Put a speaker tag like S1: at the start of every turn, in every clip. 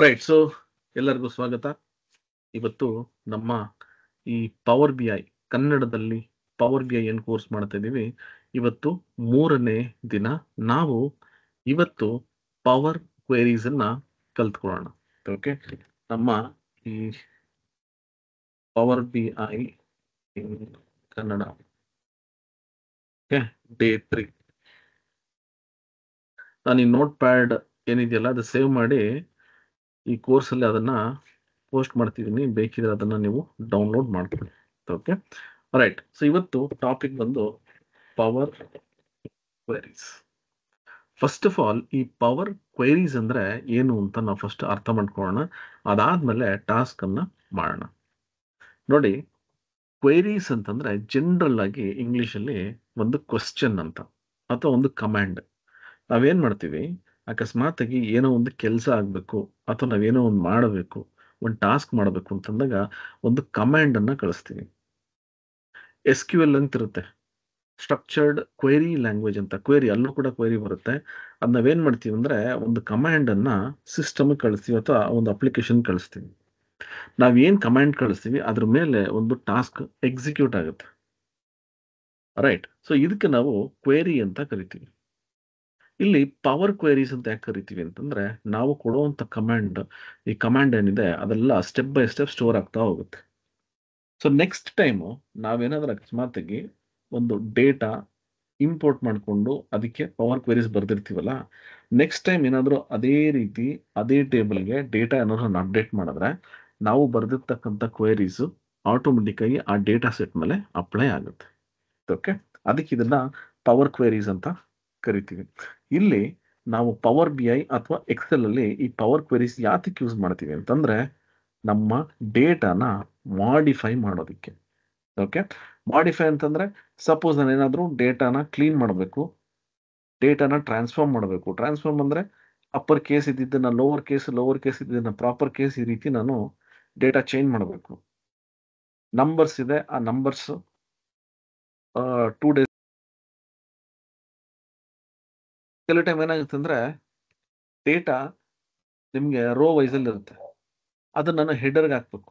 S1: Right. So ಎಲ್ಲರಿಗೂ ಸ್ವಾಗತ. ಇವತ್ತು ನಮ್ಮ ಈ ಪವರ್ ಬಿ ಐ ಕನ್ನಡದಲ್ಲಿ ಪವರ್ ಬಿ ಐ ಏನು ಕೋರ್ಸ್ ಮಾಡ್ತಾ ಇದ್ದೀವಿ. ಇವತ್ತು 3ನೇ ದಿನ. ನಾವು ಇವತ್ತು ಪವರ್ ಕ್ವೆರೀಸ್ ಅನ್ನ ಕಲ್ತ್ಕೊಳ್ಳೋಣ. ಓಕೆ, ನಮ್ಮ ಈ power B I in Kannada day 3. ನಾನು ಈ ನೋಟ್ ಪ್ಯಾಡ್ ಏನಿದೆಯಲ್ಲ ಅದು ಸೇವ್ ಮಾಡಿ ಈ ಕೋರ್ಸಲ್ಲಿ ಅದನ್ನ ಪೋಸ್ಟ್ ಮಾಡ್ತಿದ್ದೀನಿ. ಬೇಕಿದ್ರೆ ಅದನ್ನ ನೀವು ಡೌನ್ಲೋಡ್ ಮಾಡ್ಕೊಳ್ಳಿ. Okay, right. ಸೊ ಇವತ್ತು ಟಾಪಿಕ್ ಬಂದು power queries. First of all, ಈ ಪವರ್ ಕ್ವೆರೀಸ್ ಅಂದ್ರೆ ಏನು ಅಂತ ನಾವು ಫಸ್ಟ್ ಅರ್ಥ ಮಾಡ್ಕೊಳ್ಳೋಣ. ಅದಾದ್ಮೇಲೆ ಟಾಸ್ಕ್ ಅನ್ನ ಮಾಡೋಣ. ನೋಡಿ, ಕ್ವೆರೀಸ್ ಅಂತಂದ್ರೆ ಜನರಲ್ ಆಗಿ ಇಂಗ್ಲಿಷ್ ಅಲ್ಲಿ ಒಂದು ಕ್ವಶನ್ ಅಂತ ಅಥವಾ ಒಂದು ಕಮಾಂಡ್. ನಾವೇನ್ ಮಾಡ್ತೀವಿ, ಅಕಸ್ಮಾತ್ ಆಗಿ ಏನೋ ಒಂದು ಕೆಲಸ ಆಗ್ಬೇಕು ಅಥವಾ ನಾವೇನೋ ಒಂದು ಮಾಡಬೇಕು, ಒಂದು ಟಾಸ್ಕ್ ಮಾಡಬೇಕು ಅಂತಂದಾಗ ಒಂದು ಕಮಾಂಡ್ ಅನ್ನ ಕಳಿಸ್ತೀವಿ. SQL ಅಂತ ಇರುತ್ತೆ, ಸ್ಟ್ರಕ್ಚರ್ಡ್ ಕ್ವೆರಿ ಲ್ಯಾಂಗ್ವೇಜ್ ಅಂತ. ಕ್ವೆರಿ ಅಲ್ಲೂ ಕೂಡ ಕ್ವೆರಿ ಬರುತ್ತೆ. ಅದ್ ನಾವೇನ್ ಮಾಡ್ತೀವಿ ಅಂದ್ರೆ ಒಂದು ಕಮಾಂಡ್ ಅನ್ನ ಸಿಸ್ಟಮ್ ಕಳಿಸ್ತೀವಿ ಅಥವಾ ಒಂದು ಅಪ್ಲಿಕೇಶನ್ ಕಳಿಸ್ತೀವಿ. ನಾವೇನ್ ಕಮಾಂಡ್ ಕಳಿಸ್ತೀವಿ ಅದ್ರ ಮೇಲೆ ಒಂದು ಟಾಸ್ಕ್ ಎಕ್ಸಿಕ್ಯೂಟ್ ಆಗುತ್ತೆ. ರೈಟ್. ಸೊ ಇದಕ್ಕೆ ನಾವು ಕ್ವೆರಿ ಅಂತ ಕರಿತೀವಿ. ಇಲ್ಲಿ ಪವರ್ ಕ್ವೆರೀಸ್ ಅಂತ ಯಾಕೆ ಕರಿತೀವಿ ಅಂತಂದ್ರೆ, ನಾವು ಕೊಡುವಂತ ಕಮಾಂಡ್, ಈ ಕಮಾಂಡ್ ಏನಿದೆ ಅದೆಲ್ಲ ಸ್ಟೆಪ್ ಬೈ ಸ್ಟೆಪ್ ಸ್ಟೋರ್ ಆಗ್ತಾ ಹೋಗುತ್ತೆ. ಸೊ ನೆಕ್ಸ್ಟ್ ಟೈಮು ನಾವೇನಾದ್ರೂ ಅಕಸ್ಮಾತಾಗಿ ಒಂದು ಡೇಟಾ ಇಂಪೋರ್ಟ್ ಮಾಡಿಕೊಂಡು ಅದಕ್ಕೆ ಪವರ್ ಕ್ವೆರೀಸ್ ಬರ್ದಿರ್ತೀವಲ್ಲ, ನೆಕ್ಸ್ಟ್ ಟೈಮ್ ಏನಾದರೂ ಅದೇ ರೀತಿ ಅದೇ ಟೇಬಲ್ಗೆ ಡೇಟಾ ಏನಾದ್ರು ಅಪ್ಡೇಟ್ ಮಾಡಿದ್ರೆ ನಾವು ಬರ್ದಿರ್ತಕ್ಕಂಥ ಕ್ವೆರೀಸು ಆಟೋಮೆಟಿಕ್ ಆಗಿ ಆ ಡೇಟಾ ಸೆಟ್ ಮೇಲೆ ಅಪ್ಲೈ ಆಗುತ್ತೆ. ಓಕೆ, ಅದಕ್ಕೆ ಇದನ್ನ ಪವರ್ ಕ್ವೆರೀಸ್ ಅಂತ ಕರಿತೀವಿ. ಇಲ್ಲಿ ನಾವು ಪವರ್ ಬಿ ಐ ಅಥವಾ ಎಕ್ಸೆಲ್ ಅಲ್ಲಿ ಈ ಪವರ್ ಕ್ವೆರೀಸ್ ಯಾತಕ್ಕೆ ಯೂಸ್ ಮಾಡ್ತೀವಿ ಅಂತಂದ್ರೆ, ನಮ್ಮ ಡೇಟಾನ ಮಾಡಿಫೈ ಮಾಡೋದಕ್ಕೆ. ಓಕೆ, ಮಾಡಿಫೈ ಅಂತಂದ್ರೆ ಸಪೋಸ್ ನಾನು ಏನಾದರೂ ಡೇಟಾನ ಕ್ಲೀನ್ ಮಾಡಬೇಕು, ಡೇಟಾನ ಟ್ರಾನ್ಸ್ಫಾರ್ಮ್ ಮಾಡಬೇಕು. ಟ್ರಾನ್ಸ್ಫಾರ್ಮ್ ಅಂದ್ರೆ ಅಪ್ಪರ್ ಕೇಸ್ ಇದ್ದಿದ್ದನ್ನ ಲೋವರ್ ಕೇಸ್ ಇದ್ದಿದ್ದನ್ನ ಪ್ರಾಪರ್ ಕೇಸ್, ಈ ರೀತಿ ನಾನು ಡೇಟಾ ಚೇಂಜ್ ಮಾಡಬೇಕು. ನಂಬರ್ಸ್ ಇದೆ, ಆ ನಂಬರ್ಸ್ 2 ಡೇಸ್. ಕೆಲವು ಟೈಮ್ ಏನಾಗುತ್ತೆ ಅಂದ್ರೆ ಡೇಟಾ ನಿಮ್ಗೆ ರೋ ವೈಸ್ ಅಲ್ಲಿ ಇರುತ್ತೆ, ಅದನ್ನ ನಾನು ಹೆಡರ್ಗೆ ಹಾಕ್ಬೇಕು,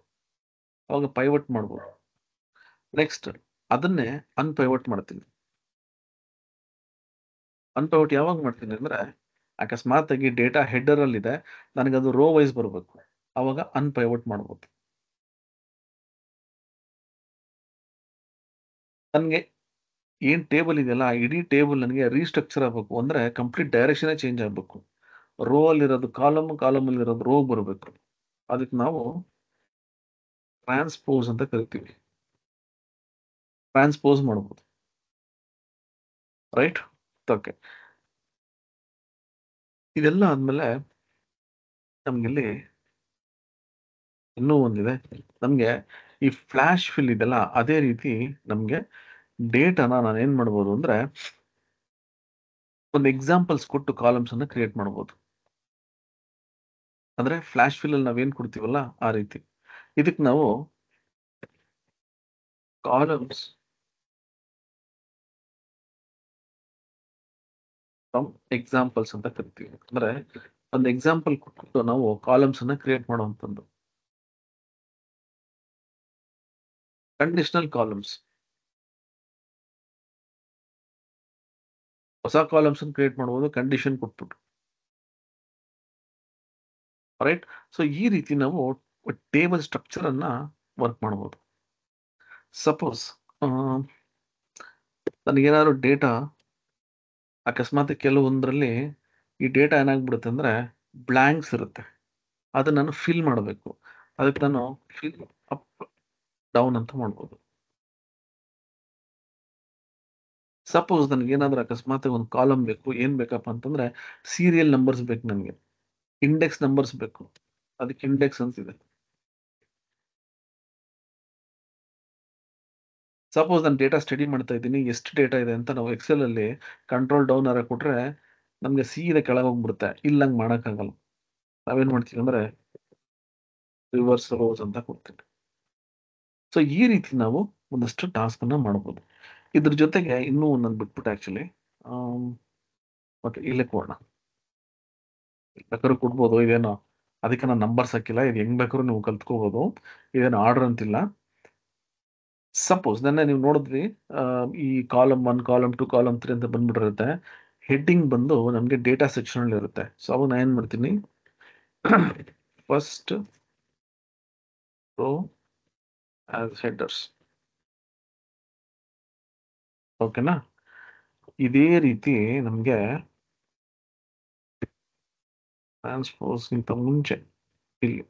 S1: ಅವಾಗ ಪೈವಟ್ ಮಾಡ್ಬೋದು. ನೆಕ್ಸ್ಟ್ ಅದನ್ನೇ ಅನ್ಪೈವಟ್ ಮಾಡ್ತೀನಿ. ಅನ್ಪೈವಟ್ ಯಾವಾಗ ಮಾಡ್ತೀನಿ ಅಂದ್ರೆ, ಅಕಸ್ಮಾತ್ ಆಗಿ ಡೇಟಾ ಹೆಡರ್ ಅಲ್ಲಿ ಇದೆ, ನನಗೆ ಅದು ರೋ ವೈಸ್ ಬರಬೇಕು, ಅವಾಗ ಅನ್ಪೈವಟ್ ಮಾಡ್ಬೋದು. ನನಗೆ ಏನ್ ಟೇಬಲ್ ಇದೆಯಲ್ಲ, ಇಡೀ ಟೇಬಲ್ ನನಗೆ ರೀಸ್ಟ್ರಕ್ಚರ್ ಆಗಬೇಕು ಅಂದ್ರೆ ಕಂಪ್ಲೀಟ್ ಡೈರೆಕ್ಷನ್ ಚೇಂಜ್ ಆಗಬೇಕು. ರೋ ಅಲ್ಲಿರೋದು ಕಾಲಮ್, ಕಾಲಮ್ ಅಲ್ಲಿರೋದು ರೋ ಬರಬೇಕು. ಅದಕ್ಕೆ ನಾವು ಟ್ರಾನ್ಸ್ಪೋಸ್ ಅಂತ ಕರಿತೀವಿ. ಟ್ರಾನ್ಸ್ಪೋಸ್ ಮಾಡಬಹುದು. ರೈಟ್. ಓಕೆ, ಇದೆಲ್ಲ ಆದ್ಮೇಲೆ ನಮ್ಗಿಲ್ಲಿ ಇನ್ನೂ ಒಂದಿದೆ. ನಮ್ಗೆ ಈ ಫ್ಲಾಶ್ ಫಿಲ್ ಇದೆಲ್ಲ ಅದೇ ರೀತಿ ನಮ್ಗೆ ಡೇಟಾನ ನಾನು ಏನ್ ಮಾಡ್ಬೋದು ಅಂದ್ರೆ ಒಂದು ಎಕ್ಸಾಂಪಲ್ಸ್ ಕೊಟ್ಟು ಕಾಲಮ್ಸ್ ಅನ್ನ ಕ್ರಿಯೇಟ್ ಮಾಡ್ಬೋದು. ಅಂದ್ರೆ ಫ್ಲಾಶ್ ಫಿಲ್ ಅಲ್ಲಿ ನಾವೇನ್ ಕೊಡ್ತೀವಲ್ಲ ಆ ರೀತಿ. ಇದಕ್ಕೆ ನಾವು ಕಾಲಮ್ಸ್ ಫ್ರಮ್ ಎಕ್ಸಾಂಪಲ್ಸ್ ಅಂತ ಕರಿತೀವಿ. ಅಂದ್ರೆ ಒಂದು ಎಕ್ಸಾಂಪಲ್ ಕೊಟ್ಟು ನಾವು ಕಾಲಮ್ಸ್ ಅನ್ನ ಕ್ರಿಯೇಟ್ ಮಾಡುವಂತದ್ದು. ಕಂಡೀಷನಲ್ ಕಾಲಮ್ಸ್, ಹೊಸ ಕಾಲಮ್ಸ್ ಅನ್ನು ಕ್ರಿಯೇಟ್ ಮಾಡಬಹುದು ಕಂಡೀಷನ್ ಕೊಟ್ಬಿಟ್ಟು. ರೈಟ್. ಸೊ ಈ ರೀತಿ ನಾವು ಟೇಬಲ್ ಸ್ಟ್ರಕ್ಚರ್ ಅನ್ನ ವರ್ಕ್ ಮಾಡಬಹುದು. ಸಪೋಸ್ ನನಗೇನಾದ್ರು ಡೇಟಾ ಅಕಸ್ಮಾತ್ ಕೆಲವೊಂದರಲ್ಲಿ ಈ ಡೇಟಾ ಏನಾಗ್ಬಿಡುತ್ತೆ ಅಂದ್ರೆ ಬ್ಲಾಂಕ್ಸ್ ಇರುತ್ತೆ, ಅದನ್ನ ನಾನು ಫಿಲ್ ಮಾಡಬೇಕು. ಅದಕ್ಕೆ ನಾನು ಫಿಲ್ ಅಪ್ ಡೌನ್ ಅಂತ ಮಾಡ್ಬೋದು. ಸಪೋಸ್ ನನಗೆ ಏನಾದ್ರೂ ಅಕಸ್ಮಾತ್ ಒಂದು ಕಾಲಮ್ ಬೇಕು, ಏನ್ ಬೇಕಪ್ಪ ಅಂತಂದ್ರೆ ಸೀರಿಯಲ್ ನಂಬರ್ಸ್ ಬೇಕು, ನನಗೆ ಇಂಡೆಕ್ಸ್ ನಂಬರ್ಸ್ ಬೇಕು, ಅದಕ್ಕೆ ಇಂಡೆಕ್ಸ್ ಅಂತಿದೆ. ಸಪೋಸ್ ನಾನು ಡೇಟಾ ಸ್ಟಡಿ ಮಾಡ್ತಾ ಇದ್ದೀನಿ, ಎಷ್ಟು ಡೇಟಾ ಇದೆ ಅಂತ ನಾವು ಎಕ್ಸೆಲ್ ಅಲ್ಲಿ ಕಂಟ್ರೋಲ್ ಡೌನ್ ಅರ ಕೊಟ್ರೆ ನಮ್ಗೆ ಸೀದಾ ಕೆಳಗೆ ಹೋಗ್ಬಿಡುತ್ತೆ. ಇಲ್ಲ ಹಂಗೆ ಮಾಡೋಕ್ಕಾಗಲ್ಲ. ನಾವೇನ್ ಮಾಡ್ತೀವಿ ಅಂದ್ರೆ ರಿವರ್ಸ್ ರೋಸ್ ಅಂತ ಕೊಡ್ತೀವಿ. ಸೊ ಈ ರೀತಿ ನಾವು ಒಂದಷ್ಟು ಟಾಸ್ಕ್ ಅನ್ನ ಮಾಡಬಹುದು. ಇದ್ರ ಜೊತೆಗೆ ಇನ್ನೂ ಒಂದೊಂದು ಬಿಟ್ಬಿಟ್ಟು ಆಕ್ಚುಲಿ ಓಕೆ ಇಲ್ಲೇ ಕೊಡೋಣ, ಬೇಕಾದ್ರೂ ಕೊಡ್ಬೋದು. ಇದೇನೋ ಅದಕ್ಕೆ ನಾನು ನಂಬರ್ಸ್ ಹಾಕಿಲ್ಲ. ಇದು ಹೆಂಗ್ ಬೇಕಾದ್ರೂ ನೀವು ಕಲ್ತ್ಕೋಬಹುದು, ಇದೇನು ಆರ್ಡರ್ ಅಂತಿಲ್ಲ. ಸಪೋಸ್ ನೆನ್ನೆ ನೀವು ನೋಡಿದ್ವಿ, ಈ ಕಾಲಮ್ 1, ಕಾಲಮ್ 2, ಕಾಲಮ್ 3 ಅಂತ ಬಂದ್ಬಿಟ್ಟಿರುತ್ತೆ. ಹೆಡ್ಡಿಂಗ್ ಬಂದು ನಮಗೆ ಡೇಟಾ ಸೆಕ್ಷನ್ ಅಲ್ಲಿ ಇರುತ್ತೆ. ಸೊ ಅವಾಗ ನಾನು ಏನ್ ಮಾಡ್ತೀನಿ, ಫಸ್ಟ್ ರೋ ಆಸ್ ಹೆಡರ್ಸ್. ಓಕೆನಾ? ಇದೇ ರೀತಿ ನಮಗೆ ಟ್ರಾನ್ಸ್ಪೋಸ್ಗಿಂತ ಮುಂಚೆ ಇಲ್ಲಿ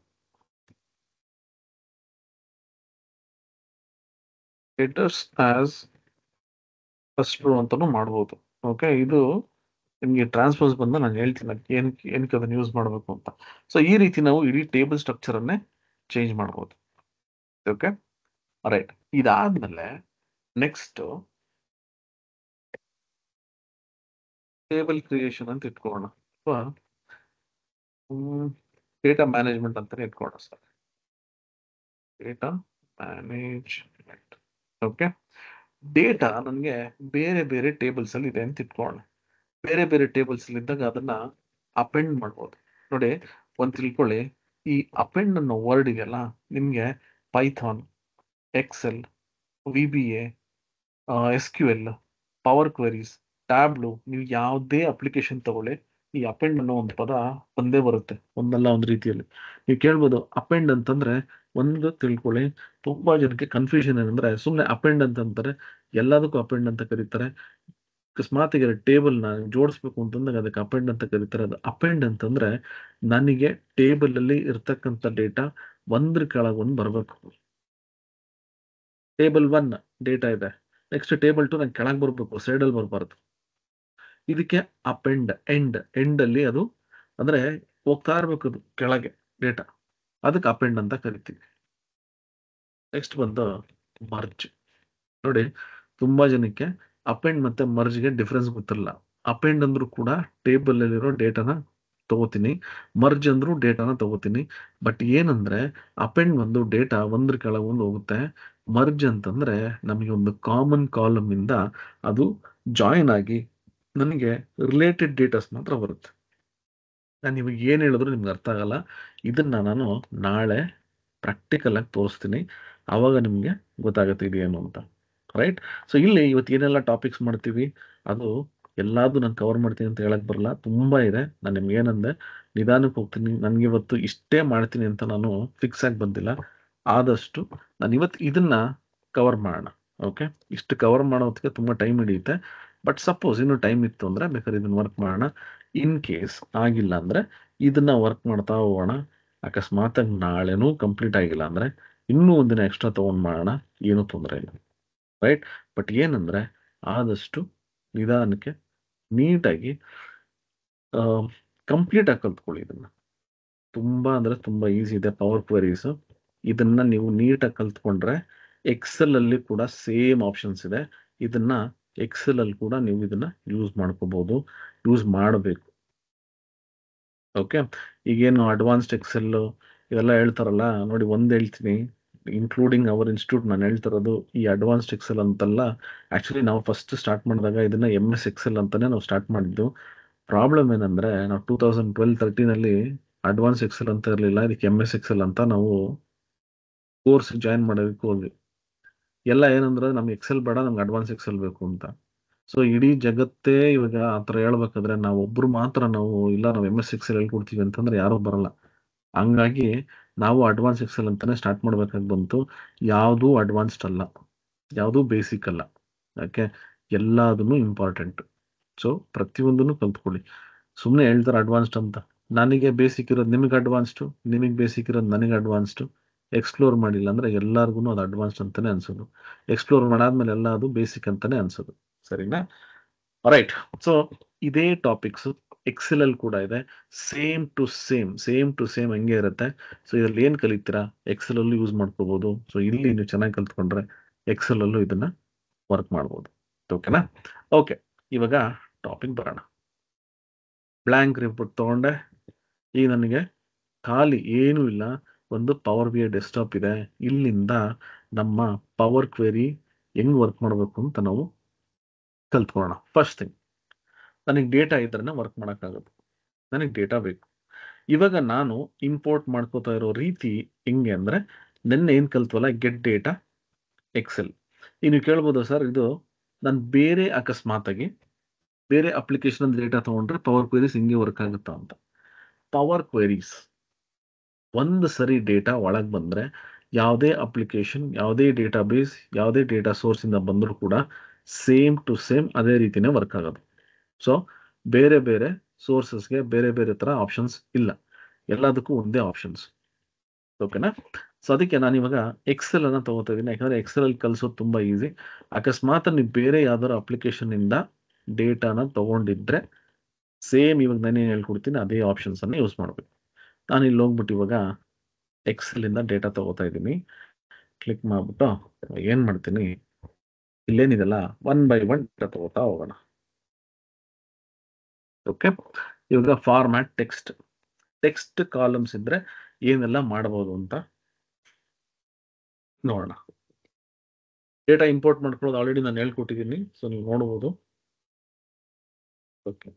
S1: ಹೆಡರ್ಸ್ ಆಸ್ ಫಸ್ಟ್ ರೋ ಅಂತಾನು ಮಾಡ್ಬೋದು. ಓಕೆ, ಇದು ನಿಮಗೆ ಟ್ರಾನ್ಸ್ಪೋಸ್ ಬಂದ ನಾನು ಹೇಳ್ತೀನಿ ಏನಕ್ಕೆ ಅದನ್ನು ಯೂಸ್ ಮಾಡಬೇಕು ಅಂತ. ಸೊ ಈ ರೀತಿ ನಾವು ಇಡೀ ಟೇಬಲ್ ಸ್ಟ್ರಕ್ಚರ್ ಅನ್ನೇ ಚೇಂಜ್ ಮಾಡ್ಬೋದು. Okay, right. ಇದಾದ್ಮೇಲೆ ನೆಕ್ಸ್ಟ್ ಟೇಬಲ್ ಕ್ರಿಯೇಷನ್ ಅಂತ ಇಟ್ಕೊಳ್ಳೋಣ, ಅಥವಾ ಡೇಟಾ ಮ್ಯಾನೇಜ್ಮೆಂಟ್ ಅಂತಾನೆ ಇಟ್ಕೊಳ್ಳೋಣ sir. Data management. Okay, data ನನಗೆ ಬೇರೆ ಬೇರೆ ಟೇಬಲ್ಸ್ ಅಲ್ಲಿ ಇದೆ ಅಂತ ಇಟ್ಕೊಳ್ಳೋಣ. ಬೇರೆ ಬೇರೆ ಟೇಬಲ್ಸ್ ಅಲ್ಲಿ ಇದ್ದಾಗ ಅದನ್ನ ಅಪೆಂಡ್ ಮಾಡ್ಬೋದು. ನೋಡಿ, ಒಂದು ತಿಳ್ಕೊಳ್ಳಿ, ಈ ಅಪೆಂಡ್ ಅನ್ನೋ ವರ್ಡ್ ಇದೆಯಲ್ಲ, ನಿಮ್ಗೆ Python, Excel, VBA, SQL, power queries, Tableau, ನೀವು ಯಾವುದೇ ಅಪ್ಲಿಕೇಶನ್ ತಗೊಳ್ಳಿ, ಈ ಅಪೆಂಡ್ ಅನ್ನೋ ಒಂದು ಪದ ಒಂದೇ ಬರುತ್ತೆ, ಒಂದಲ್ಲ ಒಂದು ರೀತಿಯಲ್ಲಿ. ನೀವು ಕೇಳ್ಬೋದು ಅಪೆಂಡ್ ಅಂತಂದ್ರೆ, ಒಂದು ತಿಳ್ಕೊಳ್ಳಿ, ತುಂಬಾ ಜನಕ್ಕೆ ಕನ್ಫ್ಯೂಷನ್ ಏನಂದ್ರೆ ಸುಮ್ಮನೆ ಅಪೆಂಡ್ ಅಂತಂತಾರೆ, ಎಲ್ಲದಕ್ಕೂ ಅಪೆಂಡ್ ಅಂತ ಕರೀತಾರೆ. ಅಕಸ್ಮಾತ್ ಟೇಬಲ್ ನ ಜೋಡಿಸ್ಬೇಕು ಅಂತಂದಾಗ ಅದಕ್ಕೆ ಅಪೆಂಡ್ ಅಂತ ಕರೀತಾರೆ. ಅದು ಅಪೆಂಡ್ ಅಂತಂದ್ರೆ ನನಗೆ ಟೇಬಲ್ ಅಲ್ಲಿ ಇರ್ತಕ್ಕಂಥ ಡೇಟಾ ಒಂದ್ರ ಕೆಳಗೆ ಒಂದು ಬರಬೇಕು. ಟೇಬಲ್ 1 ಡೇಟಾ ಇದೆ, ನೆಕ್ಸ್ಟ್ ಟೇಬಲ್ 2 ನಂಗೆ ಕೆಳಗೆ ಬರಬೇಕು, ಸೈಡ್ ಅಲ್ಲಿ ಬರಬಾರ್ದು. ಇದಕ್ಕೆ ಎಂಡ್ ಅಲ್ಲಿ ಅದು ಅಂದ್ರೆ ಹೋಗ್ತಾ ಇರ್ಬೇಕು ಅದು ಕೆಳಗೆ ಡೇಟಾ, ಅದಕ್ಕೆ ಅಪೆಂಡ್ ಅಂತ ಕರಿತೀವಿ. ನೆಕ್ಸ್ಟ್ ಬಂದು ಮರ್ಜ್. ನೋಡಿ, ತುಂಬಾ ಜನಕ್ಕೆ ಅಪೆಂಡ್ ಮತ್ತೆ ಮರ್ಜ್ಗೆ ಡಿಫ್ರೆನ್ಸ್ ಗೊತ್ತಿಲ್ಲ. ಅಪೆಂಡ್ ಅಂದ್ರೂ ಕೂಡ ಟೇಬಲ್ ಅಲ್ಲಿರೋ ಡೇಟಾನ ತಗೋತೀನಿ, ಮರ್ಜ್ ಅಂದ್ರೂ ಡೇಟಾನ ತಗೋತೀನಿ. ಬಟ್ ಏನಂದ್ರೆ ಅಪೆಂಡ್ ಒಂದು ಡೇಟಾ ಒಂದ್ರ ಕೆಳಗೆ ಒಂದು ಹೋಗುತ್ತೆ, ಮರ್ಜ್ ಅಂತಂದ್ರೆ ನಮಗೆ ಒಂದು ಕಾಮನ್ ಕಾಲಮ್ ಇಂದ ಅದು ಜಾಯಿನ್ ಆಗಿ ನನಗೆ ರಿಲೇಟೆಡ್ ಡೇಟಾಸ್ ಮಾತ್ರ ಬರುತ್ತೆ. ನಾನು ಇವಾಗ ಏನ್ ಹೇಳಿದ್ರು ನಿಮ್ಗೆ ಅರ್ಥ ಆಗಲ್ಲ. ಇದನ್ನ ನಾನು ನಾಳೆ ಪ್ರಾಕ್ಟಿಕಲ್ ಆಗಿ ತೋರಿಸ್ತೀನಿ, ಅವಾಗ ನಿಮ್ಗೆ ಗೊತ್ತಾಗುತ್ತೆ ಇದೇನು ಅಂತ. ರೈಟ್. ಸೊ ಇಲ್ಲಿ ಇವತ್ತು ಏನೆಲ್ಲ ಟಾಪಿಕ್ಸ್ ಮಾಡ್ತೀವಿ ಅದು ಎಲ್ಲಾದ್ರು ನಾನು ಕವರ್ ಮಾಡ್ತೀನಿ ಅಂತ ಹೇಳಕ್ ಬರಲ್ಲ, ತುಂಬಾ ಇದೆ. ನಾನು ನಿಮ್ಗೆ ಏನಂದೆ, ನಿಧಾನಕ್ಕೆ ಹೋಗ್ತೀನಿ. ನನ್ಗೆ ಇವತ್ತು ಇಷ್ಟೇ ಮಾಡ್ತೀನಿ ಅಂತ ನಾನು ಫಿಕ್ಸ್ ಆಗಿ ಬಂದಿಲ್ಲ. ಆದಷ್ಟು ನಾನು ಇವತ್ತು ಇದನ್ನ ಕವರ್ ಮಾಡೋಣ. ಓಕೆ, ಇಷ್ಟು ಕವರ್ ಮಾಡೋ ಹೊತ್ತಿಗೆ ತುಂಬಾ ಟೈಮ್ ಹಿಡಿಯುತ್ತೆ. ಬಟ್ ಸಪೋಸ್ ಇನ್ನು ಟೈಮ್ ಇತ್ತು ಅಂದ್ರೆ ಬೇಕಾದ್ರೆ ಇದನ್ನ ವರ್ಕ್ ಮಾಡೋಣ. ಇನ್ ಕೇಸ್ ಆಗಿಲ್ಲ ಅಂದ್ರೆ ಇದನ್ನ ವರ್ಕ್ ಮಾಡ್ತಾ ಹೋಗೋಣ. ಅಕಸ್ಮಾತ್ ನಾಳೆನೂ ಕಂಪ್ಲೀಟ್ ಆಗಿಲ್ಲ ಅಂದ್ರೆ ಇನ್ನೂ ಒಂದಿನ ಎಕ್ಸ್ಟ್ರಾ ತಗೊಂಡ್ ಮಾಡೋಣ, ಏನೂ ತೊಂದರೆ ಇಲ್ಲ. ರೈಟ್. ಬಟ್ ಏನಂದ್ರೆ ಆದಷ್ಟು ನಿಧಾನಕ್ಕೆ ನೀಟಾಗಿ ಕಂಪ್ಲೀಟ್ ಆಗಿ ಕಲ್ತ್ಕೊಳ್ಳಿ. ಇದನ್ನ ತುಂಬಾ ಅಂದ್ರೆ ತುಂಬಾ ಈಸಿ ಇದೆ ಪವರ್ ಕ್ವೆರೀಸ್. ಇದನ್ನ ನೀವು ನೀಟಾಗಿ ಕಲ್ತ್ಕೊಂಡ್ರೆ ಎಕ್ಸೆಲ್ ಅಲ್ಲಿ ಕೂಡ ಸೇಮ್ ಆಪ್ಷನ್ಸ್ ಇದೆ. ಇದನ್ನ ಎಕ್ಸೆಲ್ ಅಲ್ಲಿ ಕೂಡ ನೀವು ಇದನ್ನ ಯೂಸ್ ಮಾಡ್ಕೋಬಹುದು, ಯೂಸ್ ಮಾಡಬೇಕು. ಓಕೆ, ಈಗೇನು ಅಡ್ವಾನ್ಸ್ಡ್ ಎಕ್ಸೆಲ್ ಇದೆಲ್ಲ ಹೇಳ್ತಾರಲ್ಲ, ನೋಡಿ ಒಂದ್ ಹೇಳ್ತೀನಿ, ಇನ್ಕ್ಲೂಡಿಂಗ್ ಅವರ್ ಇನ್ಸ್ಟಿಟ್ಯೂಟ್ ನಾನು ಹೇಳ್ತಿರೋದು ಈ ಅಡ್ವಾನ್ಸ್ಡ್ ಎಕ್ಸೆಲ್ ಅಂತಲ್ಲ. ಆಕ್ಚುಲಿ ನಾವು ಫಸ್ಟ್ ಸ್ಟಾರ್ಟ್ ಮಾಡಿದಾಗ ಇದನ್ನ MS ಎಕ್ಸೆಲ್ ಅಂತಾನೆ ನಾವು ಸ್ಟಾರ್ಟ್ ಮಾಡಿದ್ದು. ಪ್ರಾಬ್ಲಮ್ ಏನಂದ್ರೆ ನಾವು 2012-13 ಅಡ್ವಾನ್ಸ್ ಎಕ್ಸೆಲ್ ಅಂತ ಇರಲಿಲ್ಲ, ಇದಕ್ಕೆ MS ಎಕ್ಸೆಲ್ ಅಂತ ನಾವು ಕೋರ್ಸ್ ಜಾಯಿನ್ ಮಾಡೋದಕ್ಕೆ ಹೋದ್ವಿ. ಎಲ್ಲ ಏನಂದ್ರೆ ನಮ್ಗೆ ಎಕ್ಸೆಲ್ ಬೇಡ, ನಮ್ಗೆ ಅಡ್ವಾನ್ಸ್ ಎಕ್ಸೆಲ್ ಬೇಕು ಅಂತ. ಸೊ ಇಡೀ ಜಗತ್ತೇ ಇವಾಗ ಆತರ ಹೇಳ್ಬೇಕಾದ್ರೆ ನಾವು ಒಬ್ರು ಮಾತ್ರ ನಾವು ಇಲ್ಲ ನಾವು MS ಎಕ್ಸೆಲ್ ಹೇಳ್ಕೊಡ್ತೀವಿ ಅಂತಂದ್ರೆ ಯಾರು ಬರಲ್ಲ. ಹಂಗಾಗಿ ನಾವು ಅಡ್ವಾನ್ಸ್ ಎಕ್ಸೆಲ್ ಅಂತಾನೆ ಸ್ಟಾರ್ಟ್ ಮಾಡ್ಬೇಕಾಗಿ ಬಂತು. ಯಾವುದೂ ಅಡ್ವಾನ್ಸ್ಡ್ ಅಲ್ಲ, ಯಾವುದೂ ಬೇಸಿಕ್ ಅಲ್ಲ. ಯಾಕೆ, ಎಲ್ಲದನ್ನು ಇಂಪಾರ್ಟೆಂಟ್. ಸೊ ಪ್ರತಿಯೊಂದನ್ನು ಕಲ್ತ್ಕೊಳ್ಳಿ. ಸುಮ್ಮನೆ ಹೇಳ್ತಾರೆ ಅಡ್ವಾನ್ಸ್ಡ್ ಅಂತ, ನನಗೆ ಬೇಸಿಕ್ ಇರೋದು ನಿಮಗೆ ಅಡ್ವಾನ್ಸ್ಡು, ನಿಮಗೆ ಬೇಸಿಕ್ ಇರೋದು ನನಗೆ ಅಡ್ವಾನ್ಸ್ಡು. ಎಕ್ಸ್ಪ್ಲೋರ್ ಮಾಡಿಲ್ಲ ಅಂದ್ರೆ ಎಲ್ಲರಿಗೂ ಅದು ಅಡ್ವಾನ್ಸ್ಡ್ ಅಂತಾನೆ ಅನ್ಸೋದು. ಎಕ್ಸ್ಪ್ಲೋರ್ ಮಾಡಾದ್ಮೇಲೆ ಎಲ್ಲ ಅದು ಬೇಸಿಕ್ ಅಂತಾನೆ ಅನ್ಸೋದು. ಸರಿನಾ? ರೈಟ್. ಸೊ ಇದೇ ಟಾಪಿಕ್ಸ್ ಎಕ್ಸೆಲ್ ಅಲ್ಲಿ ಕೂಡ ಇದೆ. ಸೇಮ್ ಟು ಸೇಮ್ ಹಂಗೆ ಇರುತ್ತೆ. ಸೊ ಇದ್ರಲ್ಲಿ ಏನ್ ಕಲಿತೀರಾ ಎಕ್ಸೆಲ್ ಅಲ್ಲೂ ಯೂಸ್ ಮಾಡ್ಕೋಬಹುದು. ಸೊ ಇಲ್ಲಿ ನೀವು ಚೆನ್ನಾಗಿ ಕಲ್ತ್ಕೊಂಡ್ರೆ ಎಕ್ಸೆಲ್ ಅಲ್ಲೂ ಇದನ್ನ ವರ್ಕ್ ಮಾಡ್ಬೋದು. ಓಕೆನಾ? ಓಕೆ, ಇವಾಗ ಟಾಪಿಕ್ ಬರೋಣ. ಬ್ಲ್ಯಾಂಕ್ ರಿಪೋರ್ಟ್ ತಗೊಂಡೆ. ಈಗ ನನಗೆ ಖಾಲಿ ಏನೂ ಇಲ್ಲ, ಒಂದು ಪವರ್ BI ಡೆಸ್ಕ್ಟಾಪ್ ಇದೆ. ಇಲ್ಲಿಂದ ನಮ್ಮ ಪವರ್ ಕ್ವೆರಿ ಹೆಂಗ್ ವರ್ಕ್ ಮಾಡಬೇಕು ಅಂತ ನಾವು ಕಲ್ತ್ಕೊಳ್ಳೋಣ. ಫಸ್ಟ್ ಥಿಂಗ್, ನನಗೆ ಡೇಟಾ ಇದ್ರೆ ವರ್ಕ್ ಮಾಡೋಕ್ಕಾಗುತ್ತೆ. ನನಗೆ ಡೇಟಾ ಬೇಕು. ಇವಾಗ ನಾನು ಇಂಪೋರ್ಟ್ ಮಾಡ್ಕೋತಾ ಇರೋ ರೀತಿ ಹೆಂಗೆ ಅಂದರೆ, ನೆನ್ನೆ ಏನು ಕಲ್ತ್ವಲ್ಲ ಗೆಟ್ ಡೇಟಾ ಎಕ್ಸೆಲ್. ನೀವು ಕೇಳ್ಬೋದು ಸರ್, ಇದು ನಾನು ಬೇರೆ ಅಕಸ್ಮಾತಾಗಿ ಬೇರೆ ಅಪ್ಲಿಕೇಶನ್ ಡೇಟಾ ತೊಗೊಂಡ್ರೆ ಪವರ್ ಕ್ವೆರೀಸ್ ಹಿಂಗೆ ವರ್ಕ್ ಆಗುತ್ತಾ ಅಂತ. ಪವರ್ ಕ್ವೆರೀಸ್ ಒಂದು ಸರಿ ಡೇಟಾ ಒಳಗೆ ಬಂದರೆ ಯಾವುದೇ ಅಪ್ಲಿಕೇಶನ್, ಯಾವುದೇ ಡೇಟಾಬೇಸ್, ಯಾವುದೇ ಡೇಟಾ ಸೋರ್ಸಿಂದ ಬಂದರೂ ಕೂಡ ಸೇಮ್ ಟು ಸೇಮ್ ಅದೇ ರೀತಿನೇ ವರ್ಕ್ ಆಗೋದು. ಸೊ ಬೇರೆ ಬೇರೆ ಸೋರ್ಸಸ್ಗೆ ಬೇರೆ ಬೇರೆ ಥರ ಆಪ್ಷನ್ಸ್ ಇಲ್ಲ, ಎಲ್ಲದಕ್ಕೂ ಒಂದೇ ಆಪ್ಷನ್ಸ್. ಓಕೆನಾ? ಸೊ ಅದಕ್ಕೆ ನಾನು ಇವಾಗ ಎಕ್ಸೆಲ್ ಅನ್ನು ತಗೋತಾ ಇದ್ದೀನಿ, ಯಾಕಂದರೆ ಎಕ್ಸೆಲಲ್ಲಿ ಕಲಿಸೋದು ತುಂಬ ಈಸಿ. ಅಕಸ್ಮಾತ್ ನೀವು ಬೇರೆ ಯಾವ್ದಾದ್ರು ಅಪ್ಲಿಕೇಶನ್ನಿಂದ ಡೇಟಾನ ತೊಗೊಂಡಿದ್ರೆ ಸೇಮ್ ಇವಾಗ ನಾನೇನು ಹೇಳ್ಕೊಡ್ತೀನಿ ಅದೇ ಆಪ್ಷನ್ಸನ್ನು ಯೂಸ್ ಮಾಡಬೇಕು. ನಾನು ಇಲ್ಲಿ ಹೋಗ್ಬಿಟ್ಟು ಇವಾಗ ಎಕ್ಸೆಲಿಂದ ಡೇಟಾ ತಗೋತಾ ಇದ್ದೀನಿ. ಕ್ಲಿಕ್ ಮಾಡಿಬಿಟ್ಟು ಏನು ಮಾಡ್ತೀನಿ, ಇಲ್ಲೇನಿದೆಲ್ಲ 1 by 1 ಡೇಟಾ ತಗೋತಾ ಹೋಗೋಣ. ಓಕೆ, ಇವಾಗ ಫಾರ್ಮ್ಯಾಟ್ ಟೆಕ್ಸ್ಟ್ ಕಾಲಮ್ಸ್ ಇದ್ದರೆ ಏನೆಲ್ಲ ಮಾಡ್ಬೋದು ಅಂತ ನೋಡೋಣ. ಡೇಟಾ ಇಂಪೋರ್ಟ್ ಮಾಡ್ಕೊಳ್ಳೋದು ಆಲ್ರೆಡಿ ನಾನು ಹೇಳ್ಕೊಟ್ಟಿದ್ದೀನಿ, ಸೊ ನೀವು ನೋಡ್ಬೋದು. ಓಕೆ,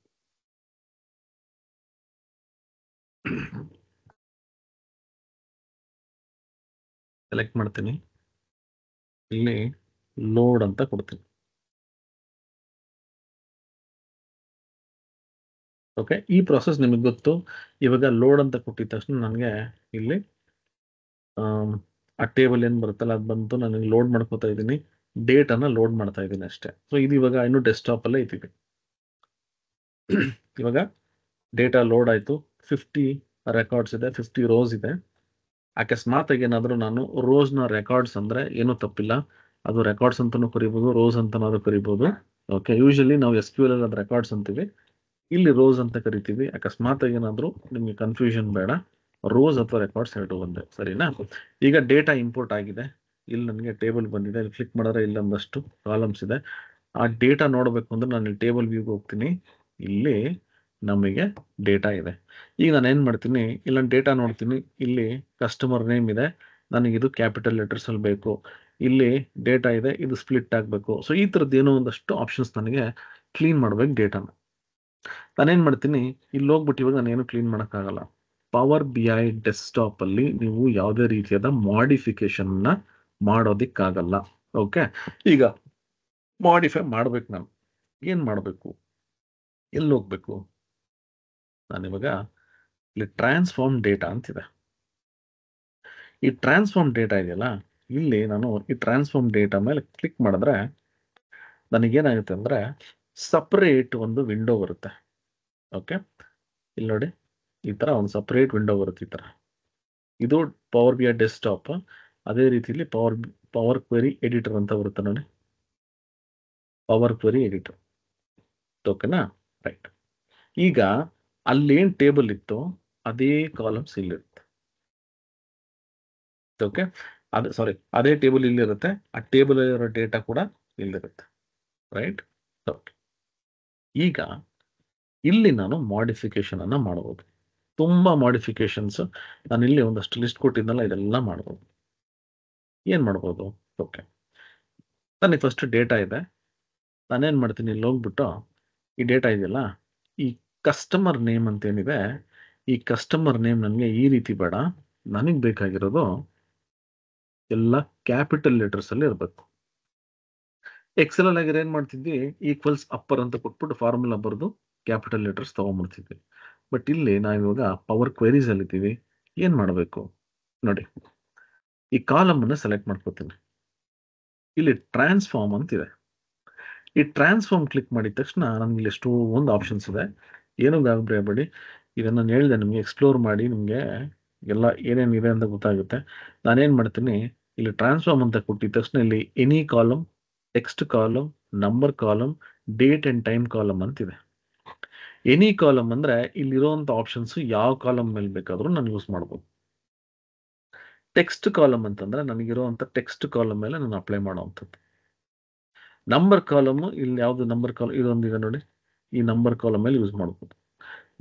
S1: ಸೆಲೆಕ್ಟ್ ಮಾಡ್ತೀನಿ, ಇಲ್ಲಿ ಲೋಡ್ ಅಂತ ಕೊಡ್ತೀನಿ. ಓಕೆ, ಈ ಪ್ರಾಸೆಸ್ ನಿಮಗೆ ಗೊತ್ತು. ಇವಾಗ ಲೋಡ್ ಅಂತ ಕೊಟ್ಟಿದ ತಕ್ಷಣ ನನಗೆ ಇಲ್ಲಿ ಆ ಟೇಬಲ್ ಏನು ಬರುತ್ತಲ್ಲ ಅದು ಬಂತು, ನನಗೆ ಲೋಡ್ ಮಾಡ್ಕೋತಾ ಇದ್ದೀನಿ, ಡೇಟನ್ನು ಲೋಡ್ ಮಾಡ್ತಾ ಇದ್ದೀನಿ ಅಷ್ಟೇ. ಸೊ ಇದು ಇವಾಗ ಇನ್ನೂ ಡೆಸ್ಕ್ಟಾಪಲ್ಲೇ ಇದ್ದೀವಿ. ಇವಾಗ ಡೇಟಾ ಲೋಡ್ ಆಯಿತು, 50 ರೆಕಾರ್ಡ್ಸ್ ಇದೆ, 50 ರೋಸ್ ಇದೆ. ಅಕಸ್ಮಾತಾಗಿ ಏನಾದರೂ ನಾನು ರೋಸ್ನ ರೆಕಾರ್ಡ್ಸ್ ಅಂದರೆ ಏನೂ ತಪ್ಪಿಲ್ಲ, ಅದು ರೆಕಾರ್ಡ್ಸ್ ಅಂತಲೂ ಕರಿಬೋದು, ರೋಸ್ ಅಂತನಾದರೂ ಕರಿಬೋದು. ಓಕೆ, ಯೂಶಲಿ ನಾವು SQL ಅಲ್ಲಿ ಅದು ರೆಕಾರ್ಡ್ಸ್ ಅಂತೀವಿ, ಇಲ್ಲಿ ರೋಸ್ ಅಂತ ಕರಿತೀವಿ. ಅಕಸ್ಮಾತಾಗಿ ಏನಾದರೂ ನಿಮಗೆ ಕನ್ಫ್ಯೂಷನ್ ಬೇಡ, ರೋಸ್ ಅಥವಾ ರೆಕಾರ್ಡ್ಸ್ ಎರಡು ಒಂದೇ, ಸರಿನಾ? ಈಗ ಡೇಟಾ ಇಂಪೋರ್ಟ್ ಆಗಿದೆ, ಇಲ್ಲಿ ನನಗೆ ಟೇಬಲ್ ಬಂದಿದೆ, ಇಲ್ಲಿ ಕ್ಲಿಕ್ ಮಾಡಿದ್ರೆ ಇಲ್ಲೊಂದಷ್ಟು ಕಾಲಮ್ಸ್ ಇದೆ. ಆ ಡೇಟಾ ನೋಡಬೇಕು ಅಂದರೆ ನಾನು ಇಲ್ಲಿ ಟೇಬಲ್ ವ್ಯೂಗೆ ಹೋಗ್ತೀನಿ, ಇಲ್ಲಿ ನಮಗೆ ಡೇಟಾ ಇದೆ. ಈಗ ನಾನು ಏನು ಮಾಡ್ತೀನಿ, ಇಲ್ಲಿ ನಾನು ಡೇಟಾ ನೋಡ್ತೀನಿ, ಇಲ್ಲಿ ಕಸ್ಟಮರ್ ನೇಮ್ ಇದೆ, ನನಗಿದು ಕ್ಯಾಪಿಟಲ್ ಲೆಟರ್ಸಲ್ಲಿ ಬೇಕು, ಇಲ್ಲಿ ಡೇಟಾ ಇದೆ, ಇದು ಸ್ಪ್ಲಿಟ್ ಆಗಬೇಕು. ಸೊ ಈ ಥರದ್ದು ಏನೋ ಒಂದಷ್ಟು ಆಪ್ಷನ್ಸ್ ನನಗೆ ಕ್ಲೀನ್ ಮಾಡಬೇಕು ಡೇಟಾನ. ನಾನೇನು ಮಾಡ್ತೀನಿ, ಇಲ್ಲಿ ಹೋಗ್ಬಿಟ್ಟು ಇವಾಗ ನಾನೇನು ಕ್ಲೀನ್ ಮಾಡೋಕ್ಕಾಗಲ್ಲ. ಪವರ್ BI ಡೆಸ್ಕ್ಟಾಪಲ್ಲಿ ನೀವು ಯಾವುದೇ ರೀತಿಯಾದ ಮಾಡಿಫಿಕೇಶನ್ನ ಮಾಡೋದಕ್ಕಾಗಲ್ಲ. ಓಕೆ, ಈಗ ಮಾಡಿಫೈ ಮಾಡ್ಬೇಕು, ನಾನು ಏನು ಮಾಡಬೇಕು, ಎಲ್ಲಿ ಹೋಗ್ಬೇಕು? ನಾನಿವಾಗ ಇಲ್ಲಿ ಟ್ರಾನ್ಸ್ಫಾರ್ಮ್ ಡೇಟಾ ಅಂತಿದೆ, ಈ ಟ್ರಾನ್ಸ್ಫಾರ್ಮ್ ಡೇಟಾ ಇದೆಯಲ್ಲ, ಇಲ್ಲಿ ನಾನು ಈ ಟ್ರಾನ್ಸ್ಫಾರ್ಮ್ ಡೇಟಾ ಮೇಲೆ ಕ್ಲಿಕ್ ಮಾಡಿದ್ರೆ ನನಗೇನಾಗುತ್ತೆ ಅಂದರೆ ಸಪ್ರೇಟ್ ಒಂದು ವಿಂಡೋ ಬರುತ್ತೆ. ಓಕೆ, ಇಲ್ಲಿ ನೋಡಿ, ಈ ಥರ ಒಂದು ಸಪ್ರೇಟ್ ವಿಂಡೋ ಬರುತ್ತೆ. ಈ ಥರ ಇದು ಪವರ್ BI ಡೆಸ್ಕ್ಟಾಪ್. ಅದೇ ರೀತಿಯಲ್ಲಿ ಪವರ್ ಕ್ವೆರಿ ಎಡಿಟರ್ ಅಂತ ಬರುತ್ತೆ ನೋಡಿ, ಪವರ್ ಕ್ವೆರಿ ಎಡಿಟರ್. ಓಕೆನಾ? ರೈಟ್. ಈಗ ಅಲ್ಲೇನು ಟೇಬಲ್ ಇತ್ತು ಅದೇ ಕಾಲಮ್ಸ್ ಇಲ್ಲಿರುತ್ತೆ. ಓಕೆ, ಅದೇ ಟೇಬಲ್ ಇಲ್ಲಿರುತ್ತೆ, ಆ ಟೇಬಲ್ ಇರೋ ಡೇಟಾ ಕೂಡ ಇಲ್ಲಿರುತ್ತೆ. ರೈಟ್. ಓಕೆ, ಈಗ ಇಲ್ಲಿ ನಾನು ಮಾಡಿಫಿಕೇಶನ್ ಅನ್ನು ಮಾಡ್ಬೋದು, ತುಂಬ ಮಾಡಿಫಿಕೇಶನ್ಸ್. ನಾನು ಇಲ್ಲಿ ಒಂದಷ್ಟು ಲಿಸ್ಟ್ ಕೊಟ್ಟಿದ್ದಲ್ಲ, ಇದೆಲ್ಲ ಮಾಡ್ಬೋದು. ಏನು ಮಾಡ್ಬೋದು? ಓಕೆ, ನನಗೆ ಫಸ್ಟ್ ಡೇಟಾ ಇದೆ, ನಾನೇನು ಮಾಡ್ತೀನಿ, ಇಲ್ಲಿ ಹೋಗ್ಬಿಟ್ಟು ಈ ಡೇಟಾ ಇದೆಯಲ್ಲ, ಈ ಕಸ್ಟಮರ್ ನೇಮ್ ಅಂತ ಏನಿದೆ, ಈ ಕಸ್ಟಮರ್ ನೇಮ್ ನನಗೆ ಈ ರೀತಿ ಬೇಡ, ನನಗೆ ಬೇಕಾಗಿರೋದು ಎಲ್ಲ ಕ್ಯಾಪಿಟಲ್ ಲೆಟರ್ಸಲ್ಲಿ ಇರಬೇಕು. ಎಕ್ಸೆಲ್ ಆಗಿರೋ ಏನು ಮಾಡ್ತಿದ್ವಿ, ಈಕ್ವಲ್ಸ್ ಅಪ್ಪರ್ ಅಂತ ಕೊಟ್ಬಿಟ್ಟು ಫಾರ್ಮುಲಾ ಬರೆದು ಕ್ಯಾಪಿಟಲ್ ಲೆಟರ್ಸ್ ತೊಗೊಂಡ್ಬಿಡ್ತಿದ್ವಿ. ಬಟ್ ಇಲ್ಲಿ ನಾವಿವಾಗ ಪವರ್ ಕ್ವೆರೀಸ್ ಅಲ್ಲಿದ್ದೀವಿ, ಏನು ಮಾಡಬೇಕು ನೋಡಿ, ಈ ಕಾಲಮನ್ನು ಸೆಲೆಕ್ಟ್ ಮಾಡ್ಕೋತೀನಿ, ಇಲ್ಲಿ ಟ್ರಾನ್ಸ್ಫಾರ್ಮ್ ಅಂತಿದೆ, ಈ ಟ್ರಾನ್ಸ್ಫಾರ್ಮ್ ಕ್ಲಿಕ್ ಮಾಡಿದ ತಕ್ಷಣ ನಮ್ಗೆ ಇಲ್ಲಿ ಎಷ್ಟೊಂದು ಆಪ್ಷನ್ಸ್ ಇದೆ. ಏನೂ ಗಾಬರಿ, ಇದನ್ನು ನಾನು ಹೇಳಿದೆ ನಿಮಗೆ, ಎಕ್ಸ್ಪ್ಲೋರ್ ಮಾಡಿ ನಿಮಗೆ ಎಲ್ಲ ಏನೇನಿದೆ ಅಂತ ಗೊತ್ತಾಗುತ್ತೆ. ನಾನೇನು ಮಾಡ್ತೀನಿ, ಇಲ್ಲಿ ಟ್ರಾನ್ಸ್ಫಾರ್ಮ್ ಅಂತ ಕೊಟ್ಟಿದ ತಕ್ಷಣ ಇಲ್ಲಿ any column, text column, number column, date and time column ಅಂತಿದೆ. ಎನಿ ಕಾಲಮ್ ಅಂದರೆ ಇಲ್ಲಿರುವಂಥ ಆಪ್ಷನ್ಸು ಯಾವ ಕಾಲಮ್ ಮೇಲೆ ಬೇಕಾದರೂ ನಾನು ಯೂಸ್ ಮಾಡ್ಬೋದು. ಟೆಕ್ಸ್ಟ್ ಕಾಲಮ್ ಅಂತಂದರೆ ನನಗಿರುವಂಥ ಟೆಕ್ಸ್ಟ್ ಕಾಲಮ್ ಮೇಲೆ ನಾನು ಅಪ್ಲೈ ಮಾಡೋವಂಥದ್ದು. ನಂಬರ್ ಕಾಲಮು, ಇಲ್ಲಿ ಯಾವುದು ನಂಬರ್ ಕಾಲಮ್ ಇದೊಂದಿದೆ ನೋಡಿ, ಈ ನಂಬರ್ ಕಾಲಮ್ ಮೇಲೆ ಯೂಸ್ ಮಾಡ್ಬೋದು.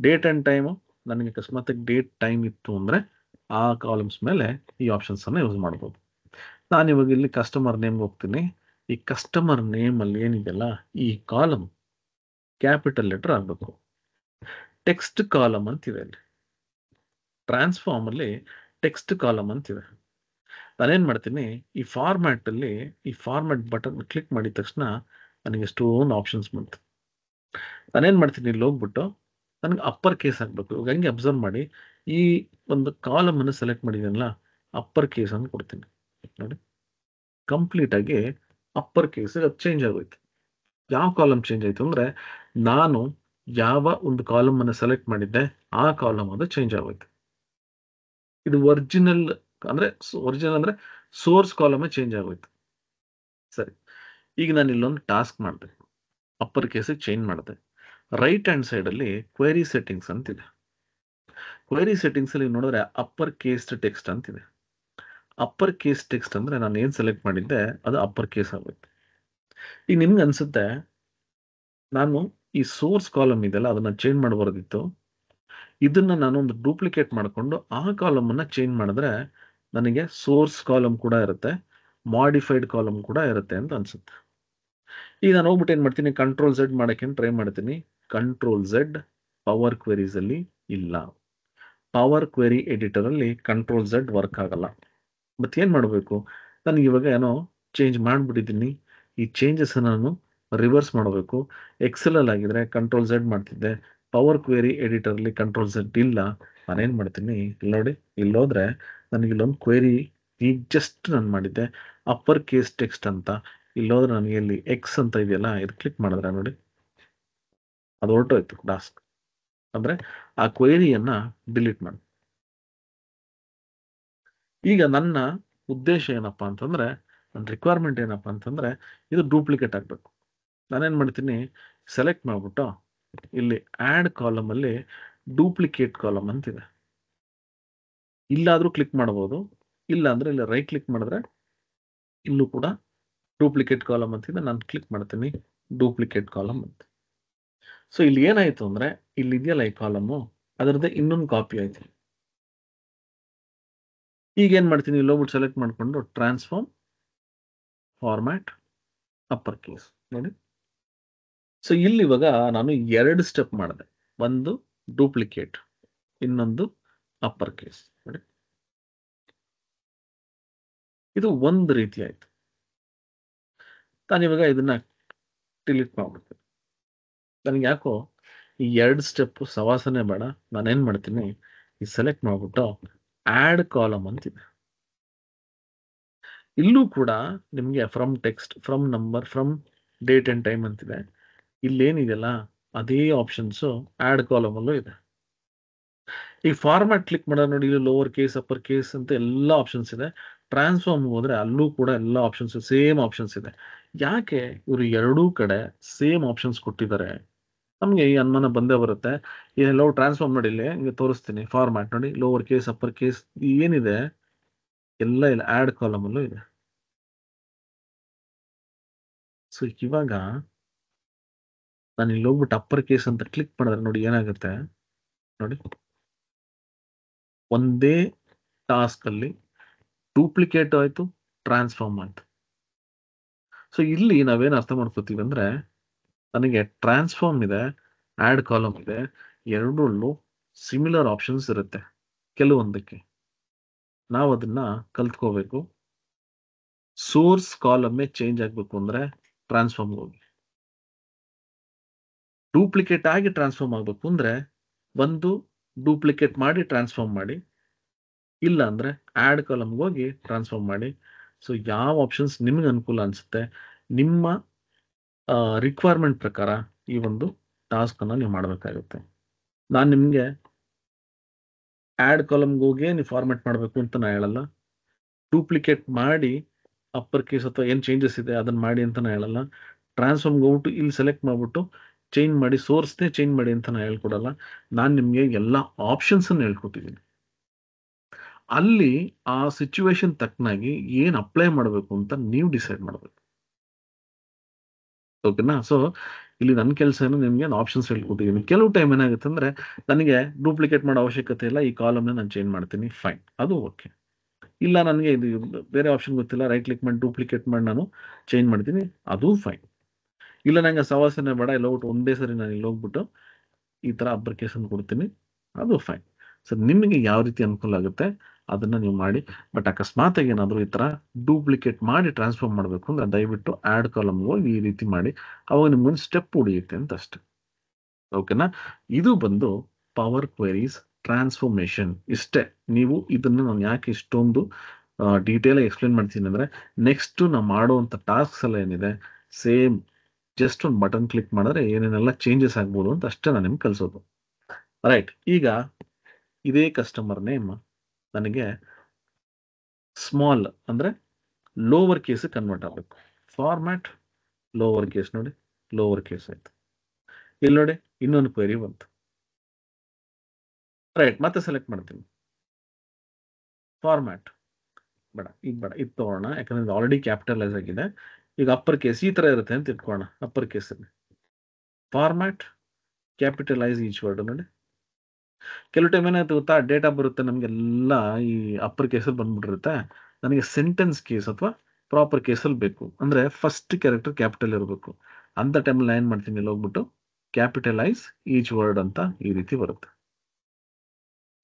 S1: ಡೇಟ್ ಆ್ಯಂಡ್ ಟೈಮು, ನನಗೆ ಅಕಸ್ಮಾತ್ ಡೇಟ್ ಟೈಮ್ ಇತ್ತು ಅಂದರೆ ಆ ಕಾಲಮ್ಸ್ ಮೇಲೆ ಈ ಆಪ್ಷನ್ಸನ್ನು ಯೂಸ್ ಮಾಡ್ಬೋದು. ನಾನಿವಾಗ ಇಲ್ಲಿ ಕಸ್ಟಮರ್ ನೇಮ್ಗೆ ಹೋಗ್ತೀನಿ, ಈ ಕಸ್ಟಮರ್ ನೇಮಲ್ಲಿ ಏನಿದೆಯಲ್ಲ ಈ ಕಾಲಮ್ ಕ್ಯಾಪಿಟಲ್ ಲೆಟರ್ ಆಗಬೇಕು. ಟೆಕ್ಸ್ಟ್ ಕಾಲಮ್ ಅಂತಿದೆ ಅಲ್ಲಿ, ಟ್ರಾನ್ಸ್ಫಾರ್ಮ್ ಅಲ್ಲಿ ಟೆಕ್ಸ್ಟ್ ಕಾಲಮ್ ಅಂತಿದೆ. ನಾನೇನ್ ಮಾಡ್ತೀನಿ, ಈ ಫಾರ್ಮ್ಯಾಟ್ ಅಲ್ಲಿ ಈ ಫಾರ್ಮ್ಯಾಟ್ ಬಟನ್ ಕ್ಲಿಕ್ ಮಾಡಿದ ತಕ್ಷಣ ನನಗೆ ಎಷ್ಟೊಂದು ಆಪ್ಷನ್ಸ್ ಬಂತು. ನಾನೇನ್ ಮಾಡ್ತೀನಿ, ಇಲ್ಲಿ ಹೋಗ್ಬಿಟ್ಟು ನನಗೆ ಅಪ್ಪರ್ ಕೇಸ್ ಹಾಕ್ಬೇಕು. ಇವಾಗ ಹಂಗೆ ಅಬ್ಸರ್ವ್ ಮಾಡಿ, ಈ ಒಂದು ಕಾಲಮ್ ಅನ್ನು ಸೆಲೆಕ್ಟ್ ಮಾಡಿದ್ದೀನಲ್ಲ, ಅಪ್ಪರ್ ಕೇಸ್ ಅಂತ ಕೊಡ್ತೀನಿ ನೋಡಿ. ಕಂಪ್ಲೀಟ್ ಆಗಿ ಅಪ್ಪರ್ ಕೇಸ್ ಅದು ಚೇಂಜ್ ಆಗೋಯ್ತು. ಯಾವ ಕಾಲಮ್ ಚೇಂಜ್ ಆಯ್ತು ಅಂದ್ರೆ, ನಾನು ಯಾವ ಒಂದು ಕಾಲಮ್ ಅನ್ನು ಸೆಲೆಕ್ಟ್ ಮಾಡಿದ್ದೆ ಆ ಕಾಲಮ್ ಅದು ಚೇಂಜ್ ಆಗೋಯ್ತು. ಇದು ಒರಿಜಿನಲ್ ಅಂದ್ರೆ ಸೋರ್ಸ್ ಕಾಲಮ್ ಚೇಂಜ್ ಆಗೋಯ್ತು. ಸರಿ, ಈಗ ನಾನು ಇಲ್ಲೊಂದು ಟಾಸ್ಕ್ ಮಾಡಿದೆ, ಅಪ್ಪರ್ ಕೇಸ್ ಚೇಂಜ್ ಮಾಡಿದೆ. ರೈಟ್ ಹ್ಯಾಂಡ್ ಸೈಡ್ ಅಲ್ಲಿ ಕ್ವೆರಿ ಸೆಟ್ಟಿಂಗ್ಸ್ ಅಂತಿದೆ. ಕ್ವೆರಿ ಸೆಟ್ಟಿಂಗ್ಸ್ ಅಲ್ಲಿ ನೋಡಿದ್ರೆ ಅಪ್ಪರ್ ಕೇಸ್ ಟೆಕ್ಸ್ಟ್ ಅಂತಿದೆ. ಅಪ್ಪರ್ ಕೇಸ್ ಟೆಕ್ಸ್ಟ್ ಅಂದ್ರೆ ನಾನು ಏನ್ ಸೆಲೆಕ್ಟ್ ಮಾಡಿದ್ದೆ ಅದು ಅಪ್ಪರ್ ಕೇಸ್ ಆಗುತ್ತೆ. ಈಗ ನಿಮ್ಗೆ ಅನ್ಸುತ್ತೆ, ನಾನು ಈ ಸೋರ್ಸ್ ಕಾಲಮ್ ಇದೆಲ್ಲ ಅದನ್ನ ಚೇಂಜ್ ಮಾಡಬಾರ್ದಿತ್ತು, ಇದನ್ನ ನಾನು ಒಂದು ಡೂಪ್ಲಿಕೇಟ್ ಮಾಡಿಕೊಂಡು ಆ ಕಾಲಮ್ ಅನ್ನ ಚೇಂಜ್ ಮಾಡಿದ್ರೆ ನನಗೆ ಸೋರ್ಸ್ ಕಾಲಮ್ ಕೂಡ ಇರುತ್ತೆ, ಮಾಡಿಫೈಡ್ ಕಾಲಮ್ ಕೂಡ ಇರುತ್ತೆ ಅಂತ ಅನ್ಸುತ್ತೆ. ಈಗ ನಾನು ಹೋಗ್ಬಿಟ್ಟು ಏನ್ ಮಾಡ್ತೀನಿ, ಕಂಟ್ರೋಲ್ ಝೆಡ್ ಮಾಡಕ್ಕೆ ಟ್ರೈ ಮಾಡ್ತೀನಿ. ಕಂಟ್ರೋಲ್ ಝೆಡ್ ಪವರ್ ಕ್ವೆರೀಸ್ ಅಲ್ಲಿ ಇಲ್ಲ. ಪವರ್ ಕ್ವೆರಿ ಎಡಿಟರ್ ಅಲ್ಲಿ ಕಂಟ್ರೋಲ್ ಝೆಡ್ ವರ್ಕ್ ಆಗಲ್ಲ. ಮತ್ತೆ ಏನ್ ಮಾಡಬೇಕು, ನನಗೆ ಇವಾಗ ಏನೋ ಚೇಂಜ್ ಮಾಡಿಬಿಟ್ಟಿದ್ದೀನಿ. ಈ ಚೇಂಜಸ್ ನಾನು ರಿವರ್ಸ್ ಮಾಡಬೇಕು. ಎಕ್ಸೆಲ್ ಅಲ್ಲಿ ಆಗಿದ್ರೆ ಕಂಟ್ರೋಲ್ ಝೆಡ್ ಮಾಡ್ತಿದ್ದೆ, ಪವರ್ ಕ್ವೆರಿ ಎಡಿಟರ್ ಅಲ್ಲಿ ಕಂಟ್ರೋಲ್ ಝೆಡ್ ಇಲ್ಲ. ನಾನೇನ್ ಮಾಡ್ತೀನಿ, ಇಲ್ಲಿ ನೋಡಿ, ಇಲ್ಲೋದ್ರೆ ನನಗೆ ಇಲ್ಲೊಂದು ಕ್ವೆರಿ ಈಗ ಜಸ್ಟ್ ನಾನು ಮಾಡಿದ್ದೆ ಅಪ್ಪರ್ ಕೇಸ್ ಟೆಕ್ಸ್ಟ್ ಅಂತ. ಇಲ್ಲೋದ್ರೆ ನನಗೆ ಇಲ್ಲಿ ಎಕ್ಸ್ ಅಂತ ಇದೆಯಲ್ಲ, ಇದು ಕ್ಲಿಕ್ ಮಾಡಿದ್ರೆ ನೋಡಿ ಅದು ಹೊರಟೋಯ್ತು ಟಾಸ್ಕ್. ಅಂದ್ರೆ ಆ ಕ್ವೆರಿಯನ್ನ ಡಿಲೀಟ್ ಮಾಡಿ. ಈಗ ನನ್ನ ಉದ್ದೇಶ ಏನಪ್ಪಾ ಅಂತಂದ್ರೆ, ನನ್ನ ರಿಕ್ವೈರ್ಮೆಂಟ್ ಏನಪ್ಪಾ ಅಂತಂದ್ರೆ, ಇದು ಡೂಪ್ಲಿಕೇಟ್ ಆಗಬೇಕು. ನಾನೇನ್ ಮಾಡ್ತೀನಿ, ಸೆಲೆಕ್ಟ್ ಮಾಡ್ಬಿಟ್ಟು ಇಲ್ಲಿ ಆಡ್ ಕಾಲಮ್ ಅಲ್ಲಿ ಡೂಪ್ಲಿಕೇಟ್ ಕಾಲಮ್ ಅಂತಿದೆ. ಇಲ್ಲಾದ್ರೂ ಕ್ಲಿಕ್ ಮಾಡಬಹುದು, ಇಲ್ಲ ಅಂದ್ರೆ ಇಲ್ಲಿ ರೈಟ್ ಕ್ಲಿಕ್ ಮಾಡಿದ್ರೆ ಇಲ್ಲೂ ಕೂಡ ಡೂಪ್ಲಿಕೇಟ್ ಕಾಲಮ್ ಅಂತಿದೆ. ನಾನು ಕ್ಲಿಕ್ ಮಾಡ್ತೀನಿ ಡೂಪ್ಲಿಕೇಟ್ ಕಾಲಮ್ ಅಂತ. ಸೊ ಇಲ್ಲಿ ಏನಾಯ್ತು ಅಂದ್ರೆ, ಇಲ್ಲಿ ಇದೆಯಲ್ಲ ಈ ಕಾಲಮು, ಅದರದ್ದೇ ಇನ್ನೊಂದು ಕಾಪಿ ಆಯ್ತು. ಈಗ ಏನ್ ಮಾಡ್ತೀನಿ, ಇಲ್ಲಿ ಹೋಗ್ಬಿಟ್ಟು ಸೆಲೆಕ್ಟ್ ಮಾಡ್ಕೊಂಡು ಟ್ರಾನ್ಸ್ಫಾರ್ಮ್ ಫಾರ್ಮ್ಯಾಟ್ ಅಪ್ಪರ್ ಕೇಸ್ ನೋಡಿ. ಸೊ ಇಲ್ಲಿ ಇವಾಗ ನಾನು 2 ಸ್ಟೆಪ್ ಮಾಡಿದೆ, ಒಂದು ಡೂಪ್ಲಿಕೇಟ್, ಇನ್ನೊಂದು ಅಪ್ಪರ್ ಕೇಸ್ ನೋಡಿ. ಇದು ಒಂದು ರೀತಿ ಆಯ್ತು. ನಾನು ಇವಾಗ ಇದನ್ನ ಡಿಲೀಟ್ ಮಾಡ್ಬಿಡ್ತೀನಿ. ನನಗೆ ಯಾಕೋ ಈ 2 ಸ್ಟೆಪ್ ಸವಾಸನೆ ಬೇಡ. ನಾನೇನ್ ಮಾಡ್ತೀನಿ, ಈ ಸೆಲೆಕ್ಟ್ ಮಾಡ್ಬಿಟ್ಟು ಆಡ್ ಕಾಲಮ್ ಅಂತಿದೆ. ಇಲ್ಲೂ ಕೂಡ ನಿಮ್ಗೆ from text, from number, from date and time ಅಂತಿದೆ. ಇಲ್ಲೇನಿದೆಯಲ್ಲ ಅದೇ ಆಪ್ಷನ್ಸ್ ಆಡ್ ಕಾಲಮ್ ಅಲ್ಲೂ ಇದೆ. ಈ ಫಾರ್ಮ್ಯಾಟ್ ಕ್ಲಿಕ್ ಮಾಡೋದು ನೋಡಿ, ಇಲ್ಲಿ ಲೋವರ್ ಕೇಸ್ ಅಪ್ಪರ್ ಕೇಸ್ ಅಂತ ಎಲ್ಲ ಆಪ್ಷನ್ಸ್ ಇದೆ. ಟ್ರಾನ್ಸ್ಫಾರ್ಮ್ ಹೋದ್ರೆ ಅಲ್ಲೂ ಕೂಡ ಎಲ್ಲ ಆಪ್ಷನ್ಸ್ ಸೇಮ್ ಆಪ್ಷನ್ಸ್ ಇದೆ. ಯಾಕೆ ಇವರು ಎರಡೂ ಕಡೆ ಸೇಮ್ ಆಪ್ಷನ್ಸ್ ಕೊಟ್ಟಿದ್ದಾರೆ? ನಮ್ಗೆ ಈ ಅನುಮಾನ ಬಂದೇ ಬರುತ್ತೆ. ಎಲ್ಲೋ ಟ್ರಾನ್ಸ್ಫಾರ್ಮ್ ನೋಡಿ, ಇಲ್ಲಿ ನಿಮಗೆ ತೋರಿಸ್ತೀನಿ. ಫಾರ್ಮ್ಯಾಟ್ ನೋಡಿ, ಲೋವರ್ ಕೇಸ್ ಅಪ್ಪರ್ ಕೇಸ್ ಏನಿದೆ ಎಲ್ಲ ಇಲ್ಲ ಆಡ್ ಕಾಲಮ್ ಅಲ್ಲೂ ಇದೆ. ಸೊ ಇವಾಗ ನಾನು ಇಲ್ಲಿ ಹೋಗ್ಬಿಟ್ಟು ಅಪ್ಪರ್ ಕೇಸ್ ಅಂತ ಕ್ಲಿಕ್ ಮಾಡಿದ್ರೆ ನೋಡಿ ಏನಾಗುತ್ತೆ ನೋಡಿ, ಒಂದೇ ಟಾಸ್ಕ್ ಅಲ್ಲಿ ಡೂಪ್ಲಿಕೇಟ್ ಆಯ್ತು, ಟ್ರಾನ್ಸ್ಫಾರ್ಮ್ ಆಯ್ತು. ಸೊ ಇಲ್ಲಿ ನಾವೇನು ಅರ್ಥ ಮಾಡ್ಕೋತೀವಿ ಅಂದ್ರೆ, ನನಗೆ ಟ್ರಾನ್ಸ್ಫಾರ್ಮ್ ಇದೆ, ಆಡ್ ಕಾಲಮ್ ಇದೆ, ಎರಡರಲ್ಲೂ ಸಿಮಿಲರ್ ಆಪ್ಷನ್ಸ್ ಇರುತ್ತೆ. ಕೆಲವೊಂದಕ್ಕೆ ನಾವು ಅದನ್ನ ಕಲ್ತ್ಕೋಬೇಕು. ಸೋರ್ಸ್ ಕಾಲಮ್ಮೇ ಚೇಂಜ್ ಆಗಬೇಕು ಅಂದ್ರೆ ಟ್ರಾನ್ಸ್ಫಾರ್ಮ್ ಹೋಗಿ, ಡೂಪ್ಲಿಕೇಟ್ ಆಗಿ ಟ್ರಾನ್ಸ್ಫಾರ್ಮ್ ಆಗಬೇಕು ಅಂದ್ರೆ ಒಂದು ಡೂಪ್ಲಿಕೇಟ್ ಮಾಡಿ ಟ್ರಾನ್ಸ್ಫಾರ್ಮ್ ಮಾಡಿ, ಇಲ್ಲ ಅಂದ್ರೆ ಆಡ್ ಕಾಲಮ್ಗೆ ಹೋಗಿ ಟ್ರಾನ್ಸ್ಫಾರ್ಮ್ ಮಾಡಿ. ಸೊ ಯಾವ ಆಪ್ಷನ್ಸ್ ನಿಮ್ಗೆ ಅನುಕೂಲ ಅನ್ಸುತ್ತೆ, ನಿಮ್ಮ ರಿಕ್ವೈರ್ಮೆಂಟ್ ಪ್ರಕಾರ ಈ ಒಂದು ಟಾಸ್ಕ್ ಅನ್ನ ನೀವು ಮಾಡಬೇಕಾಗುತ್ತೆ. ನಾನು ನಿಮ್ಗೆ ಆಡ್ ಕಾಲಮ್ಗೆ ಹೋಗಿ ನೀವು ಫಾರ್ಮ್ಯಾಟ್ ಮಾಡಬೇಕು ಅಂತ ನಾ ಹೇಳಲ್ಲ. ಡೂಪ್ಲಿಕೇಟ್ ಮಾಡಿ ಅಪ್ಪರ್ ಕೇಸ್ ಅಥವಾ ಏನು ಚೇಂಜಸ್ ಇದೆ ಅದನ್ನ ಮಾಡಿ ಅಂತ ನಾ ಹೇಳಲ್ಲ. ಟ್ರಾನ್ಸ್ಫಾರ್ಮ್ಗೆ ಹೋಗ್ಬಿಟ್ಟು ಇಲ್ಲಿ ಸೆಲೆಕ್ಟ್ ಮಾಡ್ಬಿಟ್ಟು ಚೇಂಜ್ ಮಾಡಿ, ಸೋರ್ಸ್ನೇ ಚೇಂಜ್ ಮಾಡಿ ಅಂತ ನಾ ಹೇಳ್ಕೊಡಲ್ಲ. ನಾನು ನಿಮಗೆ ಎಲ್ಲ ಆಪ್ಷನ್ಸ್ ಅನ್ನು ಹೇಳ್ಕೊಟ್ಟಿದ್ದೀನಿ. ಅಲ್ಲಿ ಆ ಸಿಚುವೇಶನ್ ತಕ್ಕನಾಗಿ ಏನ್ ಅಪ್ಲೈ ಮಾಡಬೇಕು ಅಂತ ನೀವು ಡಿಸೈಡ್ ಮಾಡಬೇಕು. ಓಕೆನಾ? ಸೊ ಇಲ್ಲಿ ನನ್ನ ಕೆಲಸ ಏನು, ನಿಮ್ಗೆ ಆಪ್ಷನ್ಸ್ ಹೇಳ್ಕೊಟ್ಟಿದ್ದೀನಿ. ಕೆಲವು ಟೈಮ್ ಏನಾಗುತ್ತೆ ಅಂದ್ರೆ, ನನಗೆ ಡೂಪ್ಲಿಕೇಟ್ ಮಾಡೋ ಅವಶ್ಯಕತೆ ಇಲ್ಲ, ಈ ಕಾಲಮ್ನ ನಾನು ಚೇಂಜ್ ಮಾಡ್ತೀನಿ, ಫೈನ್, ಅದು ಓಕೆ. ಇಲ್ಲ ನನಗೆ ಇದು ಬೇರೆ ಆಪ್ಷನ್ ಗೊತ್ತಿಲ್ಲ, ರೈಟ್ ಕ್ಲಿಕ್ ಮಾಡಿ ಡೂಪ್ಲಿಕೇಟ್ ಮಾಡಿ ನಾನು ಚೇಂಜ್ ಮಾಡ್ತೀನಿ, ಅದು ಫೈನ್. ಇಲ್ಲ ನಂಗೆ ಸವಾಸನೆ ಬೇಡ, ಇಲ್ಲ ಹೋಗ್ಬಿಟ್ಟು ಒಂದೇ ಸರಿ ನಾನು ಇಲ್ಲಿ ಹೋಗ್ಬಿಟ್ಟು ಈ ತರ ಅಪ್ಲಿಕೇಶನ್ ಕೊಡ್ತೀನಿ, ಅದು ಫೈನ್. ಸೊ ನಿಮಗೆ ಯಾವ ರೀತಿ ಅನುಕೂಲ ಆಗುತ್ತೆ ಅದನ್ನ ನೀವು ಮಾಡಿ. ಬಟ್ ಅಕಸ್ಮಾತ್ ಏನಾದರೂ ಈ ತರ ಡೂಪ್ಲಿಕೇಟ್ ಮಾಡಿ ಟ್ರಾನ್ಸ್ಫರ್ ಮಾಡಬೇಕು ಅಂದ್ರೆ ದಯವಿಟ್ಟು ಆಡ್ ಕಾಲಮ್ ಹೋಗಿ ಈ ರೀತಿ ಮಾಡಿ, ಅವಾಗ ನಿಮ್ಗೊಂದು ಸ್ಟೆಪ್ ಉಳಿಯುತ್ತೆ ಅಂತ ಅಷ್ಟೆ. ಓಕೆನಾ? ಇದು ಬಂದು ಪವರ್ ಕ್ವೆರೀಸ್ ಟ್ರಾನ್ಸ್ಫಾರ್ಮೇಶನ್. ಇಷ್ಟೇ. ನೀವು ಇದನ್ನು ನಾನು ಯಾಕೆ ಇಷ್ಟೊಂದು ಡೀಟೇಲ್ ಎಕ್ಸ್ಪ್ಲೇನ್ ಮಾಡ್ತೀನಿ ಅಂದ್ರೆ, ನೆಕ್ಸ್ಟ್ ನಾವು ಮಾಡುವಂತ ಟಾಸ್ಕ್ಸ್ ಎಲ್ಲ ಏನಿದೆ ಸೇಮ್ ಜಸ್ಟ್ ಒಂದು ಬಟನ್ ಕ್ಲಿಕ್ ಮಾಡಿದ್ರೆ ಏನೇನೆಲ್ಲ ಚೇಂಜಸ್ ಆಗ್ಬೋದು ಅಂತ ಅಷ್ಟೇ ನಾನು ನಿಮ್ಗೆ ಕಲಿಸೋದು. ರೈಟ್. ಈಗ ಇದೇ ಕಸ್ಟಮರ್ ನೇಮ್ ನನಗೆ ಸ್ಮಾಲ್ ಅಂದ್ರೆ ಲೋವರ್ ಕೇಸ್ ಕನ್ವರ್ಟ್ ಆಗಬೇಕು. ಫಾರ್ಮ್ಯಾಟ್ ಲೋವರ್ ಕೇಸ್, ನೋಡಿ ಲೋವರ್ ಕೇಸ್ ಆಯ್ತು. ಇಲ್ಲಿ ನೋಡಿ ಇನ್ನೊಂದು ಕ್ವೆರಿ ಬಂತು. ರೈಟ್, ಮತ್ತೆ ಸೆಲೆಕ್ಟ್ ಮಾಡ್ತೀನಿ. ಫಾರ್ಮ್ಯಾಟ್ ಬೇಡ, ಈಗ ಬೇಡ, ಇದು ತಗೋಣ, ಯಾಕಂದ್ರೆ ಆಲ್ರೆಡಿ ಕ್ಯಾಪಿಟಲೈಸ್ ಆಗಿದೆ. ಈಗ ಅಪ್ಪರ್ ಕೇಸ್ ಈ ತರ ಇರುತ್ತೆ ಅಂತ ಇಟ್ಕೋಣ. Upper case format capitalise each word. ನೋಡಿ ಕೆಲವು ಟೈಮ್ ಏನಾಯ್ತು ಗೊತ್ತಾ, ಡೇಟಾ ಬರುತ್ತೆ ನಮಗೆಲ್ಲ ಈ ಅಪ್ಪರ್ ಕೇಸಲ್ಲಿ ಬಂದ್ಬಿಟ್ಟಿರುತ್ತೆ. ನನಗೆ ಸೆಂಟೆನ್ಸ್ ಕೇಸ್ ಅಥವಾ ಪ್ರಾಪರ್ ಕೇಸಲ್ಲಿ ಬೇಕು ಅಂದ್ರೆ ಫಸ್ಟ್ ಕ್ಯಾರೆಕ್ಟರ್ ಕ್ಯಾಪಿಟಲ್ ಇರಬೇಕು. ಅಂತ ಟೈಮಲ್ಲಿ ನಾನು ಏನ್ ಮಾಡ್ತೀನಿ, ಇಲ್ಲಿ ಹೋಗ್ಬಿಟ್ಟು ಕ್ಯಾಪಿಟಲೈಸ್ ಈಚ್ ವರ್ಡ್ ಅಂತ ಈ ರೀತಿ ಬರುತ್ತೆ.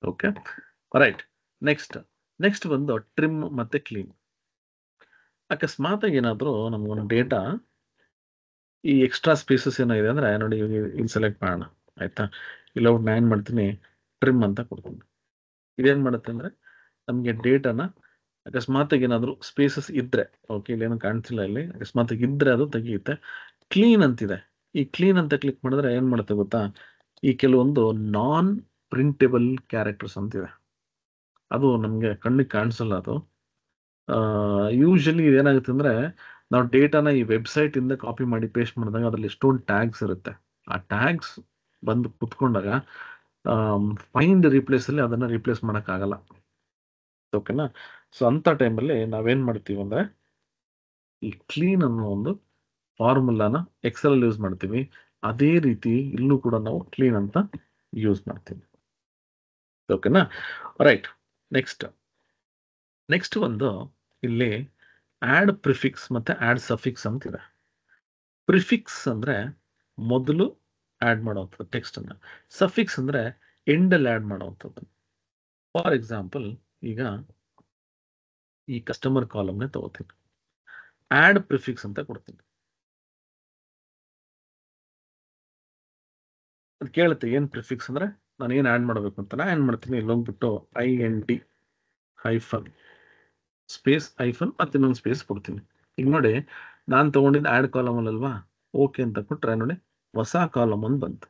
S1: Okay, right. ನೆಕ್ಸ್ಟ್ ಬಂದು ಟ್ರಿಮ್ ಮತ್ತೆ ಕ್ಲೀನ್. ಅಕಸ್ಮಾತ್ ಏನಾದರೂ ನಮ್ಗೊಂದು ಡೇಟಾ ಈ ಎಕ್ಸ್ಟ್ರಾ ಸ್ಪೇಸಸ್ ಏನಾಗಿದೆ ಅಂದ್ರೆ ನೋಡಿ, ಇಲ್ಲಿ ಸೆಲೆಕ್ಟ್ ಮಾಡೋಣ ಆಯ್ತಾ. ಇಲ್ಲ ನಾನು ಏನ್ ಮಾಡ್ತೀನಿ, ಟ್ರಿಮ್ ಅಂತ ಕೊಡ್ತೀನಿ. ಇದೇನ್ ಮಾಡುತ್ತೆ ಅಂದ್ರೆ ನಮಗೆ ಡೇಟಾನ ಅಕಸ್ಮಾತ್ ಏನಾದರೂ ಸ್ಪೇಸಸ್ ಇದ್ರೆ, ಓಕೆ ಇಲ್ಲಿ ಏನು ಕಾಣಿಸಿಲ್ಲ, ಇಲ್ಲಿ ಅಕಸ್ಮಾತ್ ಇದ್ರೆ ಅದು ತೆಗೆಯುತ್ತೆ. ಕ್ಲೀನ್ ಅಂತಿದೆ, ಈ ಕ್ಲೀನ್ ಅಂತ ಕ್ಲಿಕ್ ಮಾಡಿದ್ರೆ ಏನ್ ಮಾಡುತ್ತೆ ಗೊತ್ತಾ, ಈ ಕೆಲವೊಂದು ನಾನ್ ಪ್ರಿಂಟೇಬಲ್ ಕ್ಯಾರೆಕ್ಟರ್ಸ್ ಅಂತಿದೆ, ಅದು ನಮಗೆ ಕಣ್ಣಿಗೆ ಕಾಣಿಸಲ್ಲ. ಅದು ಯೂಶಲಿ ಏನಾಗುತ್ತೆ ಅಂದ್ರೆ, ನಾವು ಡೇಟಾನ ಈ ವೆಬ್ಸೈಟ್ ಇಂದ ಕಾಪಿ ಮಾಡಿ ಪೇಸ್ಟ್ ಮಾಡಿದಾಗ ಅದ್ರಲ್ಲಿ ಎಷ್ಟೊಂದು ಟ್ಯಾಗ್ಸ್ ಇರುತ್ತೆ. ಆ ಟ್ಯಾಗ್ಸ್ ಬಂದು ಕುತ್ಕೊಂಡಾಗ ಫೈಂಡ್ ರಿಪ್ಲೇಸ್ ಅಲ್ಲಿ ಅದನ್ನ ರಿಪ್ಲೇಸ್ ಆಗಲ್ಲ. ಓಕೆನಾ? ಸೊ ಅಂತ ಟೈಮಲ್ಲಿ ನಾವೇನ್ ಮಾಡ್ತೀವಿ ಅಂದ್ರೆ, ಈ ಕ್ಲೀನ್ ಅನ್ನೋ ಒಂದು ಫಾರ್ಮುಲಾನ ಎಕ್ಸೆಲ್ ಅಲ್ಲಿ ಯೂಸ್ ಮಾಡ್ತೀವಿ. ಅದೇ ರೀತಿ ಇಲ್ಲೂ ಕೂಡ ನಾವು ಕ್ಲೀನ್ ಅಂತ ಯೂಸ್ ಮಾಡ್ತೀವಿ. ಓಕೆನಾ? ರೈಟ್. ನೆಕ್ಸ್ಟ್ ಒಂದು ಇಲ್ಲಿ ಆಡ್ ಪ್ರಿಫಿಕ್ಸ್ ಮತ್ತೆ ಆಡ್ ಸಫಿಕ್ಸ್ ಅಂತಿದೆ. ಪ್ರಿಫಿಕ್ಸ್ ಅಂದ್ರೆ ಮೊದಲು ಆಡ್ ಮಾಡುವಂಥದ್ದು ಟೆಕ್ಸ್ಟ್ ಅನ್ನ, ಸಫಿಕ್ಸ್ ಅಂದ್ರೆ ಎಂಡ್ ಅಲ್ಲಿ ಆಡ್ ಮಾಡುವಂಥದ್ದು. ಫಾರ್ ಎಕ್ಸಾಂಪಲ್, ಈಗ ಈ ಕಸ್ಟಮರ್ ಕಾಲಮ್ನೇ ತಗೋತೀನಿ, ಆಡ್ ಪ್ರಿಫಿಕ್ಸ್ ಅಂತ ಕೊಡ್ತೀನಿ. ಅದು ಕೇಳುತ್ತೆ ಏನ್ ಪ್ರಿಫಿಕ್ಸ್ ಅಂದ್ರೆ ನಾನು ಏನ್ ಆಡ್ ಮಾಡಬೇಕು ಅಂತ. ನಾನು ಏನ್ ಮಾಡ್ತೀನಿ, ಇಲ್ಲಿ ಹೋಗ್ಬಿಟ್ಟು IND ಹೈಫನ್ ಸ್ಪೇಸ್ ಹೈಫನ್ ಮತ್ತೆ ಇನ್ನೊಂದು ಸ್ಪೇಸ್ ಕೊಡ್ತೀನಿ. ಈಗ ನೋಡಿ, ನಾನು ತಗೊಂಡಿದ್ದು ಆಡ್ ಕಾಲಮ್ ಅಲ್ವಾ, ಓಕೆ ಅಂತ ಕೊಟ್ರೆ ನೋಡಿ ಹೊಸ ಕಾಲಮ್ ಒಂದು ಬಂತು.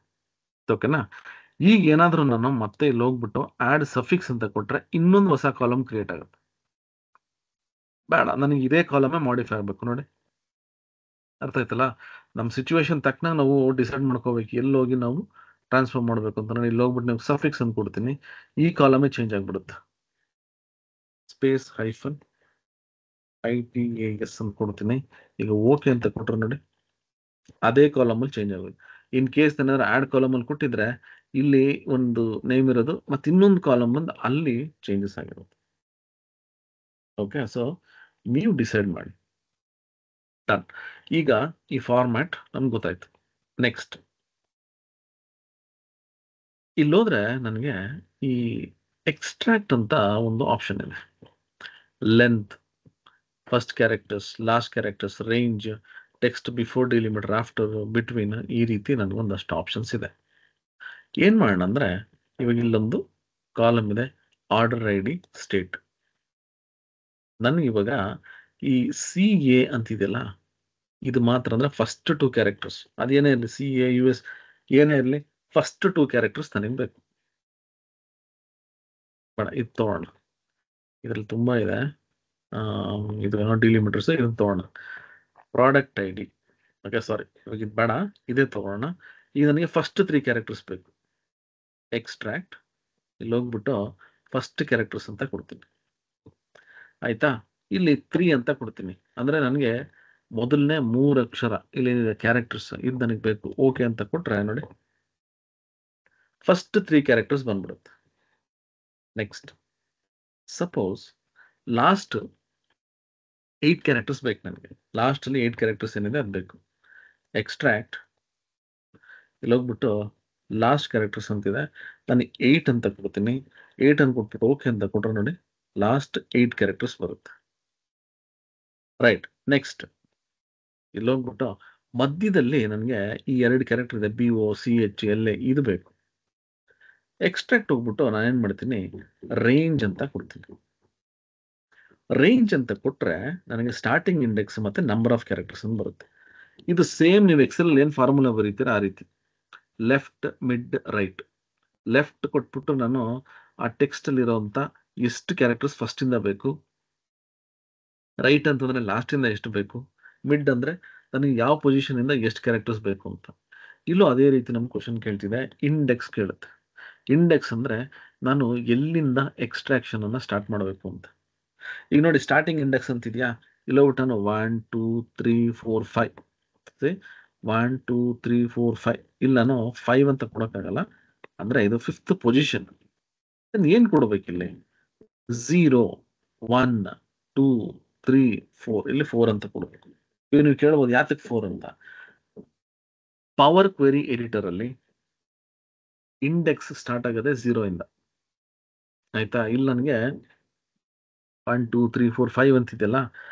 S1: ಓಕೆನಾ? ಈಗ ಏನಾದ್ರೂ ನಾನು ಮತ್ತೆ ಇಲ್ಲಿ ಹೋಗ್ಬಿಟ್ಟು ಆಡ್ ಸಫಿಕ್ಸ್ ಅಂತ ಕೊಟ್ರೆ ಇನ್ನೊಂದು ಹೊಸ ಕಾಲಮ್ ಕ್ರಿಯೇಟ್ ಆಗುತ್ತೆ. ಬೇಡ, ನನಗೆ ಇದೇ ಕಾಲಮೇ ಮಾಡಿಫೈ ಆಗಬೇಕು. ನೋಡಿ ಅರ್ಥ ಆಯ್ತಲ್ಲ? ನಮ್ಮ ಸಿಚುವೇಶನ್ ತಕ್ಕನಾಗ ನಾವು ಡಿಸೈಡ್ ಮಾಡ್ಕೋಬೇಕು ಎಲ್ಲಿ ಹೋಗಿ ನಾವು ಟ್ರಾನ್ಸ್ಫರ್ ಮಾಡಬೇಕು ಅಂತ. ನಾನು ಇಲ್ಲಿ ಹೋಗ್ಬಿಟ್ಟು ನೀವು ಸಫಿಕ್ಸ್ ಅಂತ ಕೊಡ್ತೀನಿ, ಈ ಕಾಲಮೇ ಚೇಂಜ್ ಆಗ್ಬಿಡುತ್ತೆ. ಸ್ಪೇಸ್ ಹೈಫನ್ ITAS ಅಂತ ಕೊಡ್ತೀನಿ. ಈಗ ಓಕೆ ಅಂತ ಕೊಟ್ರೆ ನೋಡಿ ಅದೇ ಕಾಲಮ್ ಅಲ್ಲಿ ಚೇಂಜ್ ಆಗುತ್ತೆ. ಇನ್ ಕೇಸ್ ಏನಾದ್ರು ಆಡ್ ಕಾಲಮ್ ಅಲ್ಲಿ ಕೊಟ್ಟಿದ್ರೆ ಇಲ್ಲಿ ಒಂದು ನೇಮ್ ಇರೋದು ಮತ್ತೆ ಇನ್ನೊಂದು ಕಾಲಮ್ ಬಂದು ಅಲ್ಲಿ ಚೇಂಜಸ್ ಆಗಿರುತ್ತೆ. ಓಕೆ, ಸೊ ನೀವು ಡಿಸೈಡ್ ಮಾಡಿ. ಡನ್. ಈಗ ಈ ಫಾರ್ಮ್ಯಾಟ್ ನಮ್ಗೆ ಗೊತ್ತಾಯ್ತು. ನೆಕ್ಸ್ಟ್ ಇಲ್ಲೋದ್ರೆ ನನಗೆ ಈ ಎಕ್ಸ್ಟ್ರಾಕ್ಟ್ ಅಂತ ಒಂದು ಆಪ್ಷನ್ ಇದೆ. Length, first characters, last characters, range, text before delimiter, after, between, ಈ ರೀತಿ ನನಗೊಂದಷ್ಟು ಆಪ್ಷನ್ಸ್ ಇದೆ. ಏನ್ ಮಾಡೋಣ ಅಂದ್ರೆ, ಇವಾಗ ಇಲ್ಲೊಂದು ಕಾಲಮ್ ಇದೆ ಆರ್ಡರ್ ID ಸ್ಟೇಟ್. ನನಗೆ ಇವಾಗ ಈ CA ಅಂತಿದೆಯಲ್ಲ, ಇದು ಮಾತ್ರ ಅಂದ್ರೆ ಫಸ್ಟ್ 2 ಕ್ಯಾರೆಕ್ಟರ್ಸ್, ಅದೇನೇ ಇರಲಿ CA US ಏನೇ ಇರಲಿ ಫಸ್ಟ್ 2 ಕ್ಯಾರೆಕ್ಟರ್ಸ್ ನನಗೆ ಬೇಕು. ಬೇಡ, ಇದು ತಗೋಣ, ಇದರಲ್ಲಿ ತುಂಬಾ ಇದೆ. ಇದು ಡಿಲಿಮಿಟರ್ಸ್, ಇದನ್ನ ತಗೋಣ. ಪ್ರಾಡಕ್ಟ್ ID, ಓಕೆ ಸಾರಿ, ಇವಾಗ ಇದು ಬೇಡ, ಇದೇ ತಗೋಣ. ಈಗ ನನಗೆ ಫಸ್ಟ್ 3 ಕ್ಯಾರೆಕ್ಟರ್ಸ್ ಬೇಕು. ಎಕ್ಸ್ಟ್ರಾಕ್ಟ್, ಇಲ್ಲಿ ಹೋಗ್ಬಿಟ್ಟು ಫಸ್ಟ್ ಕ್ಯಾರೆಕ್ಟರ್ಸ್ ಅಂತ ಕೊಡ್ತೀನಿ. ಆಯ್ತಾ? ಇಲ್ಲಿ 3 ಅಂತ ಕೊಡ್ತೀನಿ, ಅಂದ್ರೆ ನನಗೆ ಮೊದಲನೇ 3 ಅಕ್ಷರ ಇಲ್ಲಿ ಕ್ಯಾರೆಕ್ಟರ್ಸ್ ಇದು ನನಗೆ ಬೇಕು. ಓಕೆ ಅಂತ ಕೊಟ್ರೆ ನೋಡಿ ಫಸ್ಟ್ 3 ಕ್ಯಾರೆಕ್ಟರ್ಸ್ ಬಂದ್ಬಿಡುತ್ತೆ. ನೆಕ್ಸ್ಟ್ ಸಪೋಸ್ ಲಾಸ್ಟ್ 8 ಕ್ಯಾರೆಕ್ಟರ್ಸ್ ಬೇಕು ನನಗೆ. ಲಾಸ್ಟ್ ಅಲ್ಲಿ 8 ಕ್ಯಾರೆಕ್ಟರ್ಸ್ ಏನಿದೆ ಅದು ಬೇಕು. ಎಕ್ಸ್ಟ್ರಾಕ್ಟ್, ಇಲ್ಲಿ ಹೋಗ್ಬಿಟ್ಟು ಲಾಸ್ಟ್ ಕ್ಯಾರೆಕ್ಟರ್ಸ್ ಅಂತಿದೆ, ನಾನು 8 ಅಂತ ಕೊಡ್ತೀನಿ. 8 ಅಂತ ಕೊಟ್ಬಿಟ್ಟು ಓಕೆ ಅಂತ ಕೊಟ್ರೆ ನೋಡಿ ಲಾಸ್ಟ್ 8 ಕ್ಯಾರೆಕ್ಟರ್ಸ್ ಬರುತ್ತೆ. ರೈಟ್. ನೆಕ್ಸ್ಟ್ ಇಲ್ಲಿ ಹೋಗ್ಬಿಟ್ಟು ಮಧ್ಯದಲ್ಲಿ ನನಗೆ ಈ 2 ಕ್ಯಾರೆಕ್ಟರ್ ಇದೆ, BO CH LA ಇದು ಬೇಕು. ಎಕ್ಸ್ಟ್ರಾಕ್ಟ್ ಹೋಗ್ಬಿಟ್ಟು ನಾನು ಏನ್ ಮಾಡ್ತೀನಿ, ರೇಂಜ್ ಅಂತ ಕೊಡ್ತೀನಿ. ರೇಂಜ್ ಅಂತ ಕೊಟ್ರೆ ನನಗೆ ಸ್ಟಾರ್ಟಿಂಗ್ ಇಂಡೆಕ್ಸ್ ಮತ್ತೆ ನಂಬರ್ ಆಫ್ ಕ್ಯಾರೆಕ್ಟರ್ಸ್ ಅಂತ ಬರುತ್ತೆ. ಇದು ಸೇಮ್ ನೀವು ಎಕ್ಸೆಲ್ ಏನ್ ಫಾರ್ಮುಲಾ ಬರೀತೀರಾ ಆ ರೀತಿ, ಲೆಫ್ಟ್ ಮಿಡ್ ರೈಟ್. ಲೆಫ್ಟ್ ಕೊಟ್ಬಿಟ್ಟು ನಾನು ಆ ಟೆಕ್ಸ್ಟ್ ಅಲ್ಲಿ ಇರುವಂತ ಎಷ್ಟು ಕ್ಯಾರೆಕ್ಟರ್ಸ್ ಫಸ್ಟ್ ಇಂದ ಬೇಕು, ರೈಟ್ ಅಂತಂದ್ರೆ ಲಾಸ್ಟ್ ಇಂದ ಎಷ್ಟು ಬೇಕು, ಮಿಡ್ ಅಂದ್ರೆ ನನಗೆ ಯಾವ ಪೊಸಿಷನ್ ಇಂದ ಎಷ್ಟು ಕ್ಯಾರೆಕ್ಟರ್ಸ್ ಬೇಕು ಅಂತ. ಇಲ್ಲೂ ಅದೇ ರೀತಿ ನಮ್ ಕ್ವಶನ್ ಕೇಳ್ತಿದೆ, ಇಂಡೆಕ್ಸ್ ಕೇಳುತ್ತೆ. ಇಂಡೆಕ್ಸ್ ಅಂದ್ರೆ ನಾನು ಎಲ್ಲಿಂದ ಎಕ್ಸ್ಟ್ರಾಕ್ಷನ್ ಅನ್ನ ಸ್ಟಾರ್ಟ್ ಮಾಡಬೇಕು ಅಂತ. ಈಗ ನೋಡಿ ಸ್ಟಾರ್ಟಿಂಗ್ ಇಂಡೆಕ್ಸ್ ಅಂತಿದ್ಯಾ, ಇಲ್ಲ ಹೋಗ್ಬಿಟ್ಟು ನಾನು 1 2 3 4 5 1 2 3 4 5 ಇಲ್ಲ ನಾನು 5 ಅಂತ ಕೊಡಕ್ಕಾಗಲ್ಲ, ಅಂದ್ರೆ ಇದು 5th ಪೊಸಿಷನ್. ಏನ್ ಕೊಡ್ಬೇಕಿಲ್ಲಿ, 0 1 2 3 4 ಇಲ್ಲಿ 4 ಅಂತ ಕೊಡ್ಬೇಕು. ಈಗ ನೀವು ಕೇಳ್ಬೋದು ಯಾತಕ್ಕೆ 4 ಅಂತ. ಪವರ್ ಕ್ವೆರಿ ಎಡಿಟರ್ ಅಲ್ಲಿ ಇಂಡೆಕ್ಸ್ ಸ್ಟಾರ್ಟ್ ಆಗದೆ 0 ಇಂದ, ಆಯ್ತಾ. ಇಲ್ಲಿ ನನಗೆ 1 2 3 4 5 ಅಂತಿದೆಯಲ್ಲ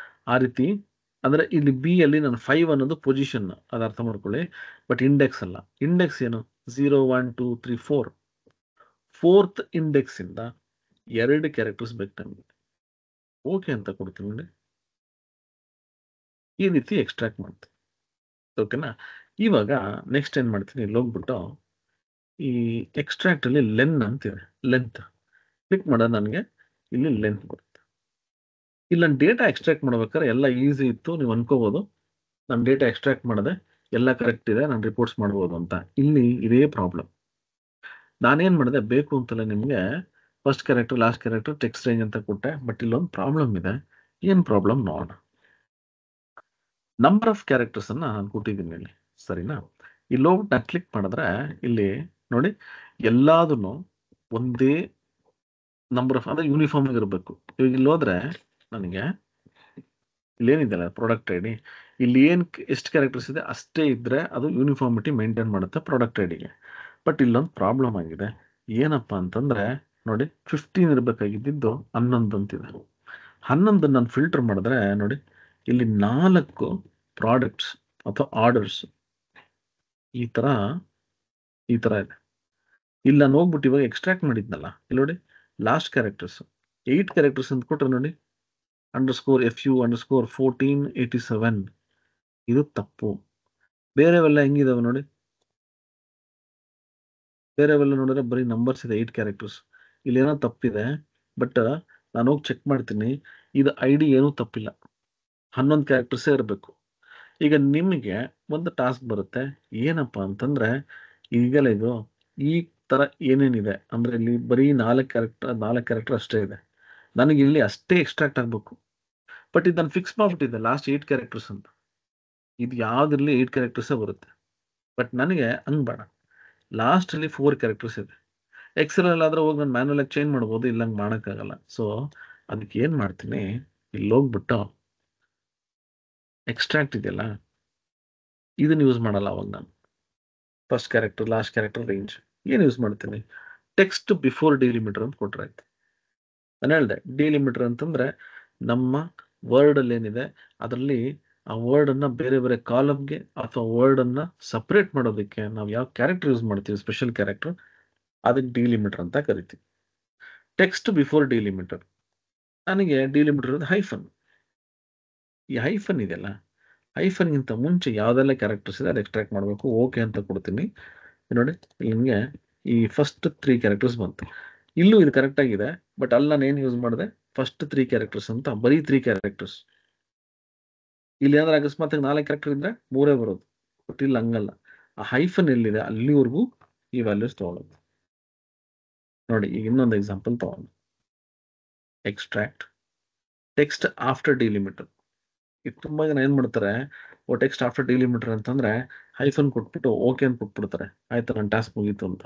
S1: ಆ ರೀತಿ, ಅಂದ್ರೆ ಇಲ್ಲಿ ಬಿ ಅಲ್ಲಿ ನಾನು 5 ಅನ್ನೋದು ಪೊಸಿಷನ್, ಅದು ಅರ್ಥ ಮಾಡ್ಕೊಳ್ಳಿ. ಬಟ್ ಇಂಡೆಕ್ಸ್ ಅಲ್ಲ. ಇಂಡೆಕ್ಸ್ ಏನು, 0 1 2 3 4. 4th ಇಂಡೆಕ್ಸ್ ಇಂದ 2 ಕ್ಯಾರೆಕ್ಟರ್ಸ್ ಬೇಕು ನಮಗೆ. ಓಕೆ ಅಂತ ಕೊಡ್ತೀನಿ ನೋಡಿ, ಈ ರೀತಿ ಎಕ್ಸ್ಟ್ರಾಕ್ಟ್ ಮಾಡ್ತೀನಿ. ಓಕೆನಾ. ಇವಾಗ ನೆಕ್ಸ್ಟ್ ಏನ್ ಮಾಡ್ತೀನಿ, ಇಲ್ಲಿ ಹೋಗ್ಬಿಟ್ಟು ಈ ಎಕ್ಸ್ಟ್ರಾಕ್ಟ್ ಅಲ್ಲಿ ಲೆನ್ ಅಂತಿದೆ, ಲೆಂತ್ ಕ್ಲಿಕ್ ಮಾಡೋದು, ನನಗೆ ಇಲ್ಲಿ ಲೆಂತ್ ಬರುತ್ತೆ. ಇಲ್ಲಿ ನಾನು ಡೇಟಾ ಎಕ್ಸ್ಟ್ರಾಕ್ಟ್ ಮಾಡ್ಬೇಕಾದ್ರೆ ಎಲ್ಲ ಈಸಿ ಇತ್ತು, ನೀವು ಅನ್ಕೋಬಹುದು ನಾನು ಡೇಟಾ ಎಕ್ಸ್ಟ್ರಾಕ್ಟ್ ಮಾಡಿದೆ ಎಲ್ಲ ಕರೆಕ್ಟ್ ಇದೆ, ನಾನು ರಿಪೋರ್ಟ್ಸ್ ಮಾಡ್ಬೋದು ಅಂತ. ಇಲ್ಲಿ ಇದೇ ಪ್ರಾಬ್ಲಮ್. ನಾನೇನ್ ಮಾಡಿದೆ, ಬೇಕು ಅಂತಲೇ ನಿಮ್ಗೆ first character last character text range ಅಂತ ಕೊಟ್ಟೆ. ಬಟ್ ಇಲ್ಲೊಂದು ಪ್ರಾಬ್ಲಮ್ ಇದೆ. ಏನ್ ಪ್ರಾಬ್ಲಮ್ ನೋಡೋಣ. ನಂಬರ್ ಆಫ್ ಕ್ಯಾರೆಕ್ಟರ್ಸ್ ಅನ್ನ ನಾನು ಕೊಟ್ಟಿದ್ದೀನಿ ಇಲ್ಲಿ, ಸರಿನಾ. ಇಲ್ಲಿ ಹೋಗ್ಬಿಟ್ಟು ನಾನು ಕ್ಲಿಕ್ ಮಾಡಿದ್ರೆ ಇಲ್ಲಿ ನೋಡಿ ಎಲ್ಲಾದನ್ನು ಒಂದೇ ನಂಬರ್ ಆಫ್ ಅಂದ್ರೆ ಯೂನಿಫಾರ್ಮ್ ಆಗಿರ್ಬೇಕು. ಇವಾಗ ಇಲ್ಲಿ ಹೋದ್ರೆ ನನಗೆ ಇಲ್ಲೇನಿದೆಯಲ್ಲ ಪ್ರಾಡಕ್ಟ್ ಐಡಿ, ಇಲ್ಲಿ ಏನ್ ಎಷ್ಟು ಕ್ಯಾರೆಕ್ಟರ್ಸ್ ಇದೆ ಅಷ್ಟೇ ಇದ್ರೆ ಅದು ಯೂನಿಫಾರ್ಮಿಟಿ ಮೇಂಟೈನ್ ಮಾಡುತ್ತೆ ಪ್ರಾಡಕ್ಟ್ ಐಡಿಗೆ. ಬಟ್ ಇಲ್ಲೊಂದು ಪ್ರಾಬ್ಲಮ್ ಆಗಿದೆ. ಏನಪ್ಪಾ ಅಂತಂದ್ರೆ ನೋಡಿ 15 ಇರ್ಬೇಕಾಗಿದ್ದು 11 ಅಂತಿದೆ. 11 ನಾನು ಫಿಲ್ಟರ್ ಮಾಡಿದ್ರೆ ನೋಡಿ ಇಲ್ಲಿ 4 ಪ್ರಾಡಕ್ಟ್ಸ್ ಅಥವಾ ಆರ್ಡರ್ಸ್ ಈ ತರ ಇದೆ. ಇಲ್ಲಿ ನಾನು ಹೋಗ್ಬಿಟ್ಟು ಇವಾಗ ಎಕ್ಸ್ಟ್ರಾಕ್ಟ್ ಮಾಡಿದ್ನಲ್ಲ, ಇಲ್ಲಿ ನೋಡಿ ಲಾಸ್ಟ್ ಕ್ಯಾರೆಕ್ಟರ್ಸ್ 8 ಕ್ಯಾರೆಕ್ಟರ್ಸ್ ಅಂತ ಕೊಟ್ರೆ ನೋಡಿ _FU_1487 ಇದು ತಪ್ಪು. ಬೇರೆವೆಲ್ಲ ಹೆಂಗಿದಾವೆ ನೋಡಿ, ಬೇರೆವೆಲ್ಲ ನೋಡಿದ್ರೆ ಬರೀ ನಂಬರ್ಸ್ ಇದೆ 8 ಕ್ಯಾರೆಕ್ಟರ್ಸ್. ಇಲ್ಲಿ ಏನೋ ತಪ್ಪಿದೆ. ಬಟ್ ನಾನು ಹೋಗಿ ಚೆಕ್ ಮಾಡ್ತೀನಿ, ಇದು ID ಏನೂ ತಪ್ಪಿಲ್ಲ, 11 ಕ್ಯಾರೆಕ್ಟರ್ಸೇ ಇರಬೇಕು. ಈಗ ನಿಮಗೆ ಒಂದು ಟಾಸ್ಕ್ ಬರುತ್ತೆ, ಏನಪ್ಪಾ ಅಂತಂದ್ರೆ ಈಗಲೇ ಇದು ಈ ತರ ಏನೇನಿದೆ ಅಂದ್ರೆ ಇಲ್ಲಿ ಬರೀ 4 ಕ್ಯಾರೆಕ್ಟರ್ ಅಷ್ಟೇ ಇದೆ. ನನಗೆ ಇಲ್ಲಿ ಅಷ್ಟೇ ಎಕ್ಸ್ಟ್ರಾಕ್ಟ್ ಆಗ್ಬೇಕು. ಬಟ್ ಇದು ನಾನು ಫಿಕ್ಸ್ ಮಾಡ್ಬಿಟ್ಟಿದ್ದೆ ಲಾಸ್ಟ್ 8 ಕ್ಯಾರೆಕ್ಟರ್ಸ್ ಅಂತ. ಇದು ಯಾವ್ದಿರ್ಲಿ 8 ಕ್ಯಾರೆಕ್ಟರ್ಸೇ ಬರುತ್ತೆ. ಬಟ್ ನನಗೆ ಹಂಗ್ ಬೇಡ, ಲಾಸ್ಟ್ ಅಲ್ಲಿ 4 ಕ್ಯಾರೆಕ್ಟರ್ಸ್ ಇದೆ. ಎಕ್ಸೆಲ್ ಅಲ್ಲಿ ಆದ್ರೆ ಹೋಗಿ ನಾನು ಮ್ಯಾನುವಲ್ ಆಗಿ ಚೇಂಜ್ ಮಾಡ್ಬೋದು, ಇಲ್ಲ ಹಂಗ್ ಮಾಡಕ್ಕಾಗಲ್ಲ. ಸೊ ಅದಕ್ಕೆ ಏನ್ ಮಾಡ್ತೀನಿ, ಇಲ್ಲಿ ಹೋಗ್ಬಿಟ್ಟು ಎಕ್ಸ್ಟ್ರಾಕ್ಟ್ ಇದೆಯಲ್ಲ ಇದನ್ನ ಯೂಸ್ ಮಾಡಲ್ಲ. ಅವಾಗ ನಾನು first character last character range ಏನ್ ಯೂಸ್ ಮಾಡ್ತೀನಿ, ಟೆಕ್ಸ್ಟ್ ಬಿಫೋರ್ ಡಿಲಿಮಿಟರ್ ಅಂತ ಕೊಟ್ರೆ ಆಯ್ತು. ನಾನು ಹೇಳ್ದೆ ಡಿಲಿಮಿಟರ್ ಅಂತಂದ್ರೆ ನಮ್ಮ ವರ್ಡ್ ಅಲ್ಲಿ ಏನಿದೆ ಅದರಲ್ಲಿ ಆ ವರ್ಡ್ ಅನ್ನ ಬೇರೆ ಬೇರೆ ಕಾಲಮ್ಗೆ ಅಥವಾ ವರ್ಡ್ ಅನ್ನ ಸಪರೇಟ್ ಮಾಡೋದಕ್ಕೆ ನಾವು ಯಾವ ಕ್ಯಾರೆಕ್ಟರ್ ಯೂಸ್ ಮಾಡ್ತೀವಿ, ಸ್ಪೆಷಲ್ ಕ್ಯಾರೆಕ್ಟರ್, ಅದಕ್ಕೆ ಡಿಲಿಮಿಟರ್ ಅಂತ ಕರಿತೀವಿ. ಟೆಕ್ಸ್ಟ್ ಬಿಫೋರ್ ಡಿಲಿಮಿಟರ್, ನನಗೆ ಡಿಲಿಮಿಟರ್ ಹೈಫನ್. ಈ ಹೈಫನ್ ಇದೆಯಲ್ಲ, ಹೈಫನ್ಗಿಂತ ಮುಂಚೆ ಯಾವ್ದೆಲ್ಲ ಕ್ಯಾರೆಕ್ಟರ್ಸ್ ಇದೆ ಅದು ಎಕ್ಸ್ಟ್ರಾಕ್ಟ್ ಮಾಡಬೇಕು. ಓಕೆ ಅಂತ ಕೊಡ್ತೀನಿ ನೋಡಿ, ನಿಮಗೆ ಈ ಫಸ್ಟ್ 3 ಕ್ಯಾರೆಕ್ಟರ್ಸ್ ಬಂತು. ಇಲ್ಲೂ ಇದು ಕರೆಕ್ಟ್ ಆಗಿದೆ. ಬಟ್ ಅಲ್ಲಿ ನಾನು ಏನ್ ಯೂಸ್ ಮಾಡಿದೆ, ಫಸ್ಟ್ 3 ಕ್ಯಾರೆಕ್ಟರ್ಸ್ ಅಂತ ಬರೀ 3 ಕ್ಯಾರೆಕ್ಟರ್ಸ್. ಇಲ್ಲಿ ಏನಾದ್ರೆ ಅಕಸ್ಮಾತ್ 4 ಕ್ಯಾರೆಕ್ಟರ್ ಇದ್ರೆ 3 ಬರೋದು. ಬಟ್ ಇಲ್ಲಿ ಹಂಗಲ್ಲ, ಆ ಹೈಫನ್ ಎಲ್ಲಿದೆ ಅಲ್ಲಿವರೆಗೂ ಈ ವ್ಯಾಲ್ಯೂಸ್ ತಗೊಳ್ಳೋದು. ನೋಡಿ ಈಗ ಇನ್ನೊಂದು ಎಕ್ಸಾಂಪಲ್ ತಗೊಂಡು, ಎಕ್ಸ್ಟ್ರಾಕ್ಟ್ ಟೆಕ್ಸ್ಟ್ ಆಫ್ಟರ್ ಡಿಲಿಮಿಟರ್. ಈಗ ತುಂಬಾ ಜನ ಏನ್ ಮಾಡ್ತಾರೆ, ಟೆಕ್ಸ್ಟ್ ಆಫ್ಟರ್ ಡಿಲಿಮಿಟರ್ ಅಂತಂದ್ರೆ ಹೈಫನ್ ಕೊಟ್ಬಿಟ್ಟು ಓಕೆ ಅಂತ ಕೊಟ್ಬಿಡ್ತಾರೆ, ಆಯ್ತು ನನ್ನ ಟಾಸ್ಕ್ ಮುಗೀತು ಅಂತ.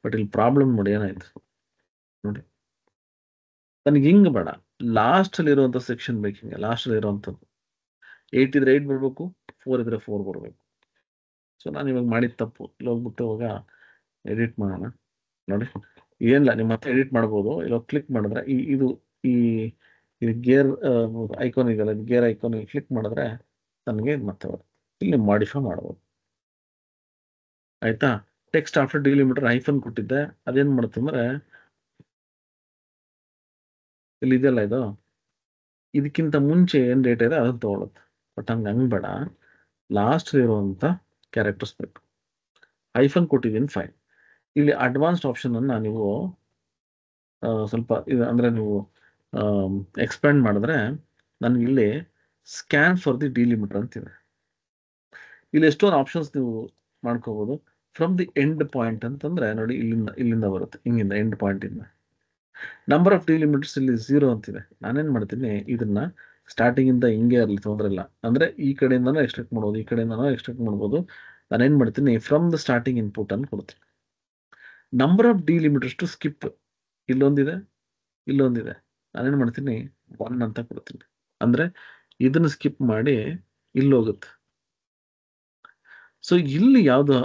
S1: ಬಟ್ ಇಲ್ಲಿ ಪ್ರಾಬ್ಲಮ್ ನೋಡಿ ಏನಾಯ್ತು ನೋಡಿ, ನನಗೆ ಹಿಂಗ್ ಬೇಡ, ಲಾಸ್ಟ್ ಅಲ್ಲಿ ಇರುವಂತ ಸೆಕ್ಷನ್ ಬೇಕು. ಹಿಂಗೆ ಲಾಸ್ಟ್ ಅಲ್ಲಿ ಇರುವಂತದ್ದು 8 ಇದ್ರೆ 8 ಬರ್ಬೇಕು, 4 ಇದ್ರೆ 4 ಬರ್ಬೇಕು. ಸೊ ನಾನು ಇವಾಗ ಮಾಡಿದ ತಪ್ಪು. ಇಲ್ಲಿ ಹೋಗ್ಬಿಟ್ಟು ಇವಾಗ ಎಡಿಟ್ ಮಾಡೋಣ. ನೋಡಿ ಏನಿಲ್ಲ, ನಿಮ್ಮ ಹತ್ರ ಎಡಿಟ್ ಮಾಡ್ಬೋದು. ಇಲ್ಲ ಕ್ಲಿಕ್ ಮಾಡಿದ್ರೆ ಈ ಗೇರ್ ಐಕಾನ್ ಇದೆಯಲ್ಲ, ಗೇರ್ ಐಕಾನ್ ಕ್ಲಿಕ್ ಮಾಡಿದ್ರೆ ನನಗೆ ಮತ್ತೆ ಇಲ್ಲಿ ಮಾಡಿಫೈ ಮಾಡ್ಬೋದು. ಆಯ್ತಾ? ಟೆಕ್ಸ್ಟ್ ಆಫ್ಟರ್ ಡಿಲಿಮಿಟರ್ ಹೈಫನ್ ಕೊಟ್ಟಿದ್ದೆ, ಅದೇನ್ ಮಾಡುತ್ತಂದ್ರೆ ಇಲ್ಲಿ ಇದೆಯಲ್ಲ, ಇದು ಇದಕ್ಕಿಂತ ಮುಂಚೆ ಏನ್ ಡೇಟಾ ಇದೆ ಅದನ್ನ ತಗೊಳುತ್ತೆ. ಬಟ್ ಹಂಗ್ ಬೇಡ, ಲಾಸ್ಟ್ ಇರುವಂತ ಕ್ಯಾರೆಕ್ಟರ್ಸ್ ಬೇಕು. ಹೈಫನ್ ಕೊಟ್ಟಿದ್ದೀನಿ, ಫೈನ್. ಇಲ್ಲಿ ಅಡ್ವಾನ್ಸ್ಡ್ ಆಪ್ಷನ್ ಅನ್ನ ನೀವು ಸ್ವಲ್ಪ ಅಂದ್ರೆ ನೀವು ಎಕ್ಸ್ಪ್ಯಾಂಡ್ ಮಾಡಿದ್ರೆ ನನ್ಗೆ ಇಲ್ಲಿ ಸ್ಕ್ಯಾನ್ ಫಾರ್ ದಿ ಡಿಲಿಮಿಟರ್ ಅಂತಿದೆ. ಇಲ್ಲಿ ಎಷ್ಟೊಂದು ಆಪ್ಷನ್ಸ್ ನೀವು ಮಾಡ್ಕೋಬಹುದು. ಫ್ರಮ್ ದಿ ಎಂಡ್ ಪಾಯಿಂಟ್ ಅಂತಂದ್ರೆ ನೋಡಿ, ಇಲ್ಲಿಂದ ಬರುತ್ತೆ, ಹಿಂಗಿಂದ ಎಂಡ್ ಪಾಯಿಂಟ್ ಇಂದ. ನಂಬರ್ ಆಫ್ ಡಿಲಿಮಿಟರ್ಸ್ ಇಲ್ಲಿ 0 ಅಂತಿದೆ. ನಾನೇನ್ ಮಾಡ್ತೀನಿ, ಇದನ್ನ ಸ್ಟಾರ್ಟಿಂಗ್ ಇಂದ ಹಿಂಗೆ ಇರಲಿ, ತೊಂದ್ರೆ ಇಲ್ಲ. ಅಂದ್ರೆ ಈ ಕಡೆಯಿಂದನೂ ಎಕ್ಸ್ಟ್ರಾಕ್ಟ್ ಮಾಡ್ಬೋದು, ಈ ಕಡೆಯಿಂದನೂ ಎಕ್ಸ್ಟ್ರಾಕ್ಟ್ ಮಾಡ್ಬೋದು. ನಾನೇನ್ ಮಾಡ್ತೀನಿ, ಫ್ರಮ್ ದ ಸ್ಟಾರ್ಟಿಂಗ್ ಇನ್ಪುಟ್ ಅನ್ನು ಕೊಡ್ತೀನಿ. Number of delimiters to skip ಇಲ್ಲೊಂದಿದೆ, ಇಲ್ಲೊಂದಿದೆ. ನಾನೇನ್ ಮಾಡ್ತೀನಿ, 1 ಅಂತ ಕೊಡ್ತೀನಿ. ಅಂದ್ರೆ ಇದನ್ನ ಸ್ಕಿಪ್ ಮಾಡಿ ಇಲ್ಲಿ ಹೋಗುತ್ತೆ. ಸೊ ಇಲ್ಲಿ ಯಾವ್ದು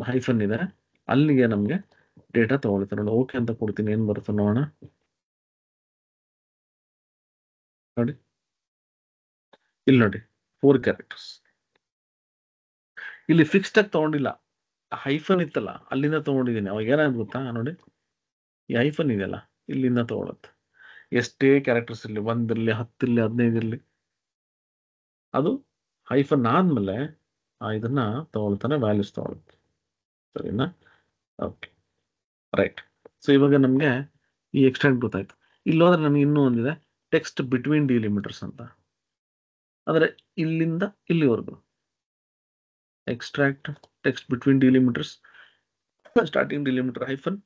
S1: ಹೈಫನ್ ಇದೆ ಅಲ್ಲಿಗೆ ನಮ್ಗೆ ಡೇಟಾ ತಗೊಳ್ತಾರೆ. ನೋಡಿ, ಓಕೆ ಅಂತ ಕೊಡ್ತೀನಿ. ಏನ್ ಬರುತ್ತೆ ನೋಡೋಣ. ನೋಡಿ ಇಲ್ಲಿ ನೋಡಿ, 4 ಕ್ಯಾರೆಕ್ಟರ್ಸ್. ಇಲ್ಲಿ ಫಿಕ್ಸ್ಡ್ ಆಗಿ ತಗೊಂಡಿಲ್ಲ, ಹೈಫನ್ ಇತ್ತಲ್ಲ ಅಲ್ಲಿಂದ ತಗೊಂಡಿದ್ದೀನಿ. ಅವಾಗ ಏನಾದ್ರು ಗೊತ್ತಾ, ನೋಡಿ ಈ ಹೈಫನ್ ಇದೆಯಲ್ಲ ಇಲ್ಲಿಂದ ತಗೊಳುತ್ತೆ. ಎಷ್ಟೇ ಕ್ಯಾರೆಕ್ಟರ್ಸ್ ಇರಲಿ, 1 ಇರಲಿ, 10 ಇರಲಿ, 15 ಇರಲಿ, ಅದು ಹೈಫನ್ ಆದ್ಮೇಲೆ ಇದನ್ನ ತಗೊಳ್ತಾನೆ, ವ್ಯಾಲ್ಯೂಸ್ ತಗೊಳುತ್ತೆ. ಸರಿನಾ? Okay, right. ಸೊ ಇವಾಗ ನಮ್ಗೆ ಈ ಎಕ್ಸ್ಟೆಂಟ್ ಗೊತ್ತಾಯ್ತು. ಇಲ್ಲಿ ಹೋದ್ರೆ ನಮ್ಗೆ ಇನ್ನೂ ಒಂದಿದೆ, ಟೆಕ್ಸ್ಟ್ ಬಿಟ್ವೀನ್ ಡಿಲಿಮಿಟರ್ಸ್ ಅಂತ. ಅಂದ್ರೆ ಇಲ್ಲಿಂದ ಇಲ್ಲಿವರೆಗೂ extract text between delimiters, starting delimiter hyphen,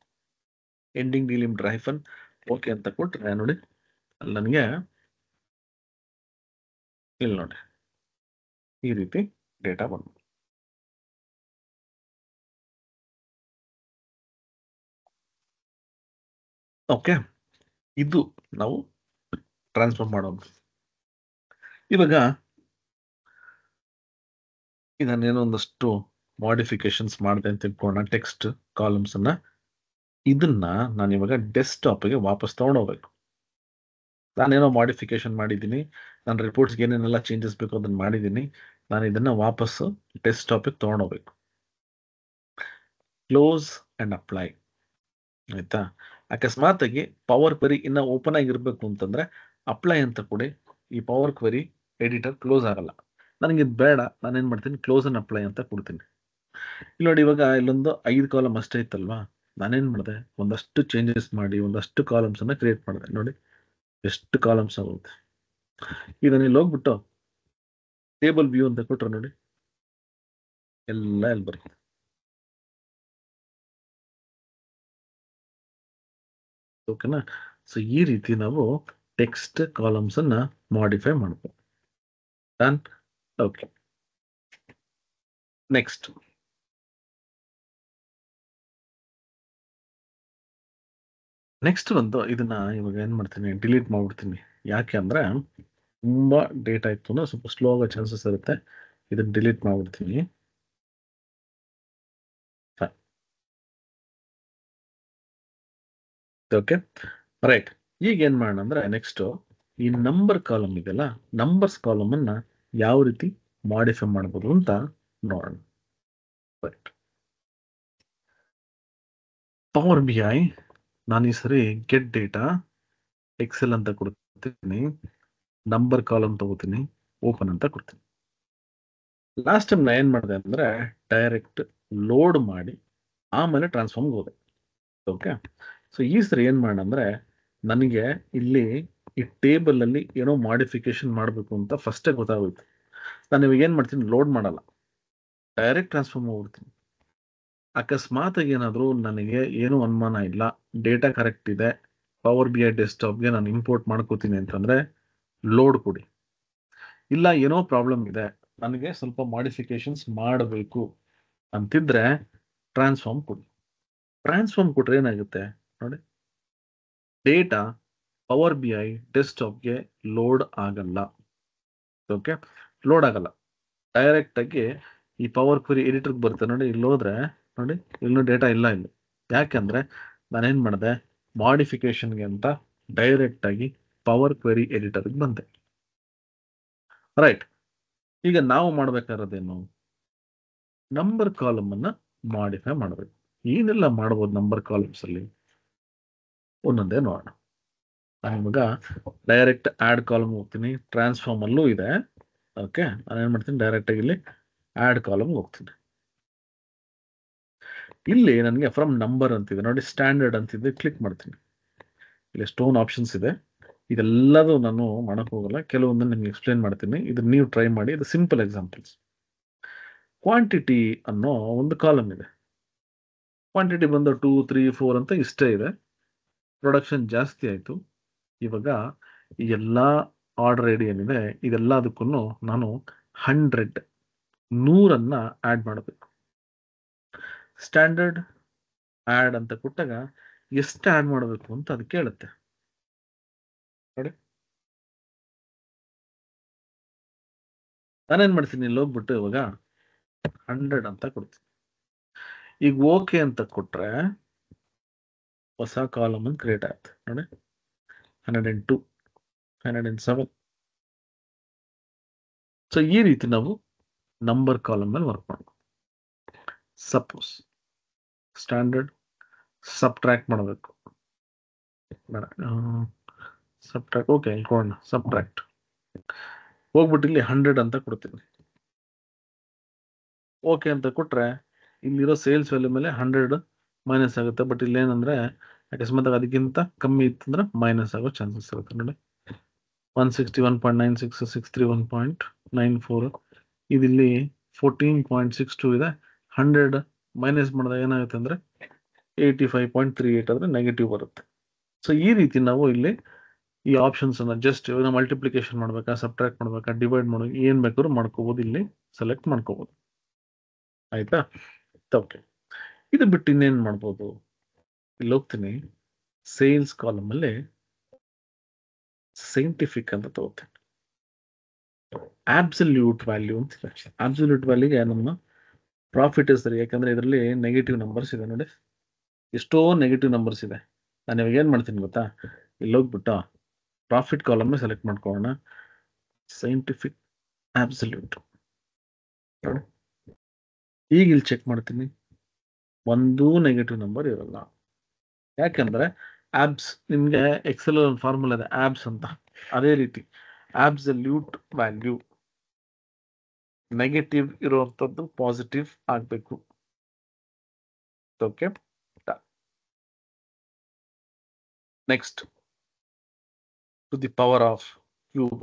S1: ending delimiter hyphen. Okay ಅಂತ ಕೊಟ್ರೆ ನೋಡಿ, ಅಲ್ಲಿ ನನಗೆ ಇಲ್ಲಿ ನೋಡಿ ಈ ರೀತಿ ಡೇಟಾ ಬಂತು. ಓಕೆ, ಇದು ನಾವು ಟ್ರಾನ್ಸ್ಫರ್ ಮಾಡೋದು. ಇವಾಗ ಇದನ್ನೇನೋ ಒಂದಷ್ಟು ಮಾಡಿಫಿಕೇಶನ್ಸ್ ಮಾಡಿದೆ ಅಂತ ತಿಳ್ಕೊಳ್ಳೋಣ. ಟೆಕ್ಸ್ಟ್ ಕಾಲಮ್ಸ್ ಅನ್ನ, ಇದನ್ನ ನಾನು ಇವಾಗ ಡೆಸ್ಕ್ಟಾಪ್ಗೆ ವಾಪಸ್ ತಗೊಂಡೋಗ್ಬೇಕು. ನಾನೇನೋ ಮಾಡಿಫಿಕೇಶನ್ ಮಾಡಿದ್ದೀನಿ, ನನ್ನ ರಿಪೋರ್ಟ್ಸ್ಗೆ ಏನೇನೆಲ್ಲ ಚೇಂಜಸ್ ಬೇಕು ಅದನ್ನ ಮಾಡಿದ್ದೀನಿ. ನಾನು ಇದನ್ನ ವಾಪಸ್ ಡೆಸ್ಕ್ಟಾಪ್ಗೆ ತಗೊಂಡೋಗ್ಬೇಕು. Close and apply. ಆಯ್ತಾ? ಅಕಸ್ಮಾತ್ ಆಗಿ ಪವರ್ ಕ್ವೆರಿ ಇನ್ನ ಓಪನ್ ಆಗಿರ್ಬೇಕು ಅಂತಂದ್ರೆ ಅಪ್ಲೈ ಅಂತ ಕೊಡಿ. ಈ ಪವರ್ ಕ್ವೆರಿ ಎಡಿಟರ್ ಕ್ಲೋಸ್ ಆಗಲ್ಲ. ನನಗೆ ಇದು ಬೇಡ, ನಾನೇನ್ ಮಾಡ್ತೀನಿ, ಕ್ಲೋಸ್ ಅಂಡ್ ಅಪ್ಲೈ ಅಂತ ಕೊಡ್ತೀನಿ. ಇಲ್ಲಿ ನೋಡಿ, ಇವಾಗ ಇಲ್ಲೊಂದು 5 ಕಾಲಮ್ ಅಷ್ಟೇ ಇತ್ತಲ್ವಾ. ನಾನೇನ್ ಮಾಡಿದೆ, ಒಂದಷ್ಟು ಚೇಂಜಸ್ ಮಾಡಿ ಒಂದಷ್ಟು ಕಾಲಮ್ಸ್ ಅನ್ನ ಕ್ರಿಯೇಟ್ ಮಾಡಿದೆ. ನೋಡಿ ಎಷ್ಟು ಕಾಲಮ್ಸ್ ಆಗುತ್ತೆ. ಇದನ್ನ ಇಲ್ಲಿ ಹೋಗ್ಬಿಟ್ಟು ಟೇಬಲ್ ವ್ಯೂ ಅಂತ ಕೊಟ್ರೆ ನೋಡಿ, ಎಲ್ಲ ಇಲ್ಲಿ ಬರುತ್ತೆ. ಓಕೆನಾ? ಸೊ ಈ ರೀತಿ ನಾವು ಟೆಕ್ಸ್ಟ್ ಕಾಲಮ್ಸ್ ಅನ್ನ ಮಾಡಿಫೈ ಮಾಡ್ಬೋದು. ಡನ್. ಓಕೆ, ನೆಕ್ಸ್ಟ್ ಒಂದು ಇದನ್ನ ಇವಾಗ ಏನ್ ಮಾಡ್ತೀನಿ, ಡಿಲೀಟ್ ಮಾಡ್ಬಿಡ್ತೀನಿ. ಯಾಕೆ ಅಂದ್ರೆ ತುಂಬಾ ಡೇಟಾ ಇತ್ತು ಅಂದ್ರೆ ಸ್ವಲ್ಪ ಸ್ಲೋ ಆಗೋ ಚಾನ್ಸಸ್ ಇರುತ್ತೆ. ಇದನ್ನ ಡಿಲೀಟ್ ಮಾಡ್ಬಿಡ್ತೀನಿ. Okay, right. ಈಗ ಏನ್ ಮಾಡೋಣ ಅಂದ್ರೆ ನೆಕ್ಸ್ಟ್ ಈ ನಂಬರ್ ಕಾಲಮ್ ಇದೆಯಲ್ಲ, ನಂಬರ್ಸ್ ಕಾಲಮ್ ಅನ್ನ ಯಾವ ರೀತಿ ಮಾಡಿಫೈ ಮಾಡಬಹುದು ಅಂತ ನೋಡೋಣ. ರೈಟ್, ಪವರ್ BI ನಾನು ಈ ಸರಿ ಗೆಟ್ ಡೇಟಾ ಎಕ್ಸೆಲ್ ಅಂತ ಕೊಡ್ತೀನಿ, ನಂಬರ್ ಕಾಲಮ್ ತಗೋತೀನಿ, ಓಪನ್ ಅಂತ ಕೊಡ್ತೀನಿ. ಲಾಸ್ಟ್ ಟೈಮ್ ನಾ ಏನ್ ಮಾಡಿದೆ ಅಂದ್ರೆ ಡೈರೆಕ್ಟ್ ಲೋಡ್ ಮಾಡಿ ಆಮೇಲೆ ಟ್ರಾನ್ಸ್ಫಾರ್ಮ್ಗೆ ಹೋದೆ. ಓಕೆ, ಸೊ ಈ ಸರಿ ಏನ್ ಮಾಡೋಣ ಅಂದ್ರೆ ನನಗೆ ಇಲ್ಲಿ ಈ ಟೇಬಲ್ ಅಲ್ಲಿ ಏನೋ ಮಾಡಿಫಿಕೇಶನ್ ಮಾಡಬೇಕು ಅಂತ ಫಸ್ಟೇ ಗೊತ್ತಾಗೋಯ್ತು. ನಾನು ಇವಾಗ ಏನ್ ಮಾಡ್ತೀನಿ, ಲೋಡ್ ಮಾಡಲ್ಲ, ಡೈರೆಕ್ಟ್ ಟ್ರಾನ್ಸ್ಫಾರ್ಮ್ ಹೋಗ್ಬಿಡ್ತೀನಿ. ಅಕಸ್ಮಾತ್ ಏನಾದ್ರು ನನಗೆ ಏನು ಅನುಮಾನ ಇಲ್ಲ, ಡೇಟಾ ಕರೆಕ್ಟ್ ಇದೆ, ಪವರ್ BI ಡೆಸ್ಕ್ಟಾಪ್ಗೆ ನಾನು ಇಂಪೋರ್ಟ್ ಮಾಡ್ಕೋತೀನಿ ಅಂತಂದ್ರೆ ಲೋಡ್ ಕೊಡಿ. ಇಲ್ಲ ಏನೋ ಪ್ರಾಬ್ಲಮ್ ಇದೆ, ನನಗೆ ಸ್ವಲ್ಪ ಮಾಡಿಫಿಕೇಶನ್ಸ್ ಮಾಡಬೇಕು ಅಂತಿದ್ರೆ ಟ್ರಾನ್ಸ್ಫಾರ್ಮ್ ಕೊಡಿ. ಟ್ರಾನ್ಸ್ಫಾರ್ಮ್ ಕೊಟ್ರೆ ಏನಾಗುತ್ತೆ ನೋಡಿ, ಡೇಟಾ ಪವರ್ BI ಡೆಸ್ಕ್ಟಾಪ್ಗೆ ಲೋಡ್ ಆಗಲ್ಲ. ಓಕೆ, ಲೋಡ್ ಆಗಲ್ಲ, ಡೈರೆಕ್ಟ್ ಆಗಿ ಈ ಪವರ್ ಕ್ವೆರಿ ಎಡಿಟರ್ಗೆ ಬರುತ್ತೆ ನೋಡಿ. ಇಲ್ಲಿ ಹೋದ್ರೆ ನೋಡಿ ಇನ್ನೂ ಡೇಟಾ ಇಲ್ಲ ಇಲ್ಲಿ. ಯಾಕೆಂದ್ರೆ ನಾನೇನ್ ಮಾಡಿದೆ, ಮಾಡಿಫಿಕೇಶನ್ಗೆ ಅಂತ ಡೈರೆಕ್ಟ್ ಆಗಿ ಪವರ್ ಕ್ವೆರಿ ಎಡಿಟರ್ಗೆ ಬಂದೆ. ರೈಟ್. ಈಗ ನಾವು ಮಾಡ್ಬೇಕಾಗಿರೋದೇನು, ನಂಬರ್ ಕಾಲಮ್ ಅನ್ನ ಮಾಡಿಫೈ ಮಾಡಬೇಕು. ಏನೆಲ್ಲ ಮಾಡ್ಬೋದು ನಂಬರ್ ಕಾಲಮ್ಸ್ ಅಲ್ಲಿ ಒಂದೊಂದೇ ನೋಡೋಣ. ನಾನು ಇವಾಗ ಡೈರೆಕ್ಟ್ ಆಡ್ ಕಾಲಮ್ ಹೋಗ್ತೀನಿ. ಟ್ರಾನ್ಸ್ಫಾರ್ಮ್ ಅಲ್ಲೂ ಇದೆ. ಓಕೆ, ನಾನೇನ್ ಮಾಡ್ತೀನಿ, ಡೈರೆಕ್ಟ್ ಆಗಿ ಇಲ್ಲಿ ಆಡ್ ಕಾಲಮ್ ಹೋಗ್ತೀನಿ. ಇಲ್ಲಿ ನನಗೆ ಫ್ರಮ್ ನಂಬರ್ ಅಂತಿದೆ ನೋಡಿ, ಸ್ಟ್ಯಾಂಡರ್ಡ್ ಅಂತಿದೆ, ಕ್ಲಿಕ್ ಮಾಡ್ತೀನಿ. ಇಲ್ಲಿ ಸ್ಟೋನ್ ಆಪ್ಷನ್ಸ್ ಇದೆ. ಇದೆಲ್ಲದೂ ನಾನು ಮಾಡಕ್ ಹೋಗಲ್ಲ, ಕೆಲವೊಂದನ್ನು ನಿಮ್ಗೆ ಎಕ್ಸ್ಪ್ಲೇನ್ ಮಾಡ್ತೀನಿ. ಇದನ್ನ ನೀವು ಟ್ರೈ ಮಾಡಿ. ಇದು ಸಿಂಪಲ್ ಎಕ್ಸಾಂಪಲ್ಸ್. ಕ್ವಾಂಟಿಟಿ ಅನ್ನೋ ಒಂದು ಕಾಲಮ್ ಇದೆ. ಕ್ವಾಂಟಿಟಿ ಬಂದು 2, 3, 4 ಅಂತ ಇಷ್ಟೇ ಇದೆ. ಪ್ರೊಡಕ್ಷನ್ ಜಾಸ್ತಿ ಆಯಿತು. ಇವಾಗ ಈ ಎಲ್ಲ ಆರ್ಡರ್ ಐಡಿ ಏನಿದೆ ಇದೆಲ್ಲದಕ್ಕೂ ನಾನು 100 ಆಡ್ ಮಾಡಬೇಕು. ಸ್ಟ್ಯಾಂಡರ್ಡ್ ಆಡ್ ಅಂತ ಕೊಟ್ಟಾಗ ಎಷ್ಟು ಆಡ್ ಮಾಡಬೇಕು ಅಂತ ಅದು ಕೇಳುತ್ತೆ ನೋಡಿ. ನಾನೇನ್ ಮಾಡ್ತೀನಿ, ಇಲ್ಲಿ ಹೋಗ್ಬಿಟ್ಟು ಇವಾಗ 100 ಅಂತ ಕೊಡ್ತೀನಿ. ಈಗ ಓಕೆ ಅಂತ ಕೊಟ್ರೆ ಹೊಸ ಕಾಲಮ್ ಕ್ರಿಯೇಟ್ ಆಗುತ್ತೆ ನೋಡಿ. 102, 107. ಸೊ ಈ ರೀತಿ ನಾವು ನಂಬರ್ ಕಾಲಮ್ ಮೇಲೆ ವರ್ಕ್ ಮಾಡಬೇಕು. ಸಪೋಸ್ ಸ್ಟ್ಯಾಂಡರ್ಡ್ ಸಬ್ಟ್ರಾಕ್ಟ್ ಮಾಡಬೇಕು. ಸಬ್ಟ್ರಾಕ್ಟ್ ಓಕೆ ಕೊಡೋಣ. ಸಬ್ಟ್ರಾಕ್ಟ್ ಹೋಗ್ಬಿಟ್ಟು ಇಲ್ಲಿ 100 ಅಂತ ಕೊಡ್ತೀನಿ. ಓಕೆ ಅಂತ ಕೊಟ್ರೆ ಇಲ್ಲಿರೋ ಸೇಲ್ಸ್ ವ್ಯಾಲ್ಯೂ ಮೇಲೆ 100 ಮೈನಸ್ ಆಗುತ್ತೆ. ಬಟ್ ಇಲ್ಲಿ ಏನಂದ್ರೆ ಅಕಸ್ಮಾತ್ ಅದಕ್ಕಿಂತ ಕಮ್ಮಿ ಇತ್ತಂದ್ರೆ ಮೈನಸ್ ಆಗೋ ಚಾನ್ಸಸ್ ಇರುತ್ತೆ ನೋಡಿ. 161.96, 631.94. ಇದಿಲ್ಲಿ 14.62 ಇದೆ. 100 ಮೈನಸ್ ಮಾಡಿದಾಗ ಏನಾಗುತ್ತೆ ಅಂದ್ರೆ 85.38 ಆದ್ರೆ ನೆಗೆಟಿವ್ ಬರುತ್ತೆ. ಸೊ ಈ ರೀತಿ ನಾವು ಇಲ್ಲಿ ಈ ಆಪ್ಷನ್ಸ್ ಅನ್ನ ಜಸ್ಟ್ ಮಲ್ಟಿಪ್ಲಿಕೇಶನ್ ಮಾಡ್ಬೇಕಾ, ಸಬ್ಟ್ರಾಕ್ಟ್ ಮಾಡ್ಬೇಕಾ, ಡಿವೈಡ್ ಮಾಡೋಕೆ ಏನ್ ಬೇಕಾದ್ರೂ ಮಾಡ್ಕೋಬಹುದು. ಇಲ್ಲಿ ಸೆಲೆಕ್ಟ್ ಮಾಡ್ಕೋಬಹುದು. ಆಯ್ತಾ? ಓಕೆ. ಇದು ಬಿಟ್ಟು ಇನ್ನೇನ್ ಮಾಡ್ಬೋದು, ಇಲ್ಲಿ ಹೋಗ್ತೀನಿ, ಸೇಲ್ಸ್ ಕಾಲಮ್ ಅಲ್ಲಿ ಸೈಂಟಿಫಿಕ್ ಅಂತ ತಗೋತೀನಿ. ಅಬ್ಸಲ್ಯೂಟ್ ವ್ಯಾಲ್ಯೂ ಅಂತ ಇದೆ. ಅಬ್ಸಲ್ಯೂಟ್ ವ್ಯಾಲ್ಯೂಗೆ ನಮ್ಮ ಪ್ರಾಫಿಟ್ ಸರಿ, ಯಾಕಂದ್ರೆ ಇದರಲ್ಲಿ ನೆಗೆಟಿವ್ ನಂಬರ್ಸ್ ಇದೆ ನೋಡಿ. ಎಷ್ಟೋ ನೆಗೆಟಿವ್ ನಂಬರ್ಸ್ ಇದೆ. ನಾನು ಇವಾಗ ಏನ್ ಮಾಡ್ತೀನಿ ಗೊತ್ತಾ, ಇಲ್ಲಿ ಹೋಗ್ಬಿಟ್ಟು ಪ್ರಾಫಿಟ್ ಕಾಲಮ್ ಸೆಲೆಕ್ಟ್ ಮಾಡ್ಕೊಳ್ಳೋಣ. ಸೈಂಟಿಫಿಕ್ ಅಬ್ಸಲ್ಯೂಟ್ ನೋಡಿ. ಈಗ ಇಲ್ಲಿ ಚೆಕ್ ಮಾಡ್ತೀನಿ, ಒಂದೂ ನೆಗೆಟಿವ್ ನಂಬರ್ ಇರಲ್ಲ. ಯಾಕಂದ್ರೆ ಆಬ್ಸ್, ನಿಮ್ಗೆ ಎಕ್ಸೆಲ್ ಒಂದು ಫಾರ್ಮುಲಾ ಇದೆ ಆಬ್ಸ್ ಅಂತ. ಅದೇ ರೀತಿ ಅಬ್ಸಲ್ಯೂಟ್ ವ್ಯಾಲ್ಯೂ ನೆಗೆಟಿವ್ ಇರುವಂತದ್ದು ಪಾಸಿಟಿವ್ ಆಗ್ಬೇಕು. Okay, next to the power of cube.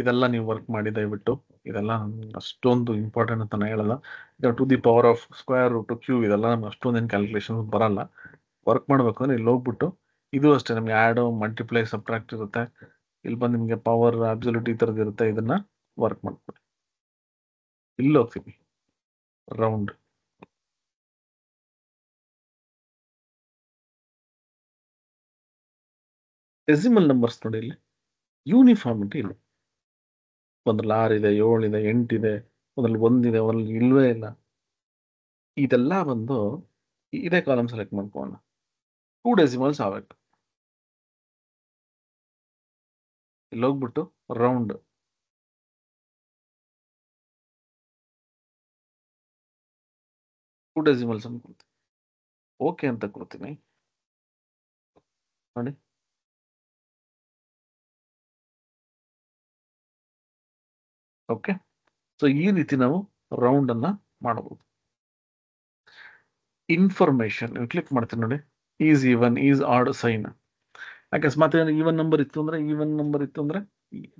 S1: ಇದೆಲ್ಲ ನೀವು ವರ್ಕ್ ಮಾಡಿ ದಯವಿಟ್ಟು. ಇದೆಲ್ಲ ಅಷ್ಟೊಂದು ಇಂಪಾರ್ಟೆಂಟ್ ಅಂತ ನಾನು ಹೇಳಲ್ಲ. To the power of square root cube ಇದೆಲ್ಲ ನಮ್ಗೆ ಅಷ್ಟೊಂದೇನು ಕ್ಯಾಲ್ಕುಲೇಷನ್ ಬರಲ್ಲ. ವರ್ಕ್ ಮಾಡ್ಬೇಕು ಅಂದ್ರೆ ಇಲ್ಲಿ ಹೋಗ್ಬಿಟ್ಟು ಇದು ಅಷ್ಟೇ ನಮ್ಗೆ ಆಡ್, ಮಲ್ಟಿಪ್ಲೈ, ಸಬ್ಟ್ರಾಕ್ಟ್ ಇರುತ್ತೆ. ಇಲ್ಲಿ ಬಂದು ನಿಮ್ಗೆ ಪವರ್, ಅಬ್ಸಲ್ಯೂಟ್ ಈ ತರದ್ದು ಇರುತ್ತೆ. ಇದನ್ನ ವರ್ಕ್ ಮಾಡ್ಕೊಳ್ಳಿ. ಇಲ್ಲಿ ಹೋಗ್ತೀವಿ ರೌಂಡ್. ಡೆಸಿಮಲ್ ನಂಬರ್ಸ್ ನೋಡಿ, ಇಲ್ಲಿ ಯೂನಿಫಾರ್ಮಿಟಿ ಇಲ್ಲ. ಒಂದ್ರಲ್ಲಿ 6 ಇದೆ, 7 ಇದೆ, 8 ಇದೆ, ಒಂದ್ರಲ್ಲಿ 1 ಇದೆ, ಒಂದ್ರಲ್ಲಿ ಇಲ್ವೇ ಇಲ್ಲ. ಇದೆಲ್ಲ ಬಂದು ಇದೇ ಕಾಲಮ್ ಸೆಲೆಕ್ಟ್ ಮಾಡ್ಕೊಳ್ಳೋಣ. 2 ಡೆಸಿಮಲ್ಸ್ ಆಗಬೇಕು. ಇಲ್ಲಿ ಹೋಗ್ಬಿಟ್ಟು ರೌಂಡ್, ಟೂ ಡೆಸಿಮಲ್ಸ್ ಅನ್ಕೊಳ್ತೀನಿ. ಓಕೆ ಅಂತ ಕೊಡ್ತೀನಿ ನೋಡಿ. ಓಕೆ, ಸೊ ಈ ರೀತಿ ನಾವು ರೌಂಡ್ ಅನ್ನ ಮಾಡಬಹುದು. ಇನ್ಫಾರ್ಮೇಶನ್ ಕ್ಲಿಕ್ ಮಾಡ್ತೀನಿ ನೋಡಿ. Is even, is odd sign. ಅಕಸ್ಮಾತ್ ಈವನ್ ನಂಬರ್ ಇತ್ತು ಅಂದ್ರೆ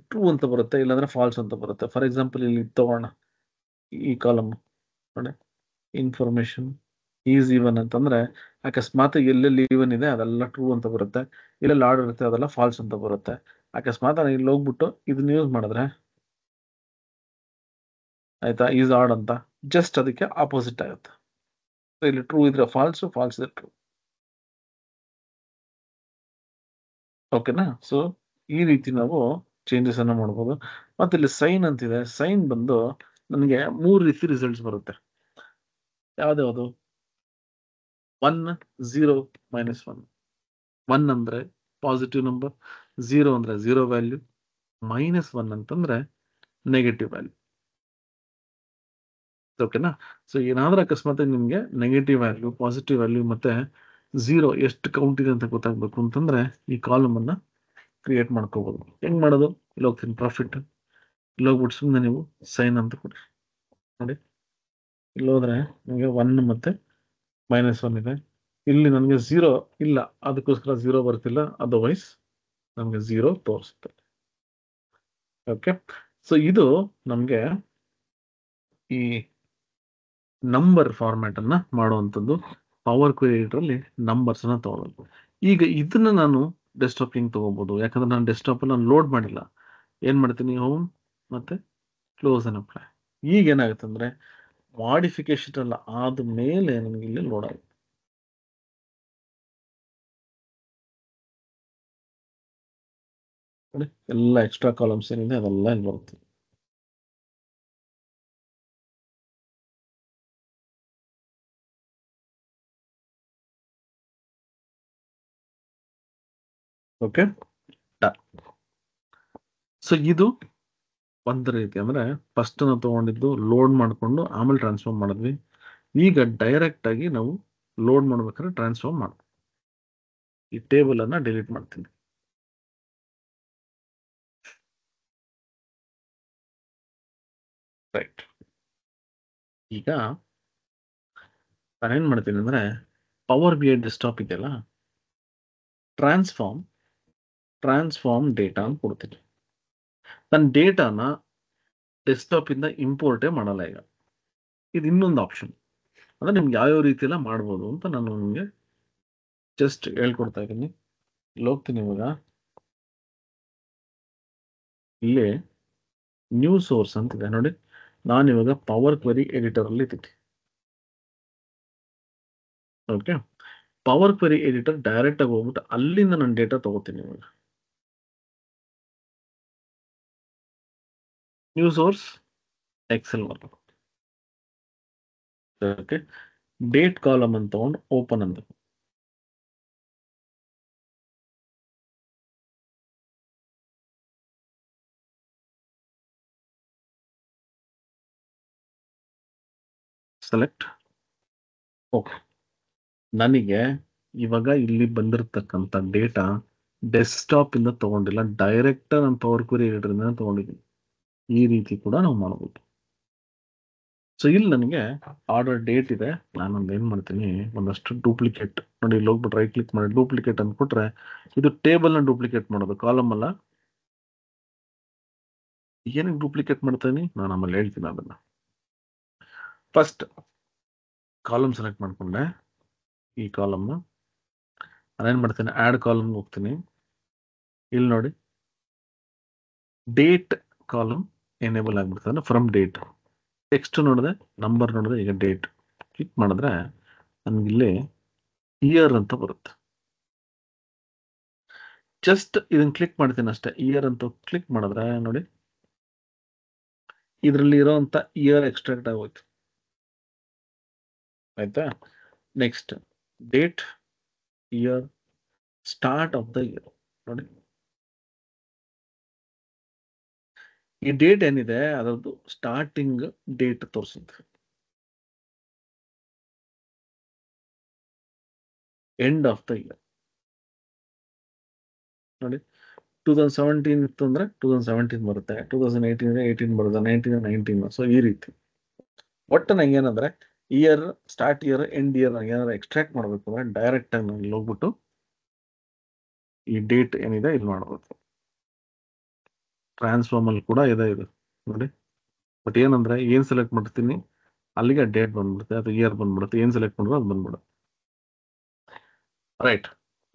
S1: ಟ್ರೂ ಅಂತ ಬರುತ್ತೆ, ಇಲ್ಲಾಂದ್ರೆ ಫಾಲ್ಸ್ ಅಂತ ಬರುತ್ತೆ. ಫಾರ್ ಎಕ್ಸಾಂಪಲ್ ಇಲ್ಲಿ ತಗೋಣ ಈ ಕಾಲಮ್ ನೋಡಿ. ಇನ್ಫಾರ್ಮೇಶನ್ ಈಸ್ ಈವನ್ ಅಂತಂದ್ರೆ ಅಕಸ್ಮಾತ್ ಎಲ್ಲೆಲ್ಲಿ ಈವನ್ ಇದೆ ಅದೆಲ್ಲ ಟ್ರೂ ಅಂತ ಬರುತ್ತೆ, ಎಲ್ಲೆಲ್ಲಿ ಆಡ್ ಇರುತ್ತೆ ಅದೆಲ್ಲ ಫಾಲ್ಸ್ ಅಂತ ಬರುತ್ತೆ. ಅಕಸ್ಮಾತ್ ಇಲ್ಲಿ ಹೋಗ್ಬಿಟ್ಟು ಇದನ್ನ ಯೂಸ್ ಮಾಡಿದ್ರೆ ಆಯ್ತಾ, ಈಸ್ ಆಡ್ ಅಂತ, ಜಸ್ಟ್ ಅದಕ್ಕೆ ಆಪೋಸಿಟ್ ಆಗುತ್ತೆ. ಇಲ್ಲಿ ಟ್ರೂ ಇದ್ರೆ ಫಾಲ್ಸ್, ಫಾಲ್ಸ್ ಇದ್ರೆ ಟ್ರೂ. ಓಕೆನಾ? ಸೊ ಈ ರೀತಿ ನಾವು ಚೇಂಜಸ್ ಅನ್ನ ಮಾಡ್ಬೋದು. ಮತ್ತೆ ಇಲ್ಲಿ ಸೈನ್ ಅಂತಿದೆ. ಸೈನ್ ಬಂದು ನನಗೆ 3 ರೀತಿ ರಿಸಲ್ಟ್ಸ್ ಬರುತ್ತೆ. ಯಾವ್ದು 1 0 -1. 1 ಅಂದ್ರೆ ಪಾಸಿಟಿವ್ ನಂಬರ್, 0 ಅಂದ್ರೆ 0 ವ್ಯಾಲ್ಯೂ, -1 ಅಂತಂದ್ರೆ ನೆಗೆಟಿವ್ ವ್ಯಾಲ್ಯೂ. ಓಕೆನಾ? ಸೊ ಏನಾದ್ರೂ ಅಕಸ್ಮಾತ್ ನಿಮ್ಗೆ ನೆಗೆಟಿವ್ ವ್ಯಾಲ್ಯೂ, ಪಾಸಿಟಿವ್ ವ್ಯಾಲ್ಯೂ ಮತ್ತೆ 0 ಎಷ್ಟು ಕೌಂಟ್ ಇದೆ ಅಂತ ಗೊತ್ತಾಗ್ಬೇಕು ಅಂತಂದ್ರೆ ಈ ಕಾಲಮ್ ಅನ್ನ ಕ್ರಿಯೇಟ್ ಮಾಡ್ಕೋಬಹುದು. ಹೆಂಗ್ ಮಾಡೋದು? ಇಲ್ಲಿ ಹೋಗ್ತೀನಿ ಪ್ರಾಫಿಟ್, ಇಲ್ಲಿ ಹೋಗ್ಬಿಟ್ಟು ಸುಮ್ಮನೆ ನೀವು ಸೈನ್ ಅಂತ ಕೊಡಿ. ನೋಡಿ, ಇಲ್ಲಿ ಹೋದ್ರೆ ನಿಮಗೆ 1 ಮತ್ತೆ -1 ಇದೆ. ಇಲ್ಲಿ ನನಗೆ 0 ಇಲ್ಲ, ಅದಕ್ಕೋಸ್ಕರ 0 ಬರ್ತಿಲ್ಲ, ಅದರ್ವೈಸ್ ನಮಗೆ 0 ತೋರಿಸುತ್ತೆ. ಓಕೆ, ಸೊ ಇದು ನಮಗೆ ಈ ನಂಬರ್ ಫಾರ್ಮ್ಯಾಟ್ ಅನ್ನ ಮಾಡುವಂಥದ್ದು. ಪವರ್ ಕ್ವೆರಿ ಎಡಿಟರ್ ಅಲ್ಲಿ ನಂಬರ್ಸ್ ಅನ್ನ ತಗೋಬೇಕು. ಈಗ ಇದನ್ನ ನಾನು ಡೆಸ್ಕ್ಟಾಪ್ ಹಿಂಗ್ ತಗೋಬಹುದು, ಯಾಕಂದ್ರೆ ನಾನು ಡೆಸ್ಕ್ಟಾಪ್ ನಾನು ಲೋಡ್ ಮಾಡಿಲ್ಲ. ಏನ್ ಮಾಡ್ತೀನಿ, ಹೋಮ್ ಮತ್ತೆ ಕ್ಲೋಸ್ ಅನ್ ಅಪ್ಲೈ. ಈಗ ಏನಾಗುತ್ತೆ ಅಂದ್ರೆ ಮಾಡಿಫಿಕೇಶನ್ ಎಲ್ಲ ಆದ್ಮೇಲೆ ನಮ್ಗೆ ಇಲ್ಲಿ ಲೋಡ್ ಆಗುತ್ತೆ. ಎಲ್ಲ ಎಕ್ಸ್ಟ್ರಾ ಕಾಲಮ್ಸ್ ಏನಿದೆ ಅದೆಲ್ಲ ಇಲ್ಲಿ ಬರುತ್ತೆ. ಓಕೆ, ಸೊ ಇದು ಒಂದು ರೀತಿ. ಅಂದ್ರೆ ಫಸ್ಟ್ ನಾವು ತಗೊಂಡಿದ್ದು ಲೋಡ್ ಮಾಡ್ಕೊಂಡು ಆಮೇಲೆ ಟ್ರಾನ್ಸ್ಫಾರ್ಮ್ ಮಾಡಿದ್ವಿ. ಈಗ ಡೈರೆಕ್ಟ್ ಆಗಿ ನಾವು ಲೋಡ್ ಮಾಡ್ಬೇಕಾದ್ರೆ ಟ್ರಾನ್ಸ್ಫಾರ್ಮ್ ಮಾಡ್ತೀವಿ. ಈ ಟೇಬಲ್ ಅನ್ನ ಡಿಲೀಟ್ ಮಾಡ್ತೀನಿ. ರೈಟ್, ಈಗ ನಾನೇನ್ ಮಾಡ್ತೀನಿ ಅಂದ್ರೆ ಪವರ್ BI ಡೆಸ್ಕ್ಟಾಪ್ ಇದೆಯಲ್ಲ, ಟ್ರಾನ್ಸ್ಫಾರ್ಮ್ ಡೇಟಾ ಅಂತ ಕೊಡ್ತೀನಿ. ನನ್ನ ಡೇಟಾನ ಡೆಸ್ಕ್ಟಾಪ್ ಇಂದ ಇಂಪೋರ್ಟೇ ಮಾಡಲ್ಲ. ಈಗ ಇದು ಇನ್ನೊಂದು ಆಪ್ಷನ್. ಅಂದ್ರೆ ನಿಮ್ಗೆ ಯಾವ್ಯಾವ ರೀತಿ ಎಲ್ಲ ಮಾಡ್ಬೋದು ಅಂತ ನಾನು ನಿಮ್ಗೆ ಜಸ್ಟ್ ಹೇಳ್ಕೊಡ್ತಾ ಇದ್ದೀನಿ. ಇಲ್ಲಿ ಹೋಗ್ತೀನಿ ಇವಾಗ, ಇಲ್ಲಿ ನ್ಯೂ ಸೋರ್ಸ್ ಅಂತಿದೆ ನೋಡಿ. ನಾನು ಇವಾಗ ಪವರ್ ಕ್ವೆರಿ ಎಡಿಟರ್ ಅಲ್ಲಿ ಇದ್ದೀನಿ. Okay, power query editor direct ಆಗಿ ಹೋಗ್ಬಿಟ್ಟು ಅಲ್ಲಿಂದ ನಾನು ಡೇಟಾ ತಗೋತೀನಿ. ಇವಾಗ new source Excel work. Okay, date column ಅಂತ ತಗೊಂಡು ಓಪನ್ ಅಂತ. ಸೆಲೆಕ್ಟ್. ಓಕೆ, ನನಗೆ ಇವಾಗ ಇಲ್ಲಿ ಬಂದಿರತಕ್ಕಂಥ ಡೇಟಾ ಡೆಸ್ಕ್ಟಾಪ್ ಇಂದ ತಗೊಂಡಿಲ್ಲ, ಡೈರೆಕ್ಟ್ ನಾನು ಪವರ್ ಕ್ವೆರಿ ಎಡಿಟರ್ ಇಂದ ತಗೊಂಡಿದ್ದೀನಿ. ಈ ರೀತಿ ಕೂಡ ನಾವು ಮಾಡಬಹುದು. ಸೊ ಇಲ್ಲಿ ನನಗೆ ಆರ್ಡರ್ ಡೇಟ್ ಇದೆ. ನಾನೊಂದು ಏನ್ ಮಾಡ್ತೀನಿ, ಒಂದಷ್ಟು ಡೂಪ್ಲಿಕೇಟ್ ನೋಡಿ, ಇಲ್ಲಿ ಹೋಗ್ಬಿಟ್ಟು ರೈಟ್ ಕ್ಲಿಕ್ ಮಾಡಿ ಡೂಪ್ಲಿಕೇಟ್ ಅಂತ ಕೊಟ್ರೆ ಇದು ಟೇಬಲ್ ನ ಡೂಪ್ಲಿಕೇಟ್ ಮಾಡೋದು, ಕಾಲಮ್ ಅಲ್ಲ. ಏನಕ್ಕೆ ಡೂಪ್ಲಿಕೇಟ್ ಮಾಡ್ತೀನಿ ನಾನು ಆಮೇಲೆ ಹೇಳ್ತೀನಿ ಅದನ್ನ. ಫಸ್ಟ್ ಕಾಲಮ್ ಸೆಲೆಕ್ಟ್ ಮಾಡ್ಕೊಂಡೆ, ಈ ಕಾಲಮ್ ನಾನೇನ್ ಮಾಡ್ತೀನಿ, ಆಡ್ ಕಾಲಮ್ ಹೋಗ್ತೀನಿ. ಇಲ್ಲಿ ನೋಡಿ ಡೇಟ್ ಕಾಲಮ್ ಎನೇಬಲ್ ಆಗ್ಬಿಡ್ತದೆ. ಫ್ರಮ್ ಡೇಟ್ ಟೆಕ್ಸ್ಟ್ ನೋಡಿದೆ, ನಂಬರ್ ನೋಡಿದೆ, ಈಗ ಡೇಟ್ ಕ್ಲಿಕ್ ಮಾಡಿದ್ರೆ ನನ್ಗಿಲ್ಲಿ ಇಯರ್ ಅಂತ ಬರುತ್ತೆ. ಜಸ್ಟ್ ಇದನ್ನ ಕ್ಲಿಕ್ ಮಾಡ್ತೀನಿ ಅಷ್ಟೇ. ಇಯರ್ ಅಂತ ಕ್ಲಿಕ್ ಮಾಡಿದ್ರೆ ನೋಡಿ ಇದರಲ್ಲಿ ಇರೋಂಥ ಇಯರ್ ಎಕ್ಸ್ಟ್ರಾಕ್ಟ್ ಆಗೋಯ್ತು. ಆಯ್ತಾ? Next date, year, start of the year. ನೋಡಿ ಈ ಡೇಟ್ ಏನಿದೆ ಅದರದ್ದು ಸ್ಟಾರ್ಟಿಂಗ್ ಡೇಟ್ ತೋರಿಸುತ್ತೆ, ಎಂಡ್ ಆಫ್ ದ ಇಯರ್. ನೋಡಿ 2017 ಇತ್ತು ಅಂದ್ರೆ 2017 ಬರುತ್ತೆ, 2018 18 ಬರುತ್ತೆ, 19 19. ಸೊ ಈ ರೀತಿ ಒಟ್ಟು ನಂಗೆ ಏನಂದ್ರೆ year, start year, end year ಏನಾದ್ರು ಎಕ್ಸ್ಟ್ರಾಕ್ಟ್ ಮಾಡಬೇಕು ಅಂದ್ರೆ ಡೈರೆಕ್ಟ್ ಆಗಿ ನಾನು ಹೋಗ್ಬಿಟ್ಟು ಈ ಡೇಟ್ ಏನಿದೆ ಇಲ್ಲಿ ಮಾಡಬೇಕು. ಟ್ರಾನ್ಸ್ಫಾರ್ಮ್ ಅಲ್ಲಿ ಕೂಡ ಇದೆ ಇದು ನೋಡಿ. ಬಟ್ ಏನಂದ್ರೆ ಏನ್ ಸೆಲೆಕ್ಟ್ ಮಾಡ್ತೀನಿ ಅಲ್ಲಿಗೆ ಡೇಟ್ ಬಂದ್ಬಿಡುತ್ತೆ, ಅದು ಇಯರ್ ಬಂದ್ಬಿಡುತ್ತೆ. ಏನ್ ಸೆಲೆಕ್ಟ್ ಮಾಡಿದ್ರು ಅದು ಬಂದ್ಬಿಡುತ್ತೆ. ರೈಟ್,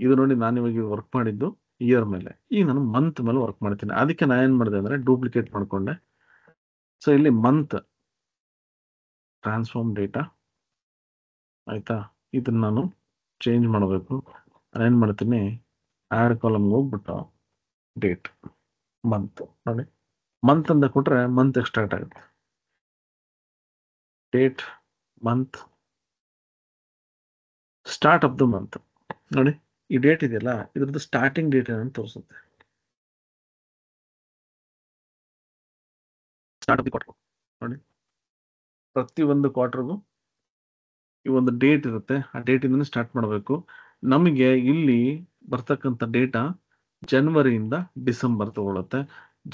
S1: ಇದು ನೋಡಿ ನಾನು ಇವಾಗ ವರ್ಕ್ ಮಾಡಿದ್ದು ಇಯರ್ ಮೇಲೆ. ಈಗ ನಾನು ಮಂತ್ ಮೇಲೆ ವರ್ಕ್ ಮಾಡ್ತೀನಿ. ಅದಕ್ಕೆ ನಾನು ಏನ್ ಮಾಡಿದೆ ಅಂದ್ರೆ ಡೂಪ್ಲಿಕೇಟ್ ಮಾಡ್ಕೊಂಡೆ. ಸೊ ಇಲ್ಲಿ ಮಂತ್ ಟ್ರಾನ್ಸ್ಫಾರ್ಮ್ ಡೇಟಾ, ಆಯ್ತಾ? ಇದನ್ನ ನಾನು ಚೇಂಜ್ ಮಾಡಬೇಕು. ನಾನು ಏನ್ ಮಾಡ್ತೀನಿ, ಆಡ್ ಕಾಲಮ್ಗೆ ಹೋಗ್ಬಿಟ್ಟು ಡೇಟ್ ಮಂತ್ ನೋಡಿ, ಮಂತ್ ಅಂತ ಕೊಟ್ರೆ ಮಂತ್ ಎಕ್ಸ್ಟ್ರಾಕ್ಟ್ ಆಗುತ್ತೆ. Date, month, start of the month. ನೋಡಿ ಈ ಡೇಟ್ ಇದೆಯಲ್ಲ, ಇದ್ರದ್ದು ಸ್ಟಾರ್ಟಿಂಗ್ ಡೇಟ್ ಏನಂತ ತೋರಿಸುತ್ತೆ. Start of the quarter. ನೋಡಿ ಪ್ರತಿಯೊಂದು ಕ್ವಾರ್ಟರ್ಗೂ ಈ ಒಂದು ಡೇಟ್ ಇರುತ್ತೆ, ಆ ಡೇಟ್ ಇಂದ ಸ್ಟಾರ್ಟ್ ಮಾಡಬೇಕು. ನಮಗೆ ಇಲ್ಲಿ ಬರ್ತಕ್ಕಂಥ ಡೇಟಾ ಜನವರಿಯಿಂದ ಡಿಸೆಂಬರ್ ತಗೊಳುತ್ತೆ.